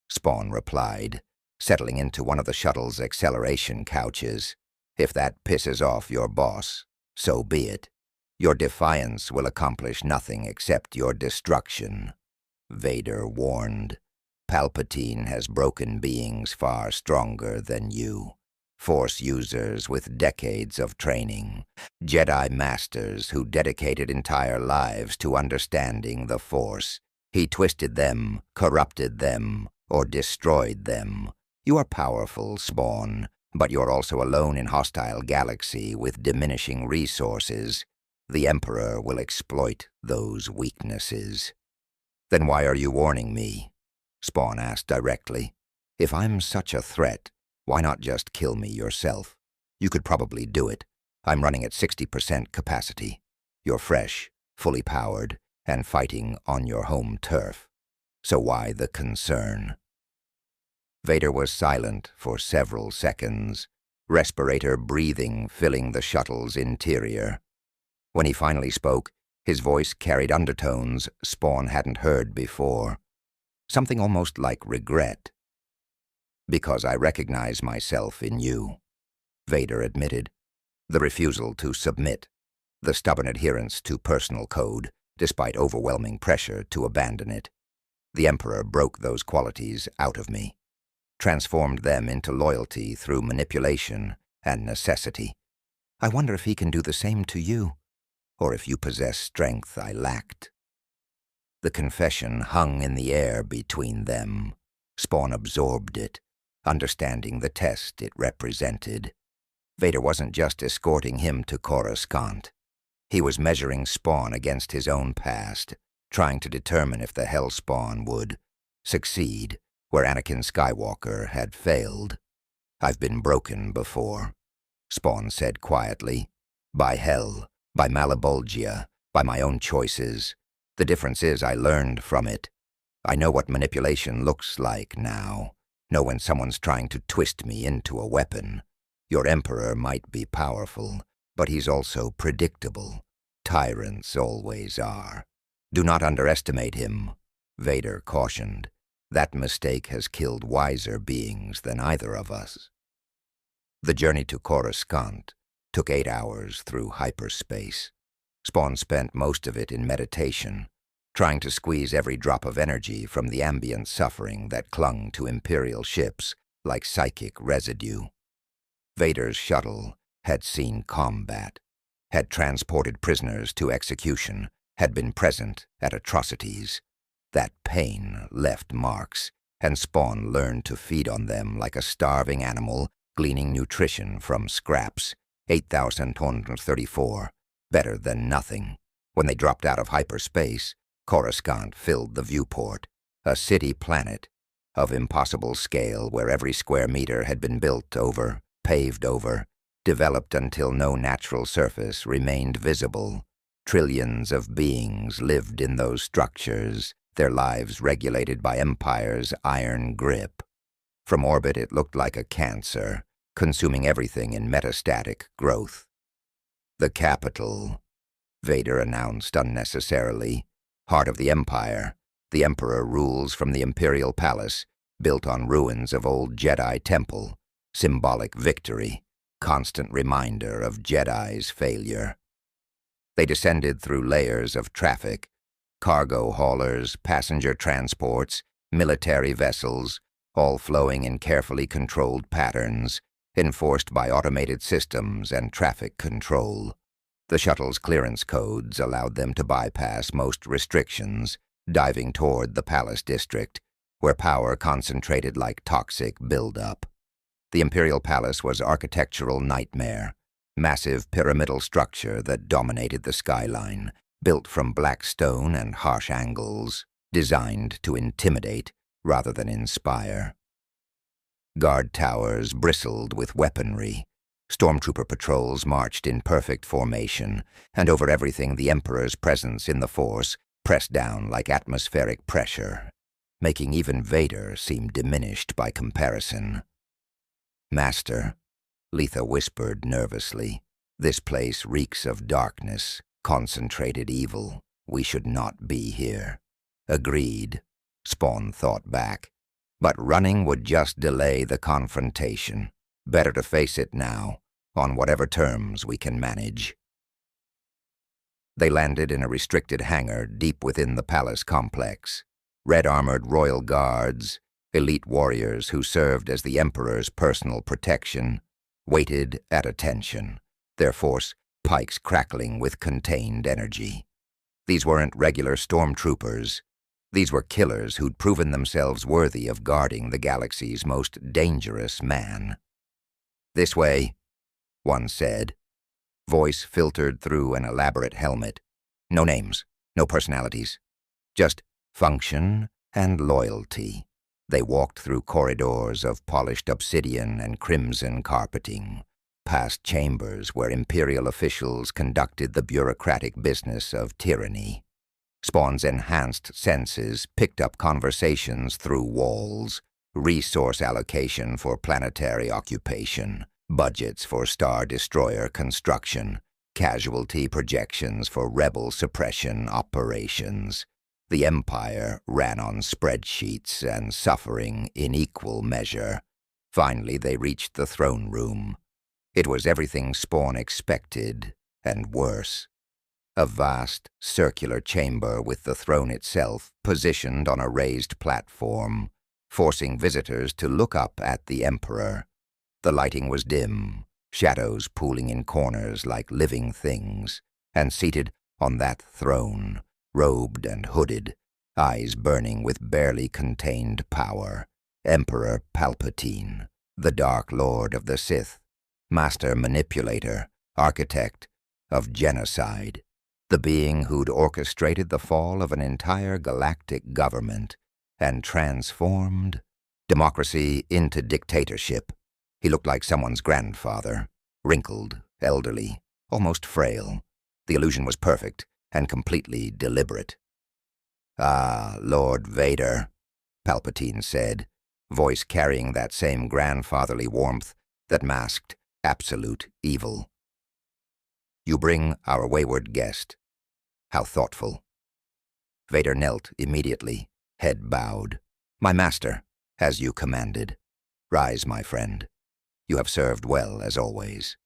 Spawn replied, settling into one of the shuttle's acceleration couches. "If that pisses off your boss, so be it. Your defiance will accomplish nothing except your destruction," Vader warned. "Palpatine has broken beings far stronger than you. Force users with decades of training. Jedi masters who dedicated entire lives to understanding the Force. He twisted them, corrupted them, or destroyed them. You are powerful, Spawn, but you're also alone in hostile galaxy with diminishing resources. The Emperor will exploit those weaknesses." "Then why are you warning me?" Spawn asked directly. "If I'm such a threat, why not just kill me yourself? You could probably do it. I'm running at 60% capacity. You're fresh, fully powered, and fighting on your home turf. So why the concern?" Vader was silent for several seconds, respirator breathing filling the shuttle's interior. When he finally spoke, his voice carried undertones Spawn hadn't heard before. Something almost like regret. "Because I recognize myself in you," Vader admitted. "The refusal to submit, the stubborn adherence to personal code, despite overwhelming pressure to abandon it. The Emperor broke those qualities out of me, transformed them into loyalty through manipulation and necessity. I wonder if he can do the same to you, or if you possess strength I lacked." The confession hung in the air between them. Spawn absorbed it, understanding the test it represented. Vader wasn't just escorting him to Coruscant. He was measuring Spawn against his own past, trying to determine if the Hellspawn would succeed where Anakin Skywalker had failed. "I've been broken before," Spawn said quietly. "By Hell, by Malebolgia, by my own choices. The difference is I learned from it. I know what manipulation looks like now. Know when someone's trying to twist me into a weapon. Your Emperor might be powerful, but he's also predictable. Tyrants always are. Do not underestimate him," Vader cautioned. "That mistake has killed wiser beings than either of us." The journey to Coruscant took 8 hours through hyperspace. Spawn spent most of it in meditation, trying to squeeze every drop of energy from the ambient suffering that clung to Imperial ships like psychic residue. Vader's shuttle had seen combat, had transported prisoners to execution, had been present at atrocities. That pain left marks, and Spawn learned to feed on them like a starving animal gleaning nutrition from scraps. 8,234, better than nothing. When they dropped out of hyperspace, Coruscant filled the viewport, a city planet of impossible scale where every square meter had been built over, paved over, developed until no natural surface remained visible. Trillions of beings lived in those structures, their lives regulated by Empire's iron grip. From orbit it looked like a cancer, consuming everything in metastatic growth. "The capital," Vader announced unnecessarily. "Heart of the Empire. The Emperor rules from the Imperial Palace, built on ruins of old Jedi temple. Symbolic victory. Constant reminder of Jedi's failure." They descended through layers of traffic. Cargo haulers, passenger transports, military vessels, all flowing in carefully controlled patterns, enforced by automated systems and traffic control. The shuttle's clearance codes allowed them to bypass most restrictions, diving toward the Palace District, where power concentrated like toxic buildup. The Imperial Palace was architectural nightmare, massive pyramidal structure that dominated the skyline, built from black stone and harsh angles, designed to intimidate rather than inspire. Guard towers bristled with weaponry. Stormtrooper patrols marched in perfect formation, and over everything the Emperor's presence in the Force pressed down like atmospheric pressure, making even Vader seem diminished by comparison. "Master," Letha whispered nervously, "this place reeks of darkness, concentrated evil. We should not be here." "Agreed," Spawn thought back. "But running would just delay the confrontation. Better to face it now, on whatever terms we can manage." They landed in a restricted hangar deep within the palace complex. Red-armored royal guards, elite warriors who served as the Emperor's personal protection, waited at attention, their force pikes crackling with contained energy. These weren't regular stormtroopers. These were killers who'd proven themselves worthy of guarding the galaxy's most dangerous man. "This way," one said. Voice filtered through an elaborate helmet. No names, no personalities. Just function and loyalty. They walked through corridors of polished obsidian and crimson carpeting, past chambers where Imperial officials conducted the bureaucratic business of tyranny. Spawn's enhanced senses picked up conversations through walls, resource allocation for planetary occupation, budgets for Star Destroyer construction, casualty projections for rebel suppression operations. The Empire ran on spreadsheets and suffering in equal measure. Finally, they reached the throne room. It was everything Spawn expected, and worse. A vast, circular chamber with the throne itself positioned on a raised platform, forcing visitors to look up at the Emperor. The lighting was dim, shadows pooling in corners like living things, and seated on that throne, robed and hooded, eyes burning with barely contained power, Emperor Palpatine, the Dark Lord of the Sith, master manipulator, architect of genocide, the being who'd orchestrated the fall of an entire galactic government and transformed democracy into dictatorship. He looked like someone's grandfather, wrinkled, elderly, almost frail. The illusion was perfect and completely deliberate. "Ah, Lord Vader," Palpatine said, voice carrying that same grandfatherly warmth that masked absolute evil. "You bring our wayward guest." How thoughtful. Vader knelt immediately, head bowed. "My master, as you commanded. Rise, my friend. You have served well, as always."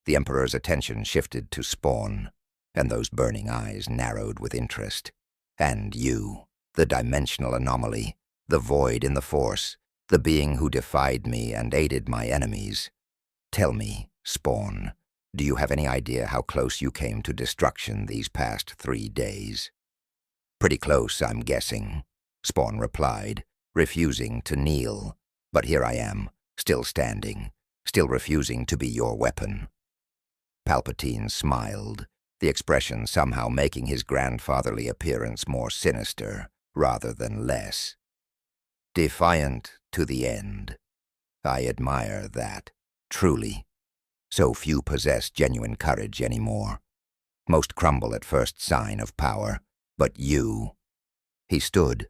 The Emperor's attention shifted to Spawn, and those burning eyes narrowed with interest. "And you, the dimensional anomaly, the void in the Force, the being who defied me and aided my enemies. Tell me, Spawn, do you have any idea how close you came to destruction these past 3 days?" "Pretty close, I'm guessing," Spawn replied, refusing to kneel. "But here I am, still standing, still refusing to be your weapon." Palpatine smiled, the expression somehow making his grandfatherly appearance more sinister rather than less. "Defiant to the end. I admire that, truly. So few possess genuine courage anymore. Most crumble at first sign of power, but you—" He stood,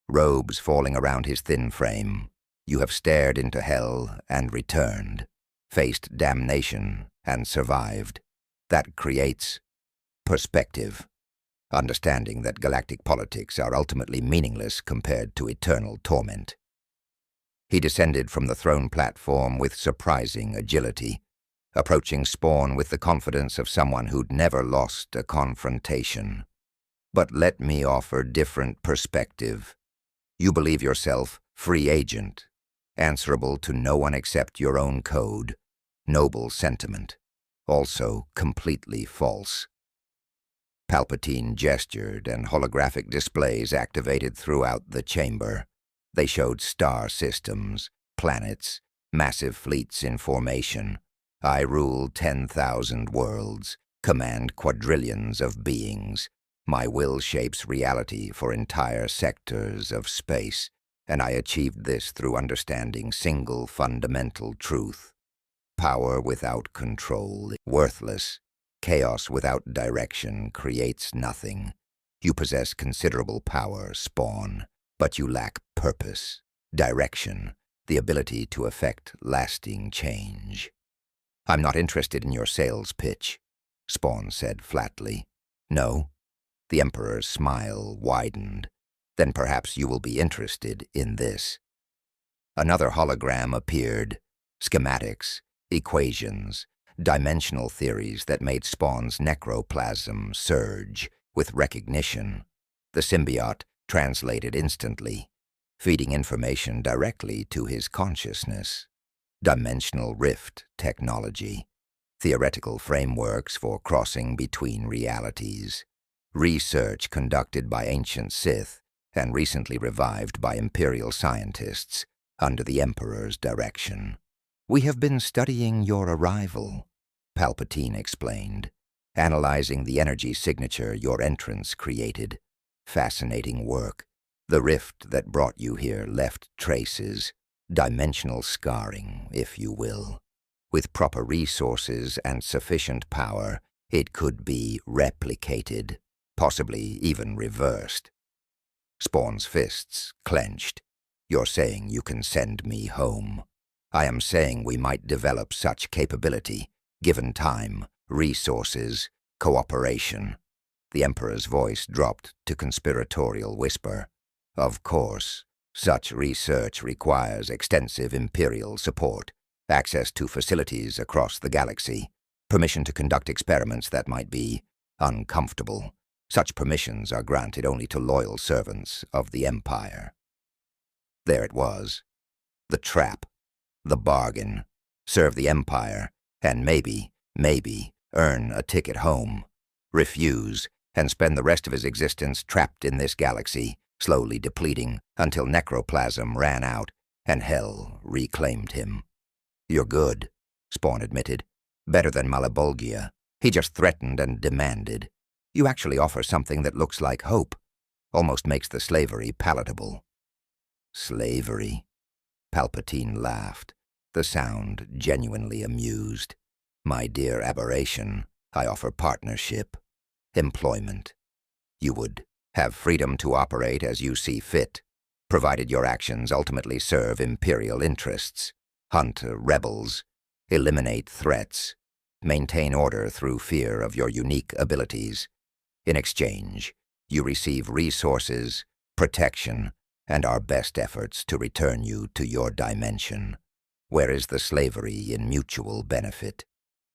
robes falling around his thin frame. "You have stared into hell and returned, faced damnation and survived. That creates perspective, understanding that galactic politics are ultimately meaningless compared to eternal torment." He descended from the throne platform with surprising agility, approaching Spawn with the confidence of someone who'd never lost a confrontation. "But let me offer different perspective. You believe yourself free agent, answerable to no one except your own code. Noble sentiment. Also completely false." Palpatine gestured, and holographic displays activated throughout the chamber. They showed star systems, planets, massive fleets in formation. "I rule 10,000 worlds, command quadrillions of beings. My will shapes reality for entire sectors of space, and I achieved this through understanding single fundamental truth. Power without control, worthless. Chaos without direction creates nothing. You possess considerable power, Spawn, but you lack purpose, direction, the ability to effect lasting change. I'm not interested in your sales pitch, Spawn said flatly. No? The Emperor's smile widened. Then perhaps you will be interested in this. Another hologram appeared. Schematics, equations, dimensional theories that made Spawn's necroplasm surge with recognition. The symbiote translated instantly, feeding information directly to his consciousness. Dimensional rift technology, theoretical frameworks for crossing between realities, research conducted by ancient Sith and recently revived by Imperial scientists under the Emperor's direction. We have been studying your arrival, Palpatine explained, analyzing the energy signature your entrance created. Fascinating work. The rift that brought you here left traces, dimensional scarring, if you will. With proper resources and sufficient power, it could be replicated, possibly even reversed. Spawn's fists clenched. You're saying you can send me home. I am saying we might develop such capability, given time, resources, cooperation. The Emperor's voice dropped to conspiratorial whisper. Of course, such research requires extensive Imperial support, access to facilities across the galaxy, permission to conduct experiments that might be uncomfortable. Such permissions are granted only to loyal servants of the Empire. There it was. The trap. The bargain. Serve the Empire, and maybe, earn a ticket home. Refuse, and spend the rest of his existence trapped in this galaxy, slowly depleting until necroplasm ran out and Hell reclaimed him. You're good, Spawn admitted. Better than Malabolgia. He just threatened and demanded. You actually offer something that looks like hope. Almost makes the slavery palatable. Slavery? Palpatine laughed, the sound genuinely amused. My dear aberration, I offer partnership, employment. You would have freedom to operate as you see fit, provided your actions ultimately serve Imperial interests, hunt rebels, eliminate threats, maintain order through fear of your unique abilities. In exchange, you receive resources, protection, and our best efforts to return you to your dimension. Where is the slavery in mutual benefit?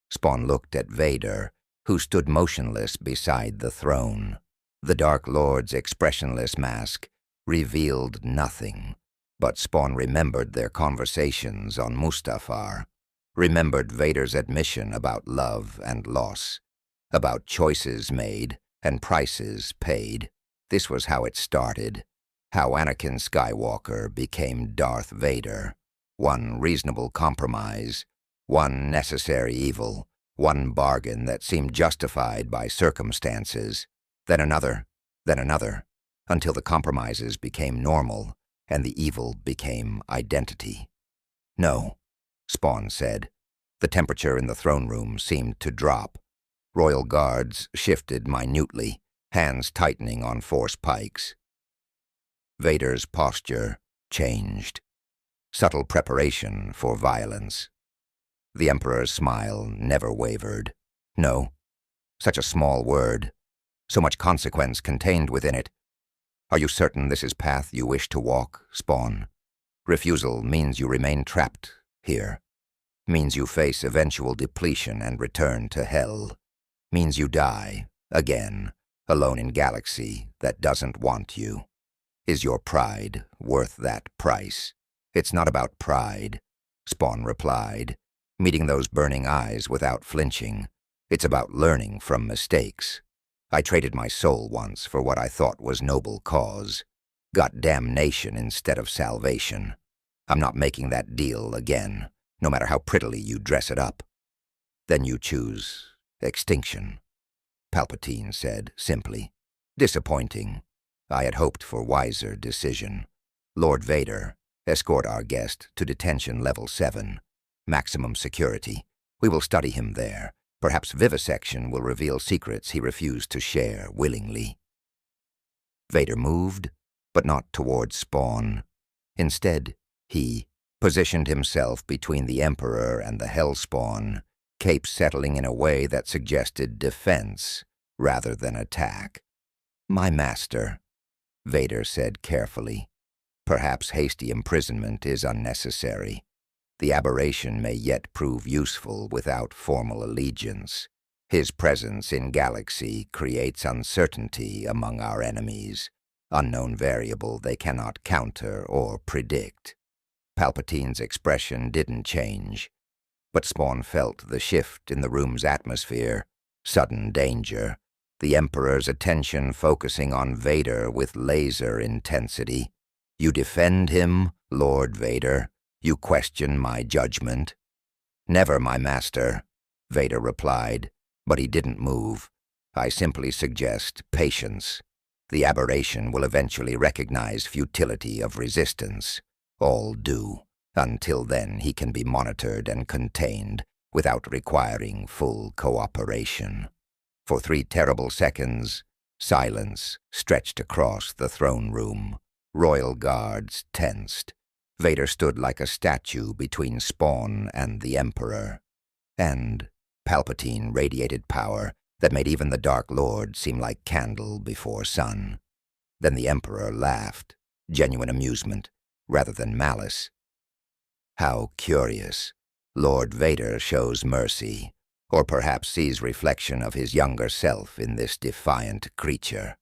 Spawn looked at Vader, who stood motionless beside the throne. The Dark Lord's expressionless mask revealed nothing, but Spawn remembered their conversations on Mustafar, remembered Vader's admission about love and loss, about choices made and prices paid. This was how it started, how Anakin Skywalker became Darth Vader. One reasonable compromise, one necessary evil, one bargain that seemed justified by circumstances, then another, until the compromises became normal and the evil became identity. No, Spawn said. The temperature in the throne room seemed to drop. Royal guards shifted minutely, hands tightening on force pikes. Vader's posture changed. Subtle preparation for violence. The Emperor's smile never wavered. No, such a small word, so much consequence contained within it. Are you certain this is path you wish to walk, Spawn? Refusal means you remain trapped here. Means you face eventual depletion and return to Hell. Means you die, again, alone in galaxy that doesn't want you. Is your pride worth that price? It's not about pride, Spawn replied, meeting those burning eyes without flinching. It's about learning from mistakes. I traded my soul once for what I thought was noble cause. Got damnation instead of salvation. I'm not making that deal again, no matter how prettily you dress it up. Then you choose Extinction. Palpatine said simply. Disappointing. I had hoped for wiser decision. Lord Vader, escort our guest to detention level 7. Maximum security. We will study him there. Perhaps vivisection will reveal secrets he refused to share willingly. Vader moved, but not towards Spawn. Instead, he positioned himself between the Emperor and the Hellspawn, cape settling in a way that suggested defense rather than attack. My master, Vader said carefully. Perhaps hasty imprisonment is unnecessary. The aberration may yet prove useful without formal allegiance. His presence in galaxy creates uncertainty among our enemies, unknown variable they cannot counter or predict. Palpatine's expression didn't change, but Spawn felt the shift in the room's atmosphere, sudden danger, the Emperor's attention focusing on Vader with laser intensity. You defend him, Lord Vader. You question my judgment. Never, my master, Vader replied, but he didn't move. I simply suggest patience. The aberration will eventually recognize futility of resistance. All do. Until then, he can be monitored and contained without requiring full cooperation. For 3 terrible seconds, silence stretched across the throne room. Royal guards tensed. Vader stood like a statue between Spawn and the Emperor. And Palpatine radiated power that made even the Dark Lord seem like candle before sun. Then the Emperor laughed, genuine amusement, rather than malice. How curious. Lord Vader shows mercy, or perhaps sees reflection of his younger self in this defiant creature.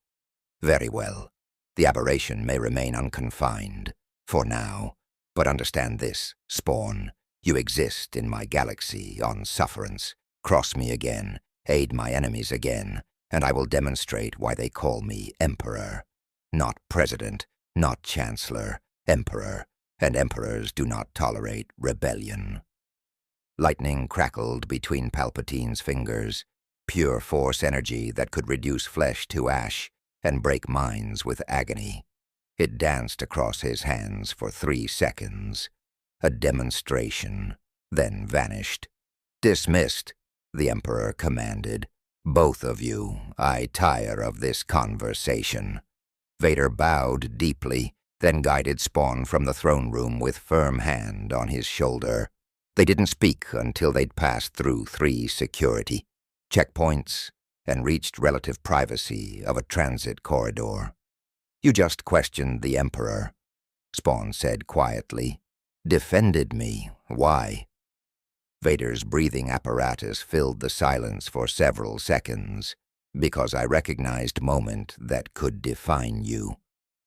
Very well. The aberration may remain unconfined, for now. But understand this, Spawn. You exist in my galaxy on sufferance. Cross me again, aid my enemies again, and I will demonstrate why they call me Emperor. Not President, not Chancellor, Emperor, and Emperors do not tolerate rebellion. Lightning crackled between Palpatine's fingers, pure force energy that could reduce flesh to ash and break minds with agony. It danced across his hands for 3 seconds, a demonstration, then vanished. Dismissed, the Emperor commanded. Both of you, I tire of this conversation. Vader bowed deeply, then guided Spawn from the throne room with firm hand on his shoulder. They didn't speak until they'd passed through 3 security checkpoints and reached relative privacy of a transit corridor. You just questioned the Emperor, Spawn said quietly. Defended me. Why? Vader's breathing apparatus filled the silence for several seconds. Because I recognized moment that could define you.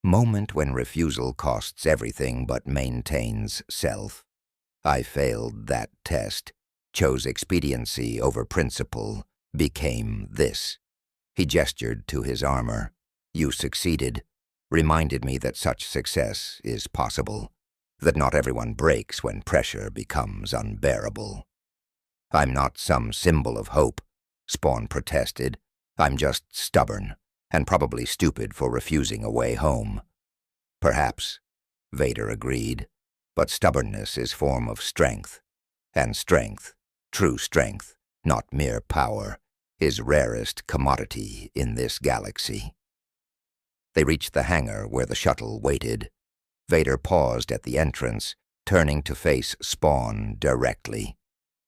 Moment when refusal costs everything but maintains self. I failed that test, chose expediency over principle, became this. He gestured to his armor. You succeeded. Reminded me that such success is possible, that not everyone breaks when pressure becomes unbearable. I'm not some symbol of hope, Spawn protested. I'm just stubborn, and probably stupid for refusing a way home. Perhaps, Vader agreed, but stubbornness is form of strength, and strength, true strength, not mere power, is rarest commodity in this galaxy. They reached the hangar where the shuttle waited. Vader paused at the entrance, turning to face Spawn directly.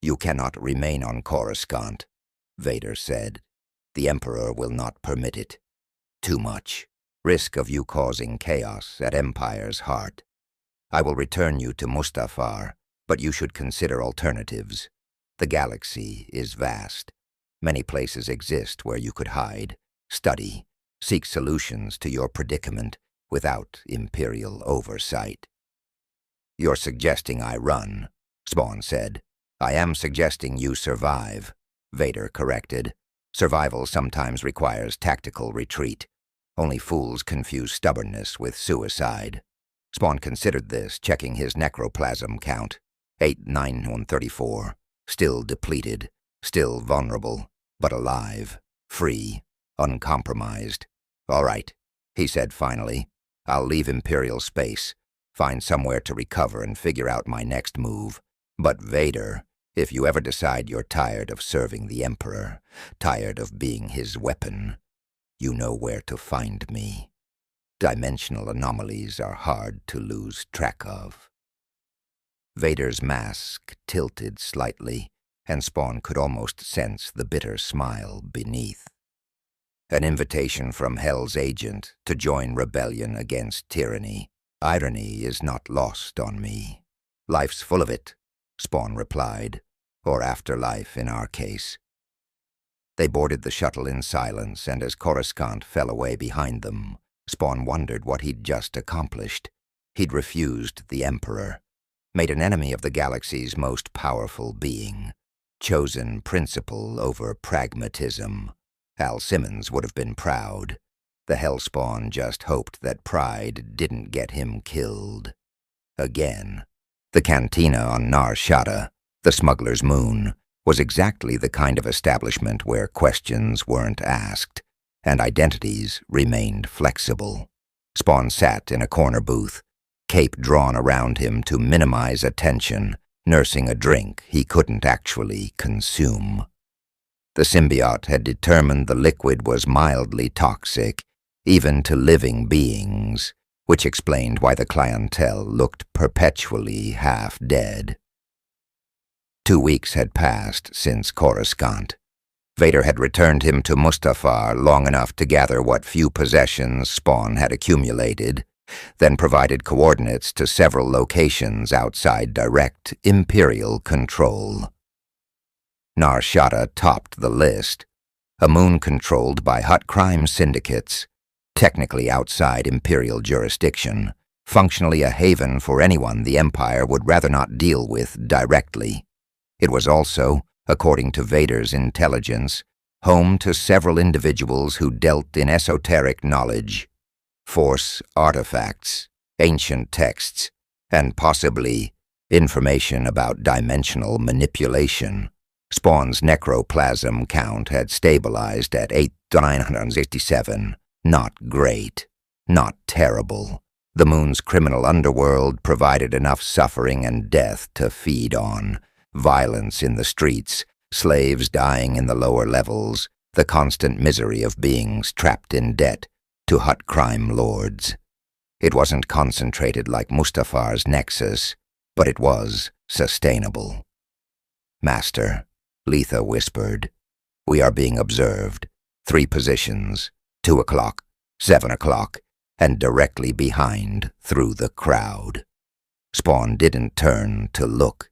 You cannot remain on Coruscant, Vader said. The Emperor will not permit it. Too much. Risk of you causing chaos at Empire's heart. I will return you to Mustafar, but you should consider alternatives. The galaxy is vast. Many places exist where you could hide, study, seek solutions to your predicament without Imperial oversight. You're suggesting I run, Spawn said. I am suggesting you survive, Vader corrected. Survival sometimes requires tactical retreat. Only fools confuse stubbornness with suicide. Spawn considered this, checking his necroplasm count. 89134. Still depleted, still vulnerable. but alive, free, uncompromised. "All right," he said finally. "I'll leave Imperial space, find somewhere to recover and figure out my next move. But Vader, if you ever decide you're tired of serving the Emperor, tired of being his weapon, you know where to find me. Dimensional anomalies are hard to lose track of." Vader's mask tilted slightly, and Spawn could almost sense the bitter smile beneath. An invitation from Hell's agent to join rebellion against tyranny. Irony is not lost on me. "Life's full of it," Spawn replied, "or afterlife in our case." They boarded the shuttle in silence, and as Coruscant fell away behind them, Spawn wondered what he'd just accomplished. He'd refused the Emperor, made an enemy of the galaxy's most powerful being, chosen principle over pragmatism. Al Simmons would have been proud. The Hellspawn just hoped that pride didn't get him killed. Again. The cantina on Nar Shaddaa, the smuggler's moon, was exactly the kind of establishment where questions weren't asked, and identities remained flexible. Spawn sat in a corner booth, cape drawn around him to minimize attention, nursing a drink he couldn't actually consume. The symbiote had determined the liquid was mildly toxic, even to living beings, which explained why the clientele looked perpetually half dead. 2 weeks had passed since Coruscant. Vader had returned him to Mustafar long enough to gather what few possessions Spawn had accumulated, then provided coordinates to several locations outside direct Imperial control. Nar Shaddaa topped the list, a moon controlled by hut crime syndicates, technically outside Imperial jurisdiction, functionally a haven for anyone the Empire would rather not deal with directly. It was also, according to Vader's intelligence, home to several individuals who dealt in esoteric knowledge, Force artifacts, ancient texts, and possibly information about dimensional manipulation. Spawn's necroplasm count had stabilized at 8,967. Not great, not terrible. The moon's criminal underworld provided enough suffering and death to feed on. Violence in the streets, slaves dying in the lower levels, the constant misery of beings trapped in debt to hut crime lords. It wasn't concentrated like Mustafar's nexus, but it was sustainable. "Master," Letha whispered, "we are being observed. 3 positions, 2 o'clock, 7 o'clock, and directly behind through the crowd." Spawn didn't turn to look.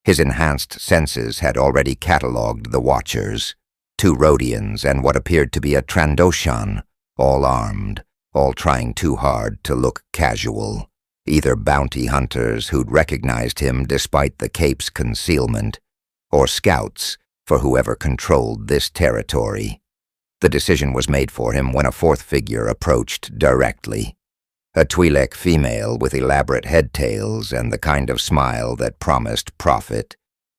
His enhanced senses had already catalogued the watchers. 2 Rhodians and what appeared to be a Trandoshan, all armed, all trying too hard to look casual. Either bounty hunters who'd recognized him despite the cape's concealment, or scouts for whoever controlled this territory. The decision was made for him when a 4th figure approached directly. A Twi'lek female with elaborate headtails and the kind of smile that promised profit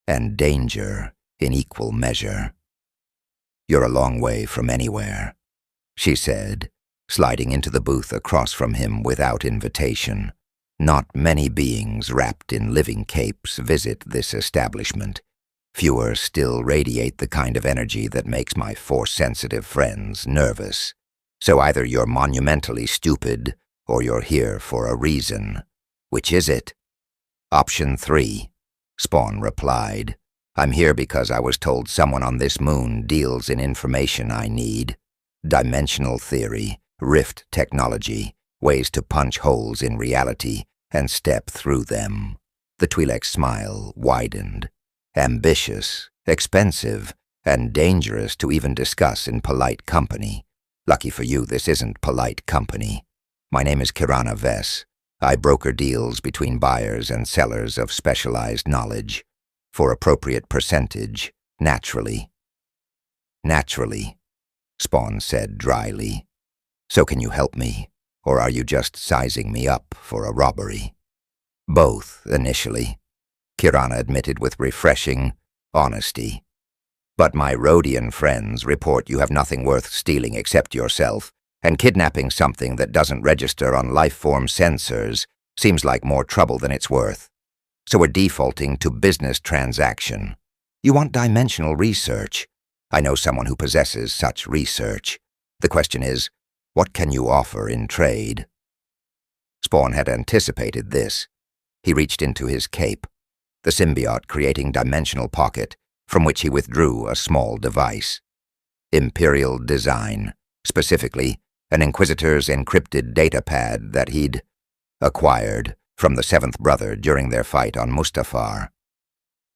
and danger in equal measure. "You're a long way from anywhere," she said, sliding into the booth across from him without invitation. "Not many beings wrapped in living capes visit this establishment. Fewer still radiate the kind of energy that makes my Force-sensitive friends nervous. So either you're monumentally stupid, or you're here for a reason. Which is it?" "Option 3, Spawn replied. "I'm here because I was told someone on this moon deals in information I need. Dimensional theory, rift technology, ways to punch holes in reality and step through them." The Twi'lek's smile widened. "Ambitious, expensive, and dangerous to even discuss in polite company. Lucky for you, this isn't polite company. My name is Kirana Vess. I broker deals between buyers and sellers of specialized knowledge. For appropriate percentage, naturally." "Naturally," Spawn said dryly. "So can you help me, or are you just sizing me up for a robbery?" "Both, initially," Kirana admitted with refreshing honesty. But my Rhodian friends report you have nothing worth stealing except yourself, and kidnapping something that doesn't register on life-form sensors seems like more trouble than it's worth. So we're defaulting to business transaction. You want dimensional research. I know someone who possesses such research. The question is, what can you offer in trade? Spawn had anticipated this. He reached into his cape, the symbiote creating dimensional pocket, from which he withdrew a small device. Imperial design, specifically an Inquisitor's encrypted datapad that he'd acquired from the Seventh Brother during their fight on Mustafar.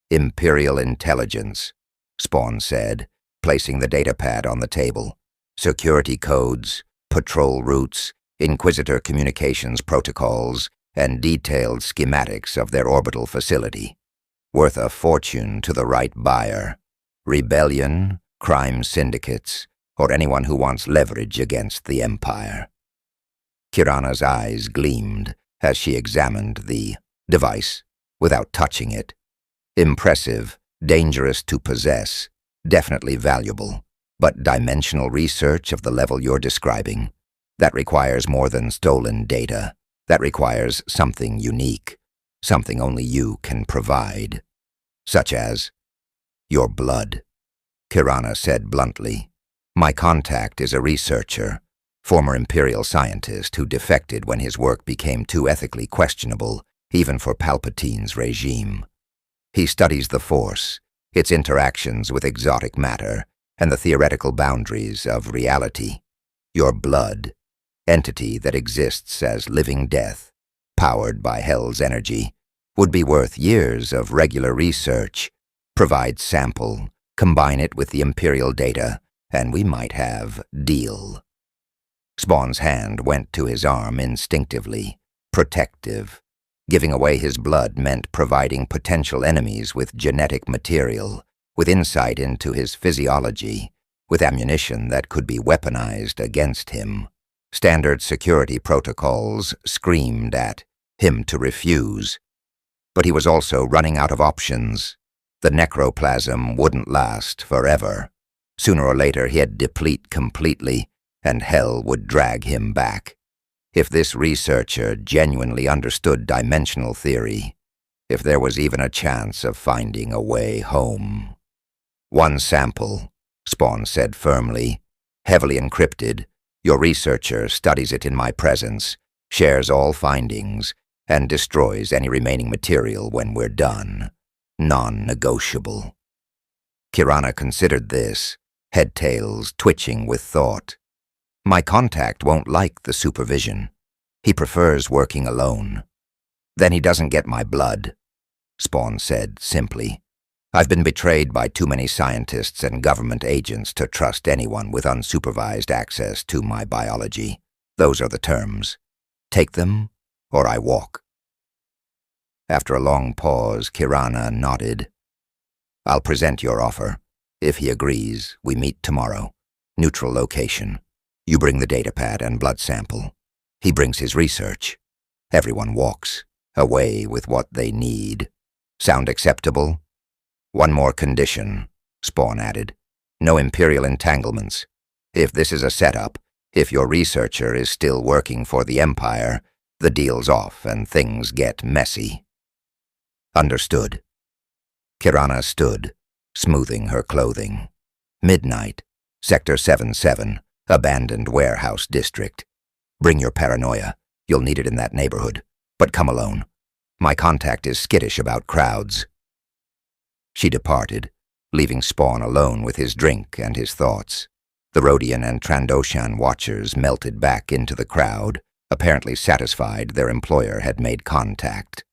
Imperial intelligence, Spawn said, placing the datapad on the table. Security codes, patrol routes, Inquisitor communications protocols, and detailed schematics of their orbital facility. Worth a fortune to the right buyer. Rebellion, crime syndicates, or anyone who wants leverage against the Empire. Kirana's eyes gleamed as she examined the device without touching it. Impressive, dangerous to possess, definitely valuable, but dimensional research of the level you're describing, that requires more than stolen data. That requires something unique, something only you can provide. Such as your blood, Kirana said bluntly. My contact is a researcher, former Imperial scientist who defected when his work became too ethically questionable, even for Palpatine's regime. He studies the Force, its interactions with exotic matter, and the theoretical boundaries of reality. Your blood, entity that exists as living death, powered by Hell's energy, would be worth years of regular research. Provide sample, combine it with the Imperial data, and we might have deal. Spawn's hand went to his arm instinctively, protective. Giving away his blood meant providing potential enemies with genetic material, with insight into his physiology, with ammunition that could be weaponized against him. Standard security protocols screamed at him to refuse. But he was also running out of options. The necroplasm wouldn't last forever. Sooner or later he'd deplete completely, and Hell would drag him back. If this researcher genuinely understood dimensional theory, if there was even a chance of finding a way home. One sample, Spawn said firmly, heavily encrypted. Your researcher studies it in my presence, shares all findings, and destroys any remaining material when we're done. Non-negotiable. Kirana considered this, head-tails twitching with thought. My contact won't like the supervision. He prefers working alone. Then he doesn't get my blood, Spawn said simply. I've been betrayed by too many scientists and government agents to trust anyone with unsupervised access to my biology. Those are the terms. Take them, or I walk. After a long pause, Kirana nodded. I'll present your offer. If he agrees, we meet tomorrow. Neutral location. You bring the datapad and blood sample. He brings his research. Everyone walks, away with what they need. Sound acceptable? One more condition, Spawn added. No Imperial entanglements. If this is a setup, if your researcher is still working for the Empire, the deal's off and things get messy. Understood. Kirana stood, smoothing her clothing. Midnight, Sector 7-7, abandoned warehouse district. Bring your paranoia. You'll need it in that neighborhood. But come alone. My contact is skittish about crowds. She departed, leaving Spawn alone with his drink and his thoughts. The Rhodian and Trandoshan watchers melted back into the crowd, apparently satisfied their employer had made contact.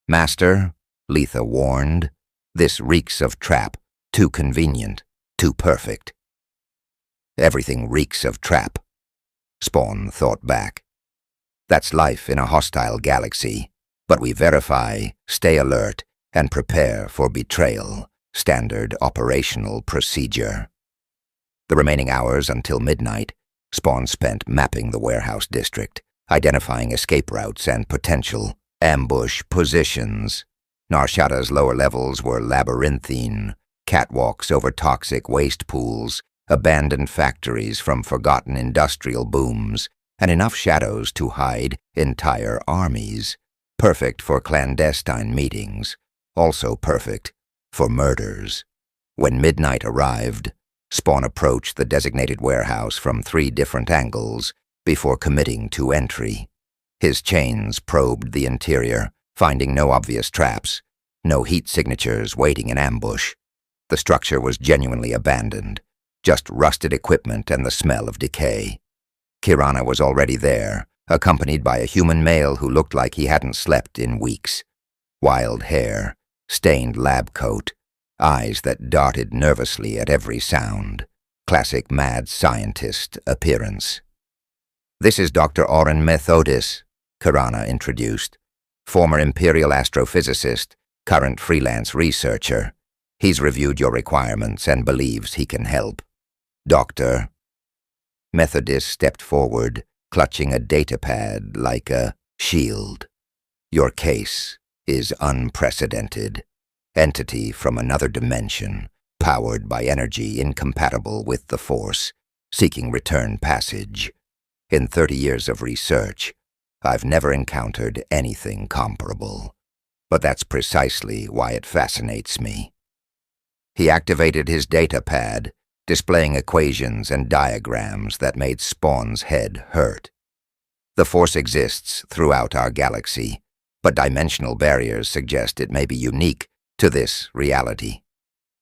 Master, Letha warned, this reeks of trap. Too convenient, too perfect. Everything reeks of trap, Spawn thought back. That's life in a hostile galaxy, but we verify, stay alert, and prepare for betrayal, standard operational procedure. The remaining hours until midnight, Spawn spent mapping the warehouse district, identifying escape routes and potential ambush positions. Narshada's lower levels were labyrinthine, catwalks over toxic waste pools, abandoned factories from forgotten industrial booms, and enough shadows to hide entire armies. Perfect for clandestine meetings, also perfect for murders. When midnight arrived, Spawn approached the designated warehouse from 3 different angles before committing to entry. His chains probed the interior, finding no obvious traps, no heat signatures waiting in ambush. The structure was genuinely abandoned, just rusted equipment and the smell of decay. Kirana was already there, accompanied by a human male who looked like he hadn't slept in weeks. Wild hair, stained lab coat, eyes that darted nervously at every sound. Classic mad scientist appearance. "This is Dr. Oren Methodis," Kirana introduced. "Former Imperial astrophysicist, current freelance researcher. He's reviewed your requirements and believes he can help." "Doctor." Methodist stepped forward, clutching a datapad like a shield. "Your case is unprecedented. Entity from another dimension, powered by energy incompatible with the Force, seeking return passage. In 30 years of research, I've never encountered anything comparable. But that's precisely why it fascinates me." He activated his datapad, displaying equations and diagrams that made Spawn's head hurt. "The Force exists throughout our galaxy, but dimensional barriers suggest it may be unique to this reality.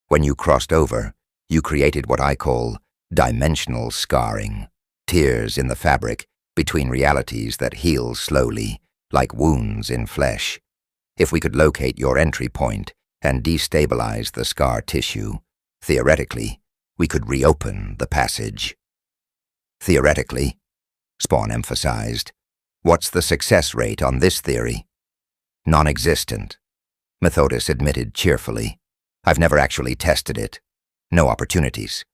When you crossed over, you created what I call dimensional scarring, tears in the fabric between realities that heal slowly, like wounds in flesh. If we could locate your entry point and destabilize the scar tissue, theoretically, we could reopen the passage." "Theoretically," Spawn emphasized. "What's the success rate on this theory?" "Non-existent," Methodis admitted cheerfully. "I've never actually tested it. No opportunities.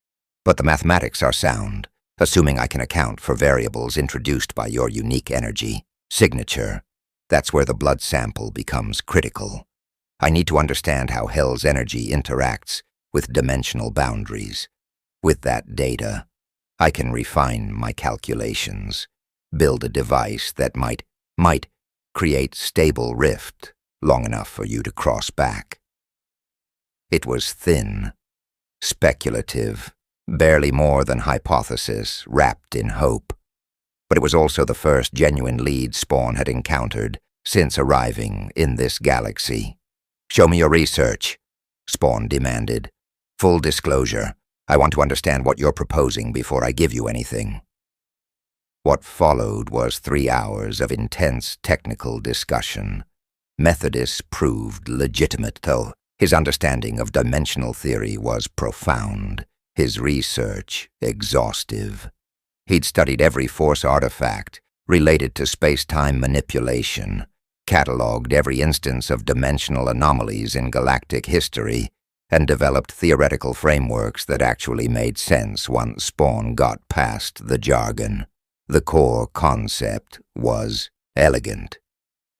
But the mathematics are sound, assuming I can account for variables introduced by your unique energy. Signature. That's where the blood sample becomes critical. I need to understand how Hell's energy interacts with dimensional boundaries. With that data, I can refine my calculations, build a device that might create stable rift long enough for you to cross back." It was thin, speculative, barely more than hypothesis wrapped in hope. But it was also the first genuine lead Spawn had encountered since arriving in this galaxy. "Show me your research," Spawn demanded. "Full disclosure. I want to understand what you're proposing before I give you anything." What followed was 3 hours of intense technical discussion. Methodist proved legitimate, though. His understanding of dimensional theory was profound, his research exhaustive. He'd studied every Force artifact related to space-time manipulation, cataloged every instance of dimensional anomalies in galactic history, and developed theoretical frameworks that actually made sense once Spawn got past the jargon. The core concept was elegant.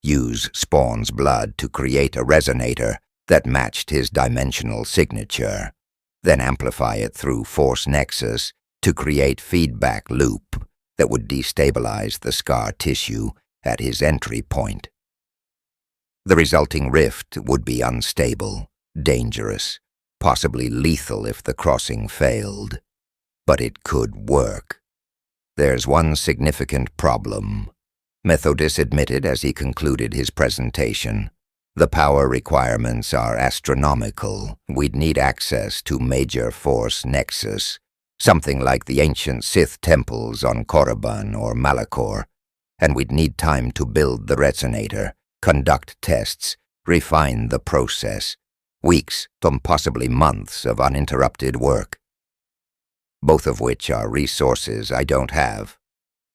Use Spawn's blood to create a resonator that matched his dimensional signature, then amplify it through Force Nexus to create feedback loop that would destabilize the scar tissue at his entry point. The resulting rift would be unstable, dangerous, possibly lethal if the crossing failed. But it could work. "There's one significant problem," Methodis admitted as he concluded his presentation. "The power requirements are astronomical. We'd need access to major Force Nexus, something like the ancient Sith temples on Korriban or Malachor, and we'd need time to build the resonator, conduct tests, refine the process. Weeks to possibly months of uninterrupted work. Both of which are resources I don't have,"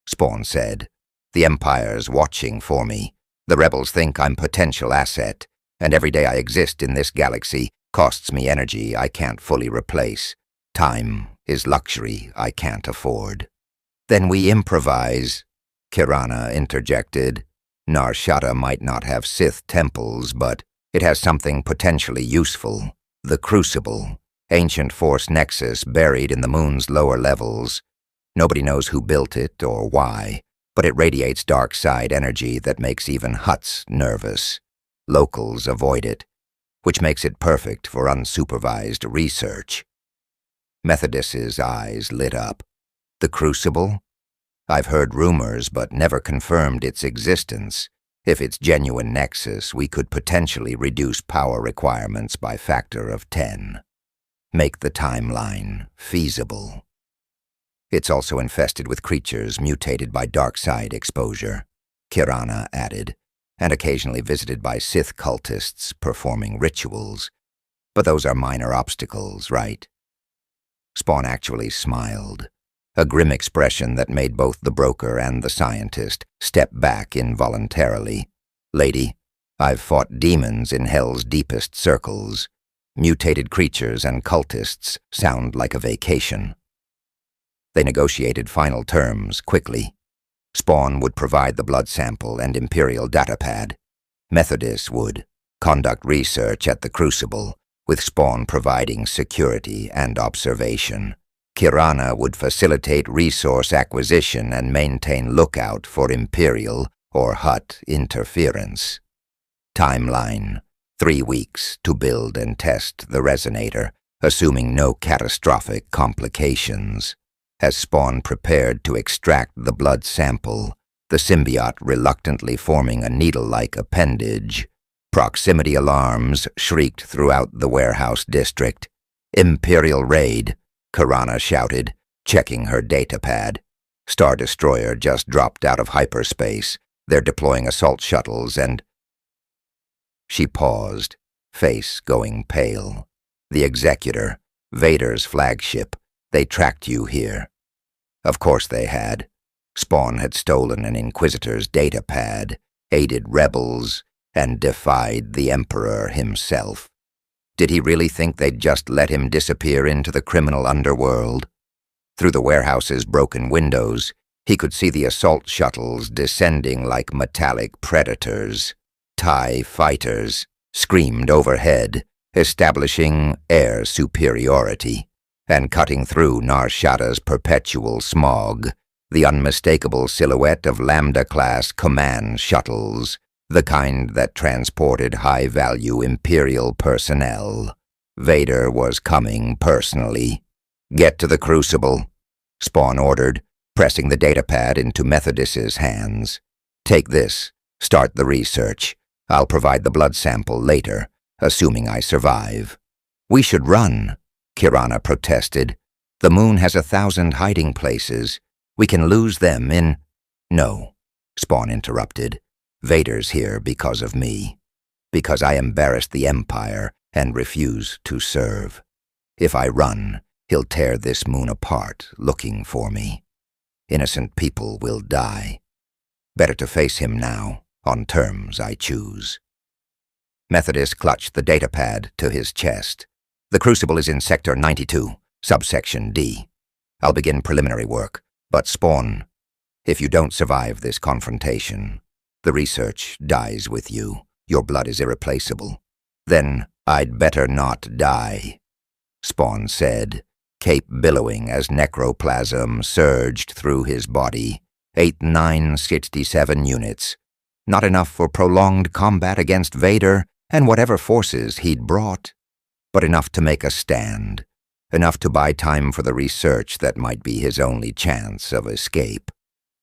Spawn said. "The Empire's watching for me. The rebels think I'm potential asset, and every day I exist in this galaxy costs me energy I can't fully replace. Time is luxury I can't afford." "Then we improvise," Kirana interjected. "Nar Shaddaa might not have Sith temples, but it has something potentially useful. The Crucible. Ancient Force Nexus buried in the moon's lower levels. Nobody knows who built it or why, but it radiates dark side energy that makes even Hutts nervous. Locals avoid it, which makes it perfect for unsupervised research. Methodist's eyes lit up. The Crucible? I've heard rumors but never confirmed its existence. If it's genuine Nexus, we could potentially reduce power requirements by factor of 10. Make the timeline feasible. It's also infested with creatures mutated by dark side exposure, Kirana added, and occasionally visited by Sith cultists performing rituals. But those are minor obstacles, right? Spawn actually smiled, a grim expression that made both the broker and the scientist step back involuntarily. Lady, I've fought demons in Hell's deepest circles. Mutated creatures and cultists sound like a vacation. They negotiated final terms quickly. Spawn would provide the blood sample and Imperial datapad. Methodist would conduct research at the Crucible, with Spawn providing security and observation. Kirana would facilitate resource acquisition and maintain lookout for Imperial or Hutt interference. Timeline: 3 weeks to build and test the resonator, assuming no catastrophic complications. As Spawn prepared to extract the blood sample, the symbiote reluctantly forming a needle-like appendage, proximity alarms shrieked throughout the warehouse district. Imperial raid, Kirana shouted, checking her datapad. Star Destroyer just dropped out of hyperspace. They're deploying assault shuttles and... She paused, face going pale. The Executor, Vader's flagship. They tracked you here. Of course they had. Spawn had stolen an Inquisitor's datapad, aided rebels, and defied the Emperor himself. Did he really think they'd just let him disappear into the criminal underworld? Through the warehouse's broken windows, he could see the assault shuttles descending like metallic predators. TIE fighters screamed overhead, establishing air superiority, and cutting through Nar Shadda's perpetual smog, the unmistakable silhouette of Lambda-class command shuttles, the kind that transported high-value Imperial personnel. Vader was coming personally. Get to the Crucible, Spawn ordered, pressing the datapad into Methodist's hands. Take this, start the research. I'll provide the blood sample later, assuming I survive. We should run, Kirana protested. The moon has 1,000 hiding places. We can lose them in... No, Spawn interrupted. Vader's here because of me. Because I embarrassed the Empire and refuse to serve. If I run, he'll tear this moon apart looking for me. Innocent people will die. Better to face him now, on terms I choose. Methodist clutched the datapad to his chest. The Crucible is in Sector 92, subsection D. I'll begin preliminary work, but Spawn, if you don't survive this confrontation, the research dies with you. Your blood is irreplaceable. Then I'd better not die, Spawn said, cape billowing as necroplasm surged through his body. 8967 units. Not enough for prolonged combat against Vader and whatever forces he'd brought, but enough to make a stand, enough to buy time for the research that might be his only chance of escape.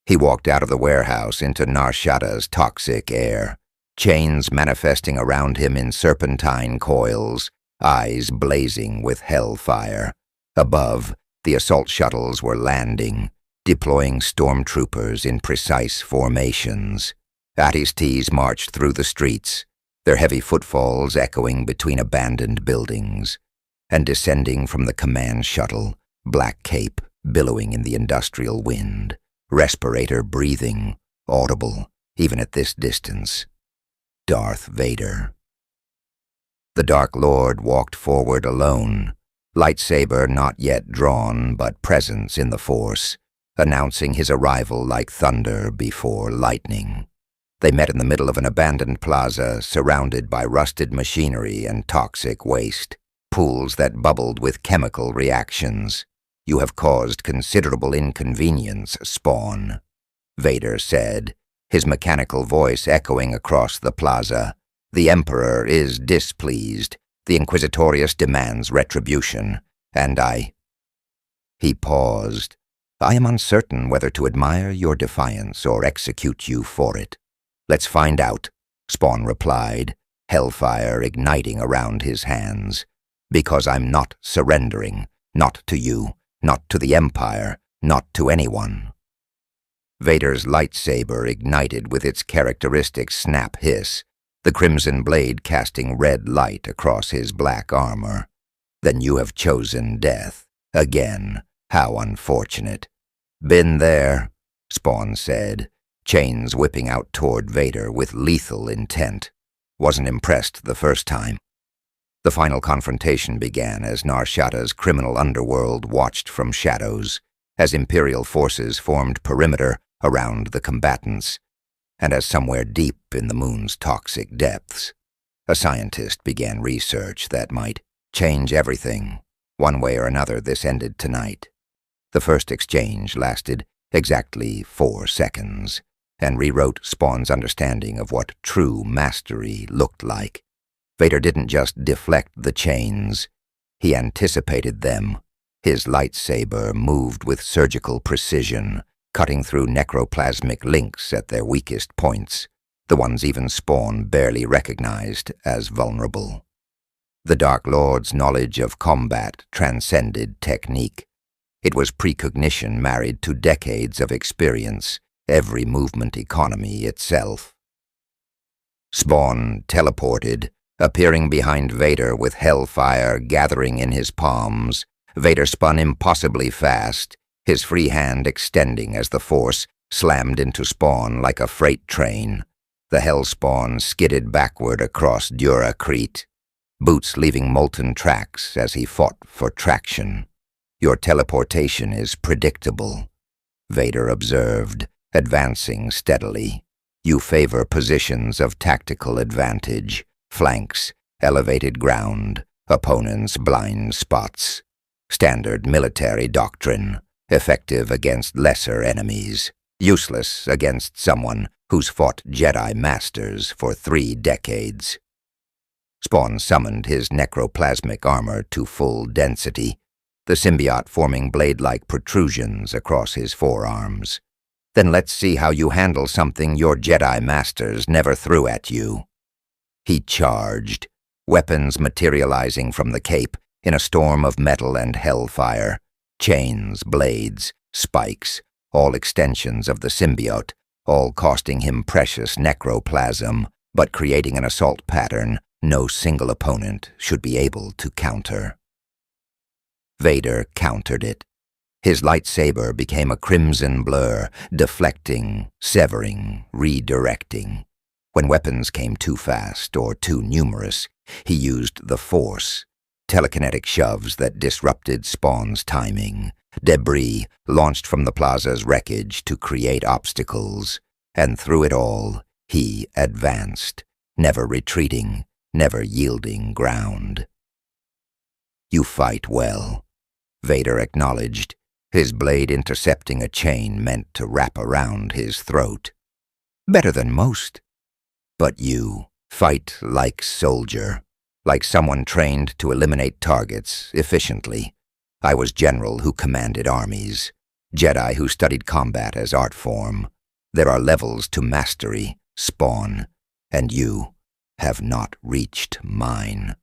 He walked out of the warehouse into Nar Shadda's toxic air, chains manifesting around him in serpentine coils, eyes blazing with hellfire. Above, the assault shuttles were landing, deploying stormtroopers in precise formations. Attis marched through the streets, their heavy footfalls echoing between abandoned buildings, and descending from the command shuttle, black cape billowing in the industrial wind, respirator breathing, audible even at this distance. Darth Vader. The Dark Lord walked forward alone, lightsaber not yet drawn but presence in the Force, announcing his arrival like thunder before lightning. They met in the middle of an abandoned plaza surrounded by rusted machinery and toxic waste. pools that bubbled with chemical reactions. You have caused considerable inconvenience, Spawn, Vader said, his mechanical voice echoing across the plaza. The Emperor is displeased. The Inquisitorius demands retribution, and He paused. I am uncertain whether to admire your defiance or execute you for it. Let's find out, Spawn replied, Hellfire igniting around his hands. Because I'm not surrendering, not to you, not to the Empire, not to anyone. Vader's lightsaber ignited with its characteristic snap hiss, the crimson blade casting red light across his black armor. Then you have chosen death. Again. How unfortunate. Been there, Spawn said, chains whipping out toward Vader with lethal intent. Wasn't impressed the first time. The final confrontation began as Nar Shadda's criminal underworld watched from shadows, as Imperial forces formed perimeter around the combatants, and as somewhere deep in the moon's toxic depths, a scientist began research that might change everything. One way or another, this ended tonight. The first exchange lasted exactly 4 seconds, and rewrote Spawn's understanding of what true mastery looked like. Vader didn't just deflect the chains, he anticipated them. His lightsaber moved with surgical precision, cutting through necroplasmic links at their weakest points, the ones even Spawn barely recognized as vulnerable. The Dark Lord's knowledge of combat transcended technique. It was precognition married to decades of experience, every movement economy itself. Spawn teleported, appearing behind Vader with Hellfire gathering in his palms. Vader spun impossibly fast, his free hand extending as the Force slammed into Spawn like a freight train. The Hellspawn skidded backward across Dura Crete, boots leaving molten tracks as he fought for traction. Your teleportation is predictable, Vader observed, advancing steadily. You favor positions of tactical advantage, flanks, elevated ground, opponents' blind spots. Standard military doctrine, effective against lesser enemies, useless against someone who's fought Jedi Masters for 3 decades. Spawn summoned his necroplasmic armor to full density, the symbiote forming blade-like protrusions across his forearms. Then let's see how you handle something your Jedi Masters never threw at you. He charged, weapons materializing from the cape in a storm of metal and hellfire, chains, blades, spikes, all extensions of the symbiote, all costing him precious necroplasm, but creating an assault pattern no single opponent should be able to counter. Vader countered it. His lightsaber became a crimson blur, deflecting, severing, redirecting. When weapons came too fast or too numerous, he used the Force, telekinetic shoves that disrupted Spawn's timing, debris launched from the plaza's wreckage to create obstacles, and through it all, he advanced, never retreating, never yielding ground. You fight well, Vader acknowledged, his blade intercepting a chain meant to wrap around his throat. Better than most. But you fight like soldier, like someone trained to eliminate targets efficiently. I was general who commanded armies, Jedi who studied combat as art form. There are levels to mastery, Spawn, and you have not reached mine.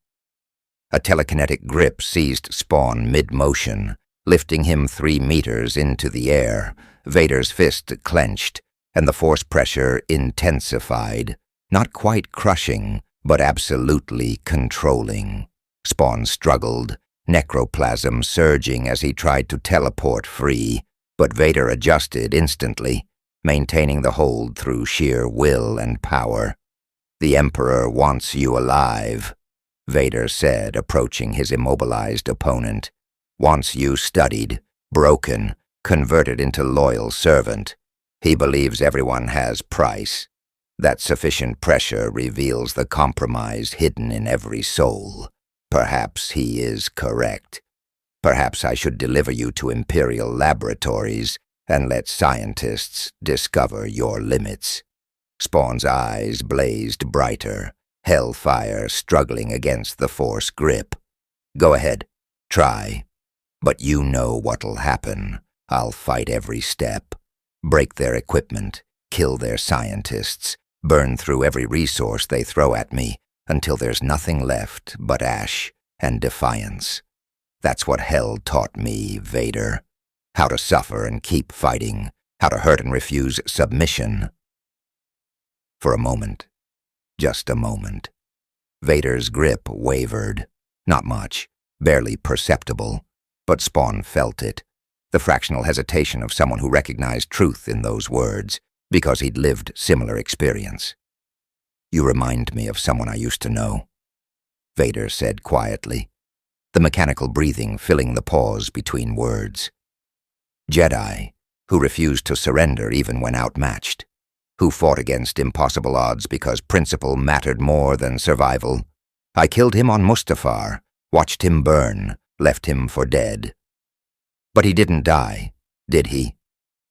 A telekinetic grip seized Spawn mid-motion, lifting him 3 meters into the air. Vader's fist clenched, and the force pressure intensified, not quite crushing, but absolutely controlling. Spawn struggled, necroplasm surging as he tried to teleport free, but Vader adjusted instantly, maintaining the hold through sheer will and power. The Emperor wants you alive, Vader said, approaching his immobilized opponent. Wants you studied, broken, converted into loyal servant. He believes everyone has price. That sufficient pressure reveals the compromise hidden in every soul. Perhaps he is correct. Perhaps I should deliver you to Imperial laboratories and let scientists discover your limits. Spawn's eyes blazed brighter, Hellfire struggling against the Force grip. Go ahead, try. But you know what'll happen. I'll fight every step. Break their equipment, kill their scientists, burn through every resource they throw at me until there's nothing left but ash and defiance. That's what hell taught me, Vader. How to suffer and keep fighting. How to hurt and refuse submission. For a moment, just a moment, Vader's grip wavered. Not much, barely perceptible, but Spawn felt it. The fractional hesitation of someone who recognized truth in those words because he'd lived similar experience. You remind me of someone I used to know, Vader said quietly, the mechanical breathing filling the pause between words. Jedi, who refused to surrender even when outmatched, who fought against impossible odds because principle mattered more than survival. I killed him on Mustafar, watched him burn, left him for dead. But he didn't die, did he?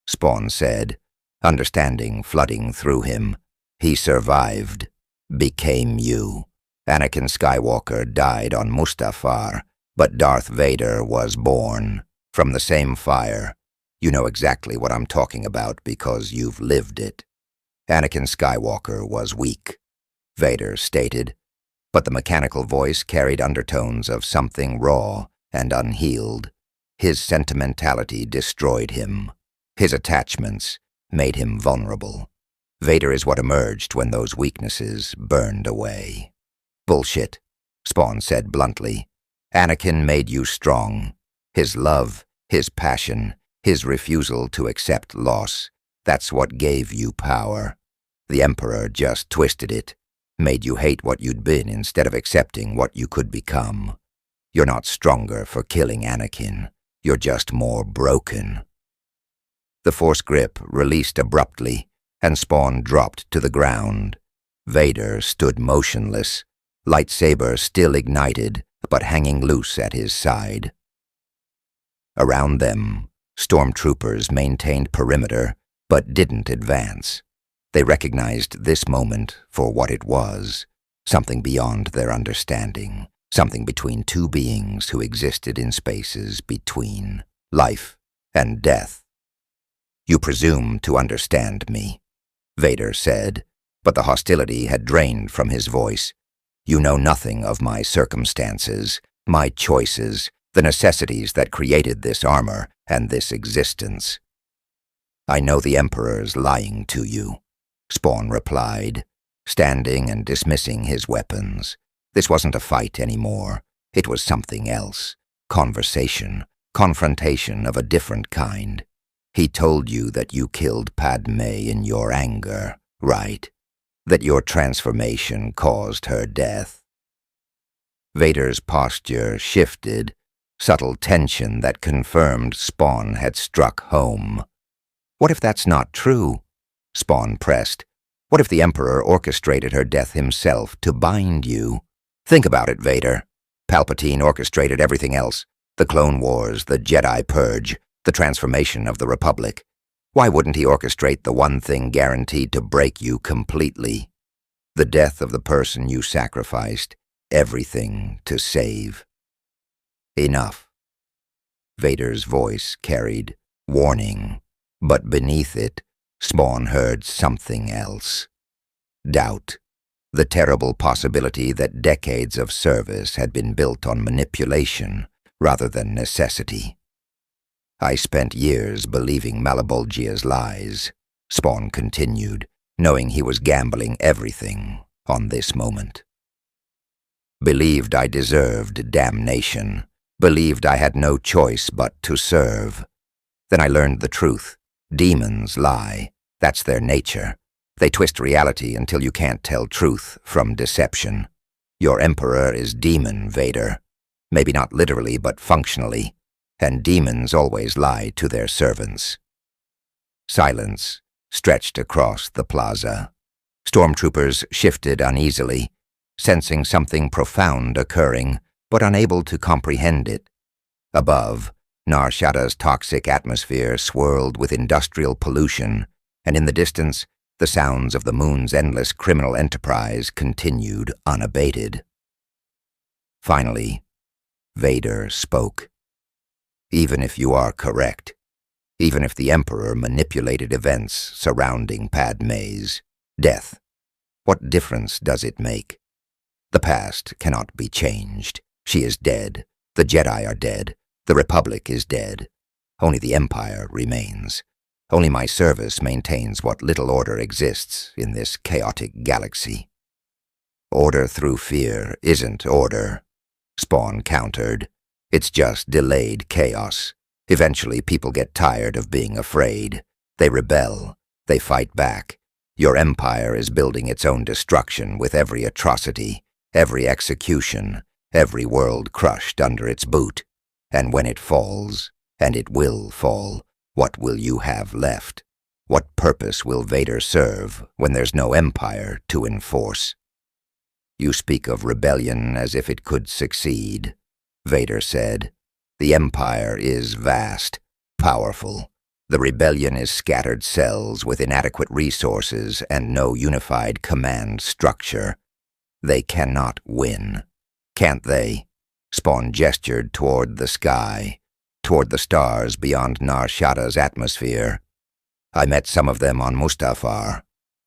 Spawn said, understanding flooding through him. He survived, became you. Anakin Skywalker died on Mustafar, but Darth Vader was born from the same fire. You know exactly what I'm talking about because you've lived it. Anakin Skywalker was weak, Vader stated, but the mechanical voice carried undertones of something raw and unhealed. His sentimentality destroyed him. His attachments made him vulnerable. Vader is what emerged when those weaknesses burned away. Bullshit, Spawn said bluntly. Anakin made you strong. His love, his passion, his refusal to accept loss, that's what gave you power. The Emperor just twisted it, made you hate what you'd been instead of accepting what you could become. You're not stronger for killing Anakin. You're just more broken. The Force grip released abruptly, and Spawn dropped to the ground. Vader stood motionless, lightsaber still ignited, but hanging loose at his side. Around them, stormtroopers maintained perimeter, but didn't advance. They recognized this moment for what it was, something beyond their understanding, something between two beings who existed in spaces between life and death. You presume to understand me, Vader said, but the hostility had drained from his voice. You know nothing of my circumstances, my choices, the necessities that created this armor and this existence. I know the Emperor's lying to you, Spawn replied, standing and dismissing his weapons. This wasn't a fight anymore. It was something else. Conversation, confrontation of a different kind. He told you that you killed Padme in your anger, right? That your transformation caused her death. Vader's posture shifted, subtle tension that confirmed Spawn had struck home. What if that's not true? Spawn pressed. What if the Emperor orchestrated her death himself to bind you? Think about it, Vader. Palpatine orchestrated everything else. The Clone Wars, the Jedi Purge, the transformation of the Republic. Why wouldn't he orchestrate the one thing guaranteed to break you completely? The death of the person you sacrificed, everything to save. Enough. Vader's voice carried warning, but beneath it, Spawn heard something else. Doubt. The terrible possibility that decades of service had been built on manipulation rather than necessity. I spent years believing Malebolgia's lies, Spawn continued, knowing he was gambling everything on this moment. Believed I deserved damnation, believed I had no choice but to serve. Then I learned the truth. Demons lie. That's their nature. They twist reality until you can't tell truth from deception. Your Emperor is demon, Vader. Maybe not literally, but functionally. And demons always lie to their servants. Silence stretched across the plaza. Stormtroopers shifted uneasily, sensing something profound occurring, but unable to comprehend it. Above, Nar Shadda's toxic atmosphere swirled with industrial pollution, and in the distance, the sounds of the moon's endless criminal enterprise continued unabated. Finally, Vader spoke. Even if you are correct, even if the Emperor manipulated events surrounding Padmé's death, what difference does it make? The past cannot be changed. She is dead. The Jedi are dead. The Republic is dead. Only the Empire remains. Only my service maintains what little order exists in this chaotic galaxy. Order through fear isn't order, Spawn countered. It's just delayed chaos. Eventually people get tired of being afraid. They rebel. They fight back. Your empire is building its own destruction with every atrocity, every execution, every world crushed under its boot. And when it falls, and it will fall, what will you have left? What purpose will Vader serve when there's no empire to enforce? You speak of rebellion as if it could succeed, Vader said. The Empire is vast, powerful. The rebellion is scattered cells with inadequate resources and no unified command structure. They cannot win. Can't they? Spawn gestured toward the sky, toward the stars beyond Nar Shadda's atmosphere. I met some of them on Mustafar,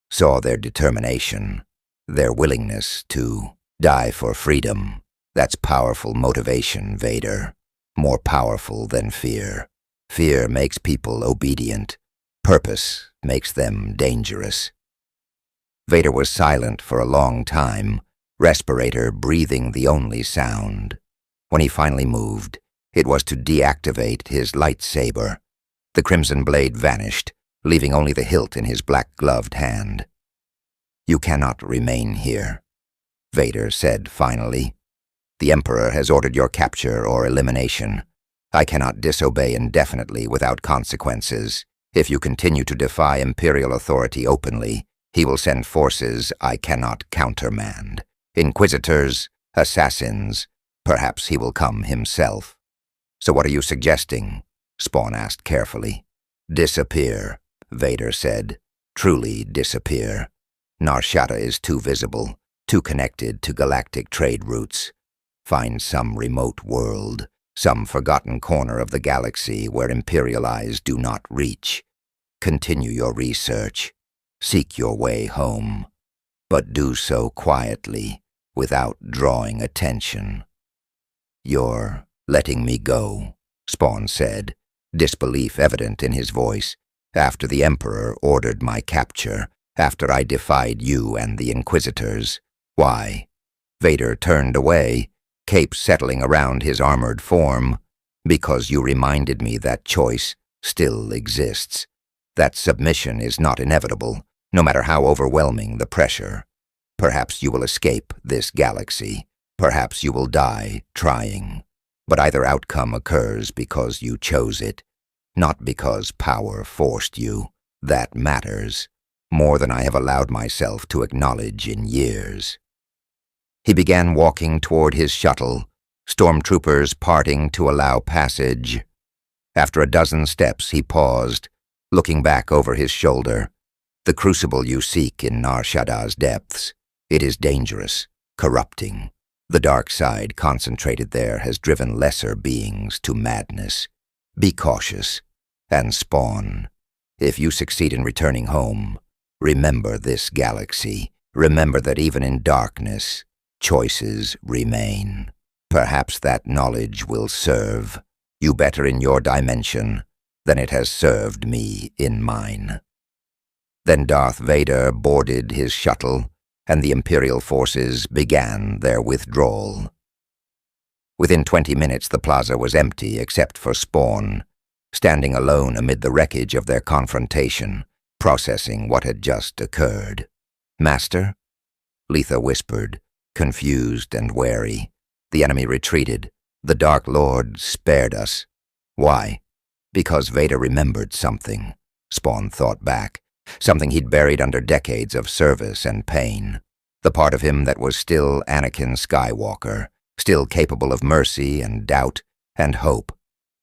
saw their determination, their willingness to die for freedom. That's powerful motivation, Vader. More powerful than fear. Fear makes people obedient. Purpose makes them dangerous. Vader was silent for a long time, respirator breathing the only sound. When he finally moved, it was to deactivate his lightsaber. The crimson blade vanished, leaving only the hilt in his black-gloved hand. You cannot remain here, Vader said finally. The Emperor has ordered your capture or elimination. I cannot disobey indefinitely without consequences. If you continue to defy Imperial authority openly, he will send forces I cannot countermand. Inquisitors, assassins, perhaps he will come himself. So what are you suggesting? Spawn asked carefully. Disappear, Vader said. Truly disappear. Nar Shadda is too visible, too connected to galactic trade routes. Find some remote world, some forgotten corner of the galaxy where Imperial eyes do not reach. Continue your research. Seek your way home. But do so quietly, without drawing attention. You're letting me go, Spawn said, disbelief evident in his voice. After the Emperor ordered my capture, after I defied you and the Inquisitors. Why? Vader turned away, cape settling around his armored form. Because you reminded me that choice still exists. That submission is not inevitable, no matter how overwhelming the pressure. Perhaps you will escape this galaxy. Perhaps you will die trying. But either outcome occurs because you chose it, not because power forced you. That matters, more than I have allowed myself to acknowledge in years. He began walking toward his shuttle, stormtroopers parting to allow passage. After a dozen steps, he paused, looking back over his shoulder. The crucible you seek in Nar Shadda's depths. It is dangerous, corrupting. The dark side concentrated there has driven lesser beings to madness. Be cautious, and Spawn. If you succeed in returning home, remember this galaxy. Remember that even in darkness, choices remain. Perhaps that knowledge will serve you better in your dimension than it has served me in mine. Then Darth Vader boarded his shuttle, and the Imperial forces began their withdrawal. Within 20 minutes the plaza was empty except for Spawn, standing alone amid the wreckage of their confrontation, processing what had just occurred. Master? Letha whispered, confused and wary. The enemy retreated. The Dark Lord spared us. Why? Because Vader remembered something, Spawn thought back. Something he'd buried under decades of service and pain. The part of him that was still Anakin Skywalker, Still capable of mercy and doubt and hope,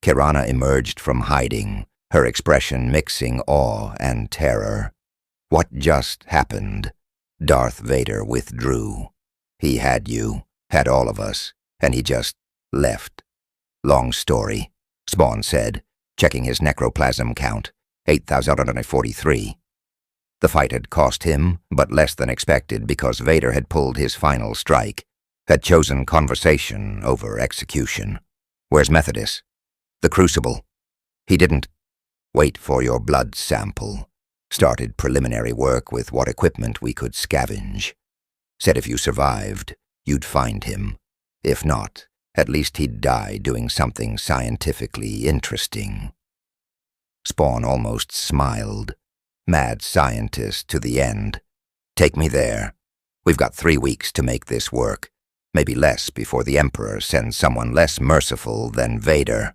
Kirana emerged from hiding, her expression mixing awe and terror. What just happened? Darth Vader withdrew. He had you, had all of us, and he just left. Long story, Spawn said, checking his necroplasm count, 8,043. The fight had cost him, but less than expected because Vader had pulled his final strike, had chosen conversation over execution. Where's Methodist? The Crucible. He didn't wait for your blood sample. Started preliminary work with what equipment we could scavenge. Said if you survived, you'd find him. If not, at least he'd die doing something scientifically interesting. Spawn almost smiled. Mad scientist to the end. Take me there. We've got 3 weeks to make this work. Maybe less before the Emperor sends someone less merciful than Vader.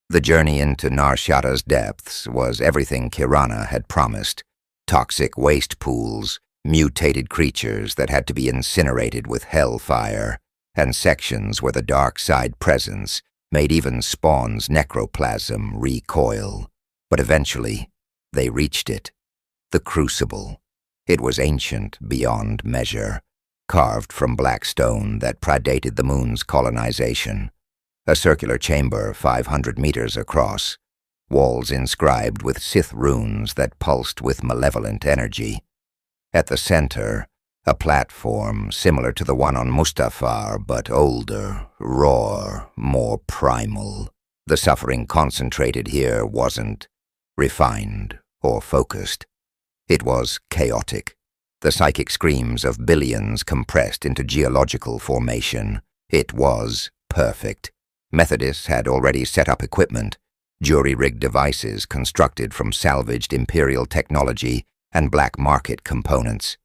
The journey into Nar Shadda's depths was everything Kirana had promised. Toxic waste pools, mutated creatures that had to be incinerated with Hellfire, and sections where the dark side presence made even Spawn's necroplasm recoil. But eventually, they reached it. The Crucible. It was ancient beyond measure, carved from black stone that predated the moon's colonization. A circular chamber 500 meters across, walls inscribed with Sith runes that pulsed with malevolent energy. At the center, a platform similar to the one on Mustafar, but older, raw, more primal. The suffering concentrated here wasn't refined or focused. It was chaotic. The psychic screams of billions compressed into geological formation. It was perfect. Methodists had already set up equipment, jury-rigged devices constructed from salvaged Imperial technology and black market components.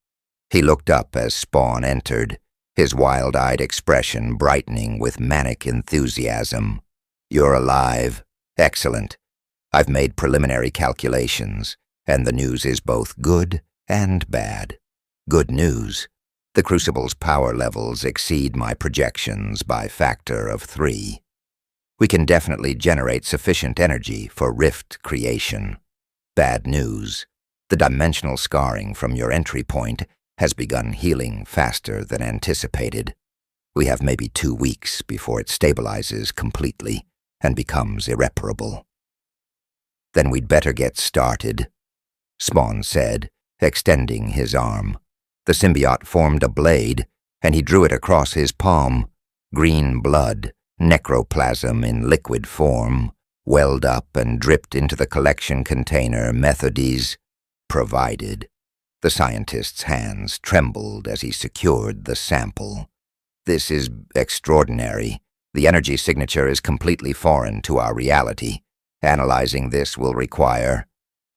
He looked up as Spawn entered, his wild-eyed expression brightening with manic enthusiasm. You're alive. Excellent. I've made preliminary calculations, and the news is both good and bad. Good news. The Crucible's power levels exceed my projections by factor of 3. We can definitely generate sufficient energy for rift creation. Bad news. The dimensional scarring from your entry point has begun healing faster than anticipated. We have maybe 2 weeks before it stabilizes completely and becomes irreparable. Then we'd better get started, Spawn said, extending his arm. The symbiote formed a blade, and he drew it across his palm. Green blood, necroplasm in liquid form, welled up and dripped into the collection container Methodist provided. The scientist's hands trembled as he secured the sample. This is extraordinary. The energy signature is completely foreign to our reality. Analyzing this will require—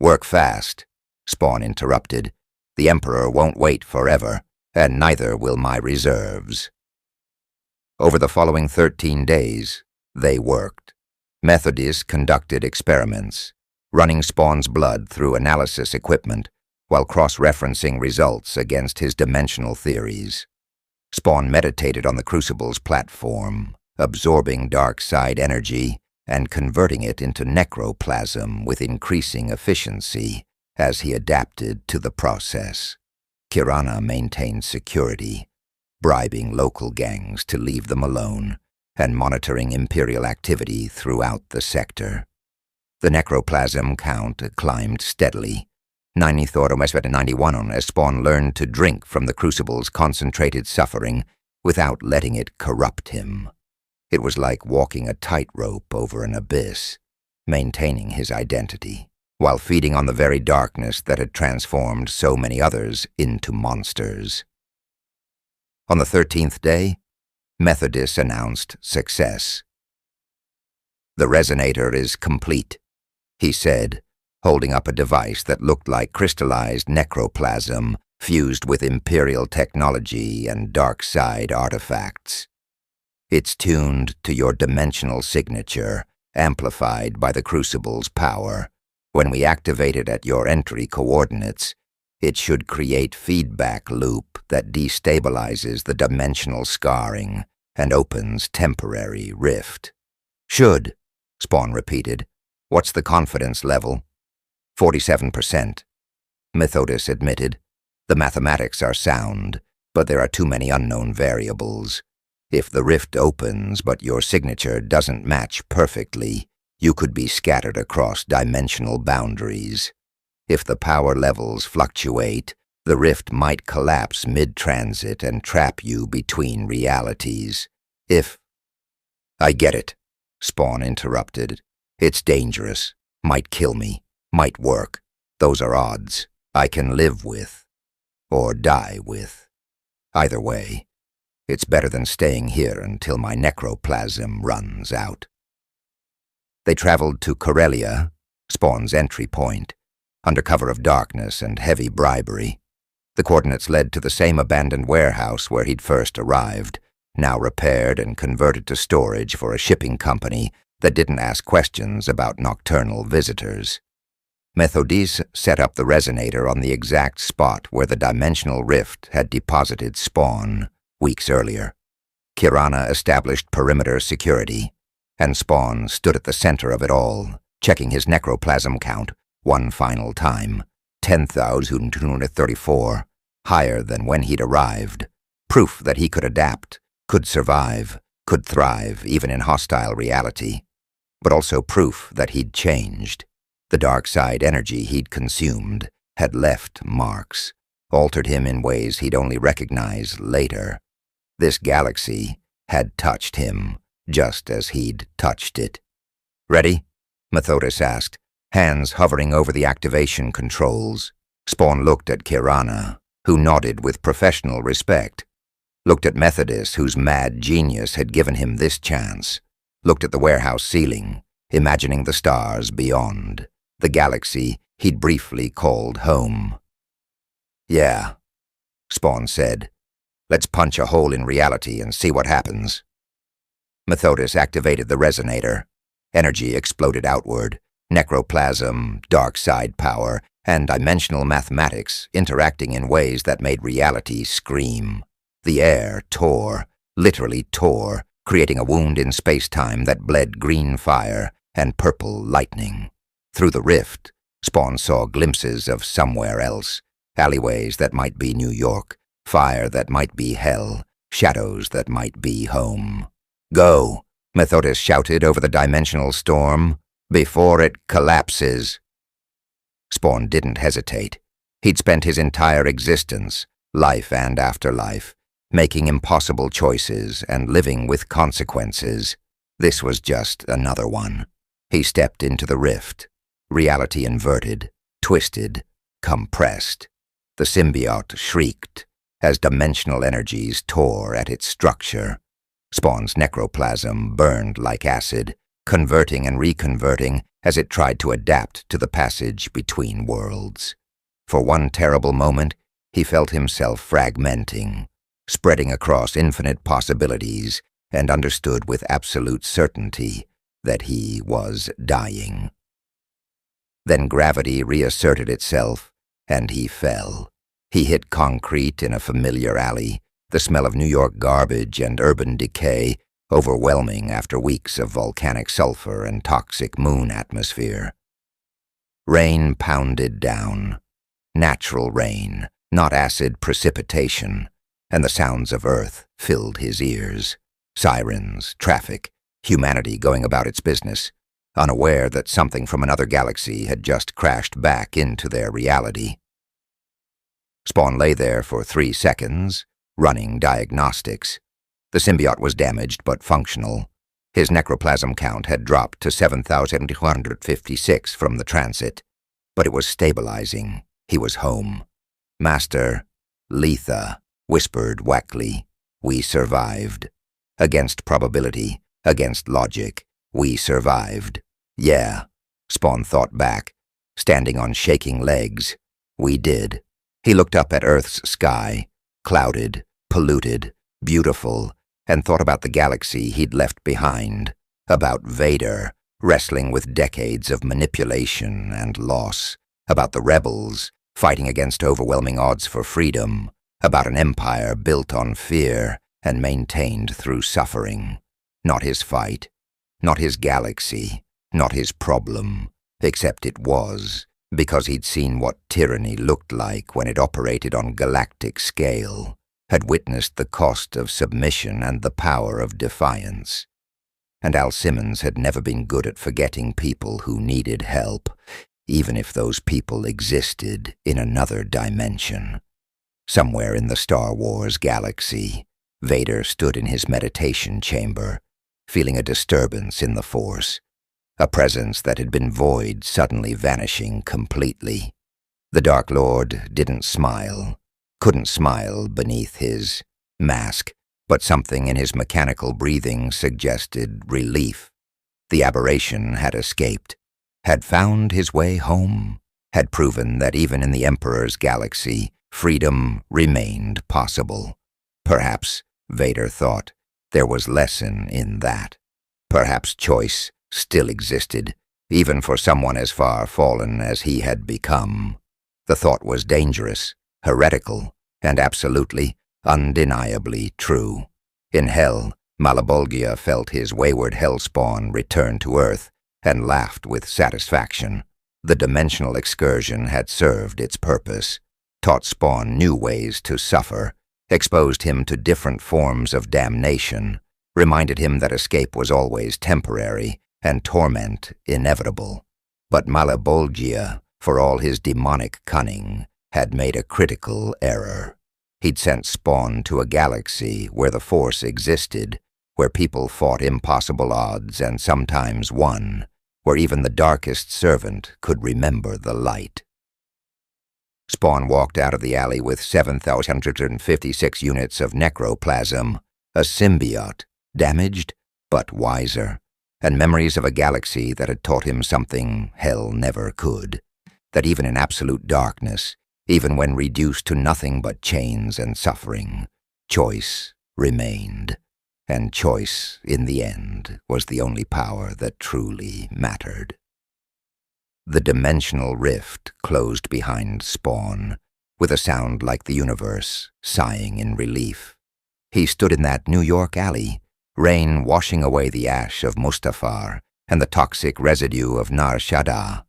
Work fast, Spawn interrupted. The Emperor won't wait forever, and neither will my reserves. Over the following 13 days, they worked. Methodists conducted experiments, running Spawn's blood through analysis equipment while cross-referencing results against his dimensional theories. Spawn meditated on the Crucible's platform, absorbing dark side energy and converting it into necroplasm with increasing efficiency as he adapted to the process. Kirana maintained security, bribing local gangs to leave them alone and monitoring Imperial activity throughout the sector. The necroplasm count climbed steadily, 91 as Spawn learned to drink from the Crucible's concentrated suffering without letting it corrupt him. It was like walking a tightrope over an abyss, maintaining his identity, while feeding on the very darkness that had transformed so many others into monsters. On the 13th day, Methodist announced success. The resonator is complete, he said, holding up a device that looked like crystallized necroplasm fused with Imperial technology and dark side artifacts. It's tuned to your dimensional signature, amplified by the Crucible's power. When we activate it at your entry coordinates, it should create feedback loop that destabilizes the dimensional scarring and opens temporary rift. Should, Spawn repeated. What's the confidence level? 47%. Methodus admitted. The mathematics are sound, but there are too many unknown variables. If the rift opens but your signature doesn't match perfectly, you could be scattered across dimensional boundaries. If the power levels fluctuate, the rift might collapse mid-transit and trap you between realities. I get it, Spawn interrupted. It's dangerous. Might kill me. Might work. Those are odds I can live with. Or die with. Either way, it's better than staying here until my necroplasm runs out. They traveled to Corellia, Spawn's entry point, under cover of darkness and heavy bribery. The coordinates led to the same abandoned warehouse where he'd first arrived, now repaired and converted to storage for a shipping company that didn't ask questions about nocturnal visitors. Methodus set up the resonator on the exact spot where the dimensional rift had deposited Spawn weeks earlier. Kirana established perimeter security, and Spawn stood at the center of it all, checking his necroplasm count one final time. 10,234, higher than when he'd arrived. Proof that he could adapt, could survive, could thrive even in hostile reality. But also proof that he'd changed. The dark side energy he'd consumed had left marks, altered him in ways he'd only recognize later. This galaxy had touched him, just as he'd touched it. Ready? Methodus asked, hands hovering over the activation controls. Spawn looked at Kirana, who nodded with professional respect. Looked at Methodus, whose mad genius had given him this chance. Looked at the warehouse ceiling, imagining the stars beyond, the galaxy he'd briefly called home. Yeah, Spawn said. Let's punch a hole in reality and see what happens. Methodus activated the resonator. Energy exploded outward. Necroplasm, dark side power, and dimensional mathematics interacting in ways that made reality scream. The air tore, literally tore, creating a wound in space-time that bled green fire and purple lightning. Through the rift, Spawn saw glimpses of somewhere else, alleyways that might be New York, fire that might be hell, shadows that might be home. Go, Methodus shouted over the dimensional storm. Before it collapses. Spawn didn't hesitate. He'd spent his entire existence, life and afterlife, making impossible choices and living with consequences. This was just another one. He stepped into the rift. Reality inverted, twisted, compressed. The symbiote shrieked as dimensional energies tore at its structure. Spawn's necroplasm burned like acid, converting and reconverting as it tried to adapt to the passage between worlds. For one terrible moment, he felt himself fragmenting, spreading across infinite possibilities, and understood with absolute certainty that he was dying. Then gravity reasserted itself, and he fell. He hit concrete in a familiar alley, the smell of New York garbage and urban decay overwhelming after weeks of volcanic sulfur and toxic moon atmosphere. Rain pounded down. Natural rain, not acid precipitation, and the sounds of Earth filled his ears. Sirens, traffic, humanity going about its business, unaware that something from another galaxy had just crashed back into their reality. Spawn lay there for 3 seconds, running diagnostics. The symbiote was damaged but functional. His necroplasm count had dropped to 7,256 from the transit, but it was stabilizing. He was home. Master, Letha, whispered Wackley. We survived. Against probability, against logic, we survived. Yeah, Spawn thought back, standing on shaking legs. We did. He looked up at Earth's sky, clouded, polluted, beautiful, and thought about the galaxy he'd left behind, about Vader, wrestling with decades of manipulation and loss, about the rebels, fighting against overwhelming odds for freedom, about an empire built on fear and maintained through suffering. Not his fight, not his galaxy, not his problem, except it was, because he'd seen what tyranny looked like when it operated on galactic scale, had witnessed the cost of submission and the power of defiance. And Al Simmons had never been good at forgetting people who needed help, even if those people existed in another dimension. Somewhere in the Star Wars galaxy, Vader stood in his meditation chamber, feeling a disturbance in the Force, a presence that had been void suddenly vanishing completely. The Dark Lord didn't smile, couldn't smile beneath his mask, but something in his mechanical breathing suggested relief. The aberration had escaped, had found his way home, had proven that even in the Emperor's galaxy, freedom remained possible. Perhaps, Vader thought, there was lesson in that. Perhaps choice still existed, even for someone as far fallen as he had become. The thought was dangerous, heretical, and absolutely, undeniably true. In hell, Malebolgia felt his wayward hellspawn return to Earth and laughed with satisfaction. The dimensional excursion had served its purpose, taught Spawn new ways to suffer, exposed him to different forms of damnation, reminded him that escape was always temporary and torment inevitable. But Malebolgia, for all his demonic cunning, had made a critical error. He'd sent Spawn to a galaxy where the Force existed, where people fought impossible odds and sometimes won, where even the darkest servant could remember the light. Spawn walked out of the alley with 7,156 units of necroplasm, a symbiote, damaged but wiser, and memories of a galaxy that had taught him something hell never could, that even in absolute darkness, even when reduced to nothing but chains and suffering, choice remained, and choice, in the end, was the only power that truly mattered. The dimensional rift closed behind Spawn, with a sound like the universe sighing in relief. He stood in that New York alley, rain washing away the ash of Mustafar and the toxic residue of Nar Shaddaa,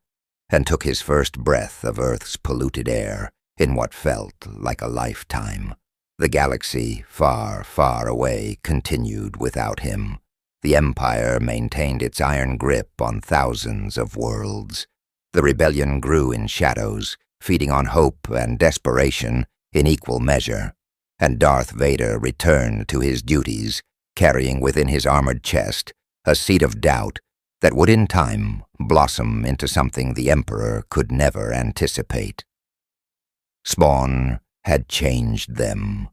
and took his first breath of Earth's polluted air in what felt like a lifetime. The galaxy, far, far away, continued without him. The Empire maintained its iron grip on thousands of worlds. The rebellion grew in shadows, feeding on hope and desperation in equal measure, and Darth Vader returned to his duties, carrying within his armored chest a seed of doubt that would in time blossom into something the Emperor could never anticipate. Spawn had changed them,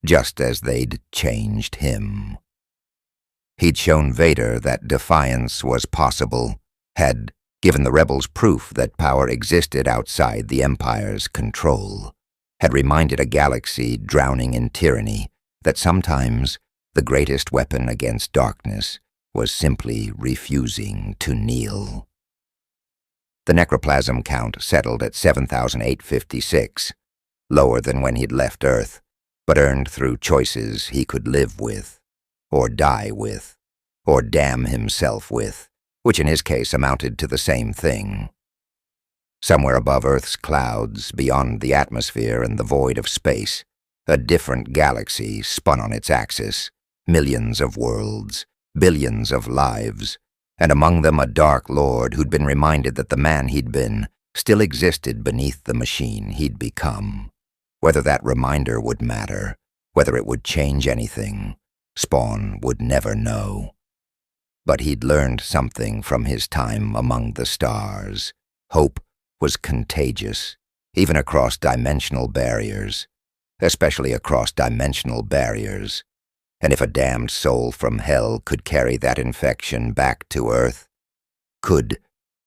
just as they'd changed him. He'd shown Vader that defiance was possible, had given the rebels proof that power existed outside the Empire's control, had reminded a galaxy drowning in tyranny that sometimes the greatest weapon against darkness was simply refusing to kneel. The necroplasm count settled at 7,856, lower than when he'd left Earth, but earned through choices he could live with, or die with, or damn himself with, which in his case amounted to the same thing. Somewhere above Earth's clouds, beyond the atmosphere and the void of space, a different galaxy spun on its axis, millions of worlds, billions of lives, and among them a Dark Lord who'd been reminded that the man he'd been still existed beneath the machine he'd become. Whether that reminder would matter, whether it would change anything, Spawn would never know. But he'd learned something from his time among the stars. Hope was contagious, even across dimensional barriers, especially across dimensional barriers. And if a damned soul from hell could carry that infection back to Earth, could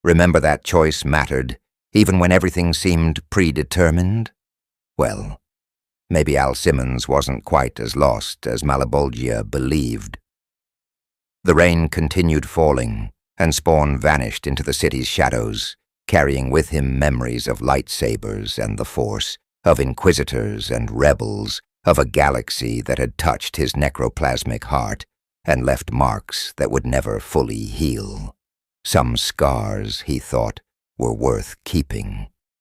remember that choice mattered, even when everything seemed predetermined, well, maybe Al Simmons wasn't quite as lost as Malebolgia believed. The rain continued falling, and Spawn vanished into the city's shadows, carrying with him memories of lightsabers and the Force, of Inquisitors and rebels, of a galaxy that had touched his necroplasmic heart and left marks that would never fully heal. Some scars, he thought, were worth keeping.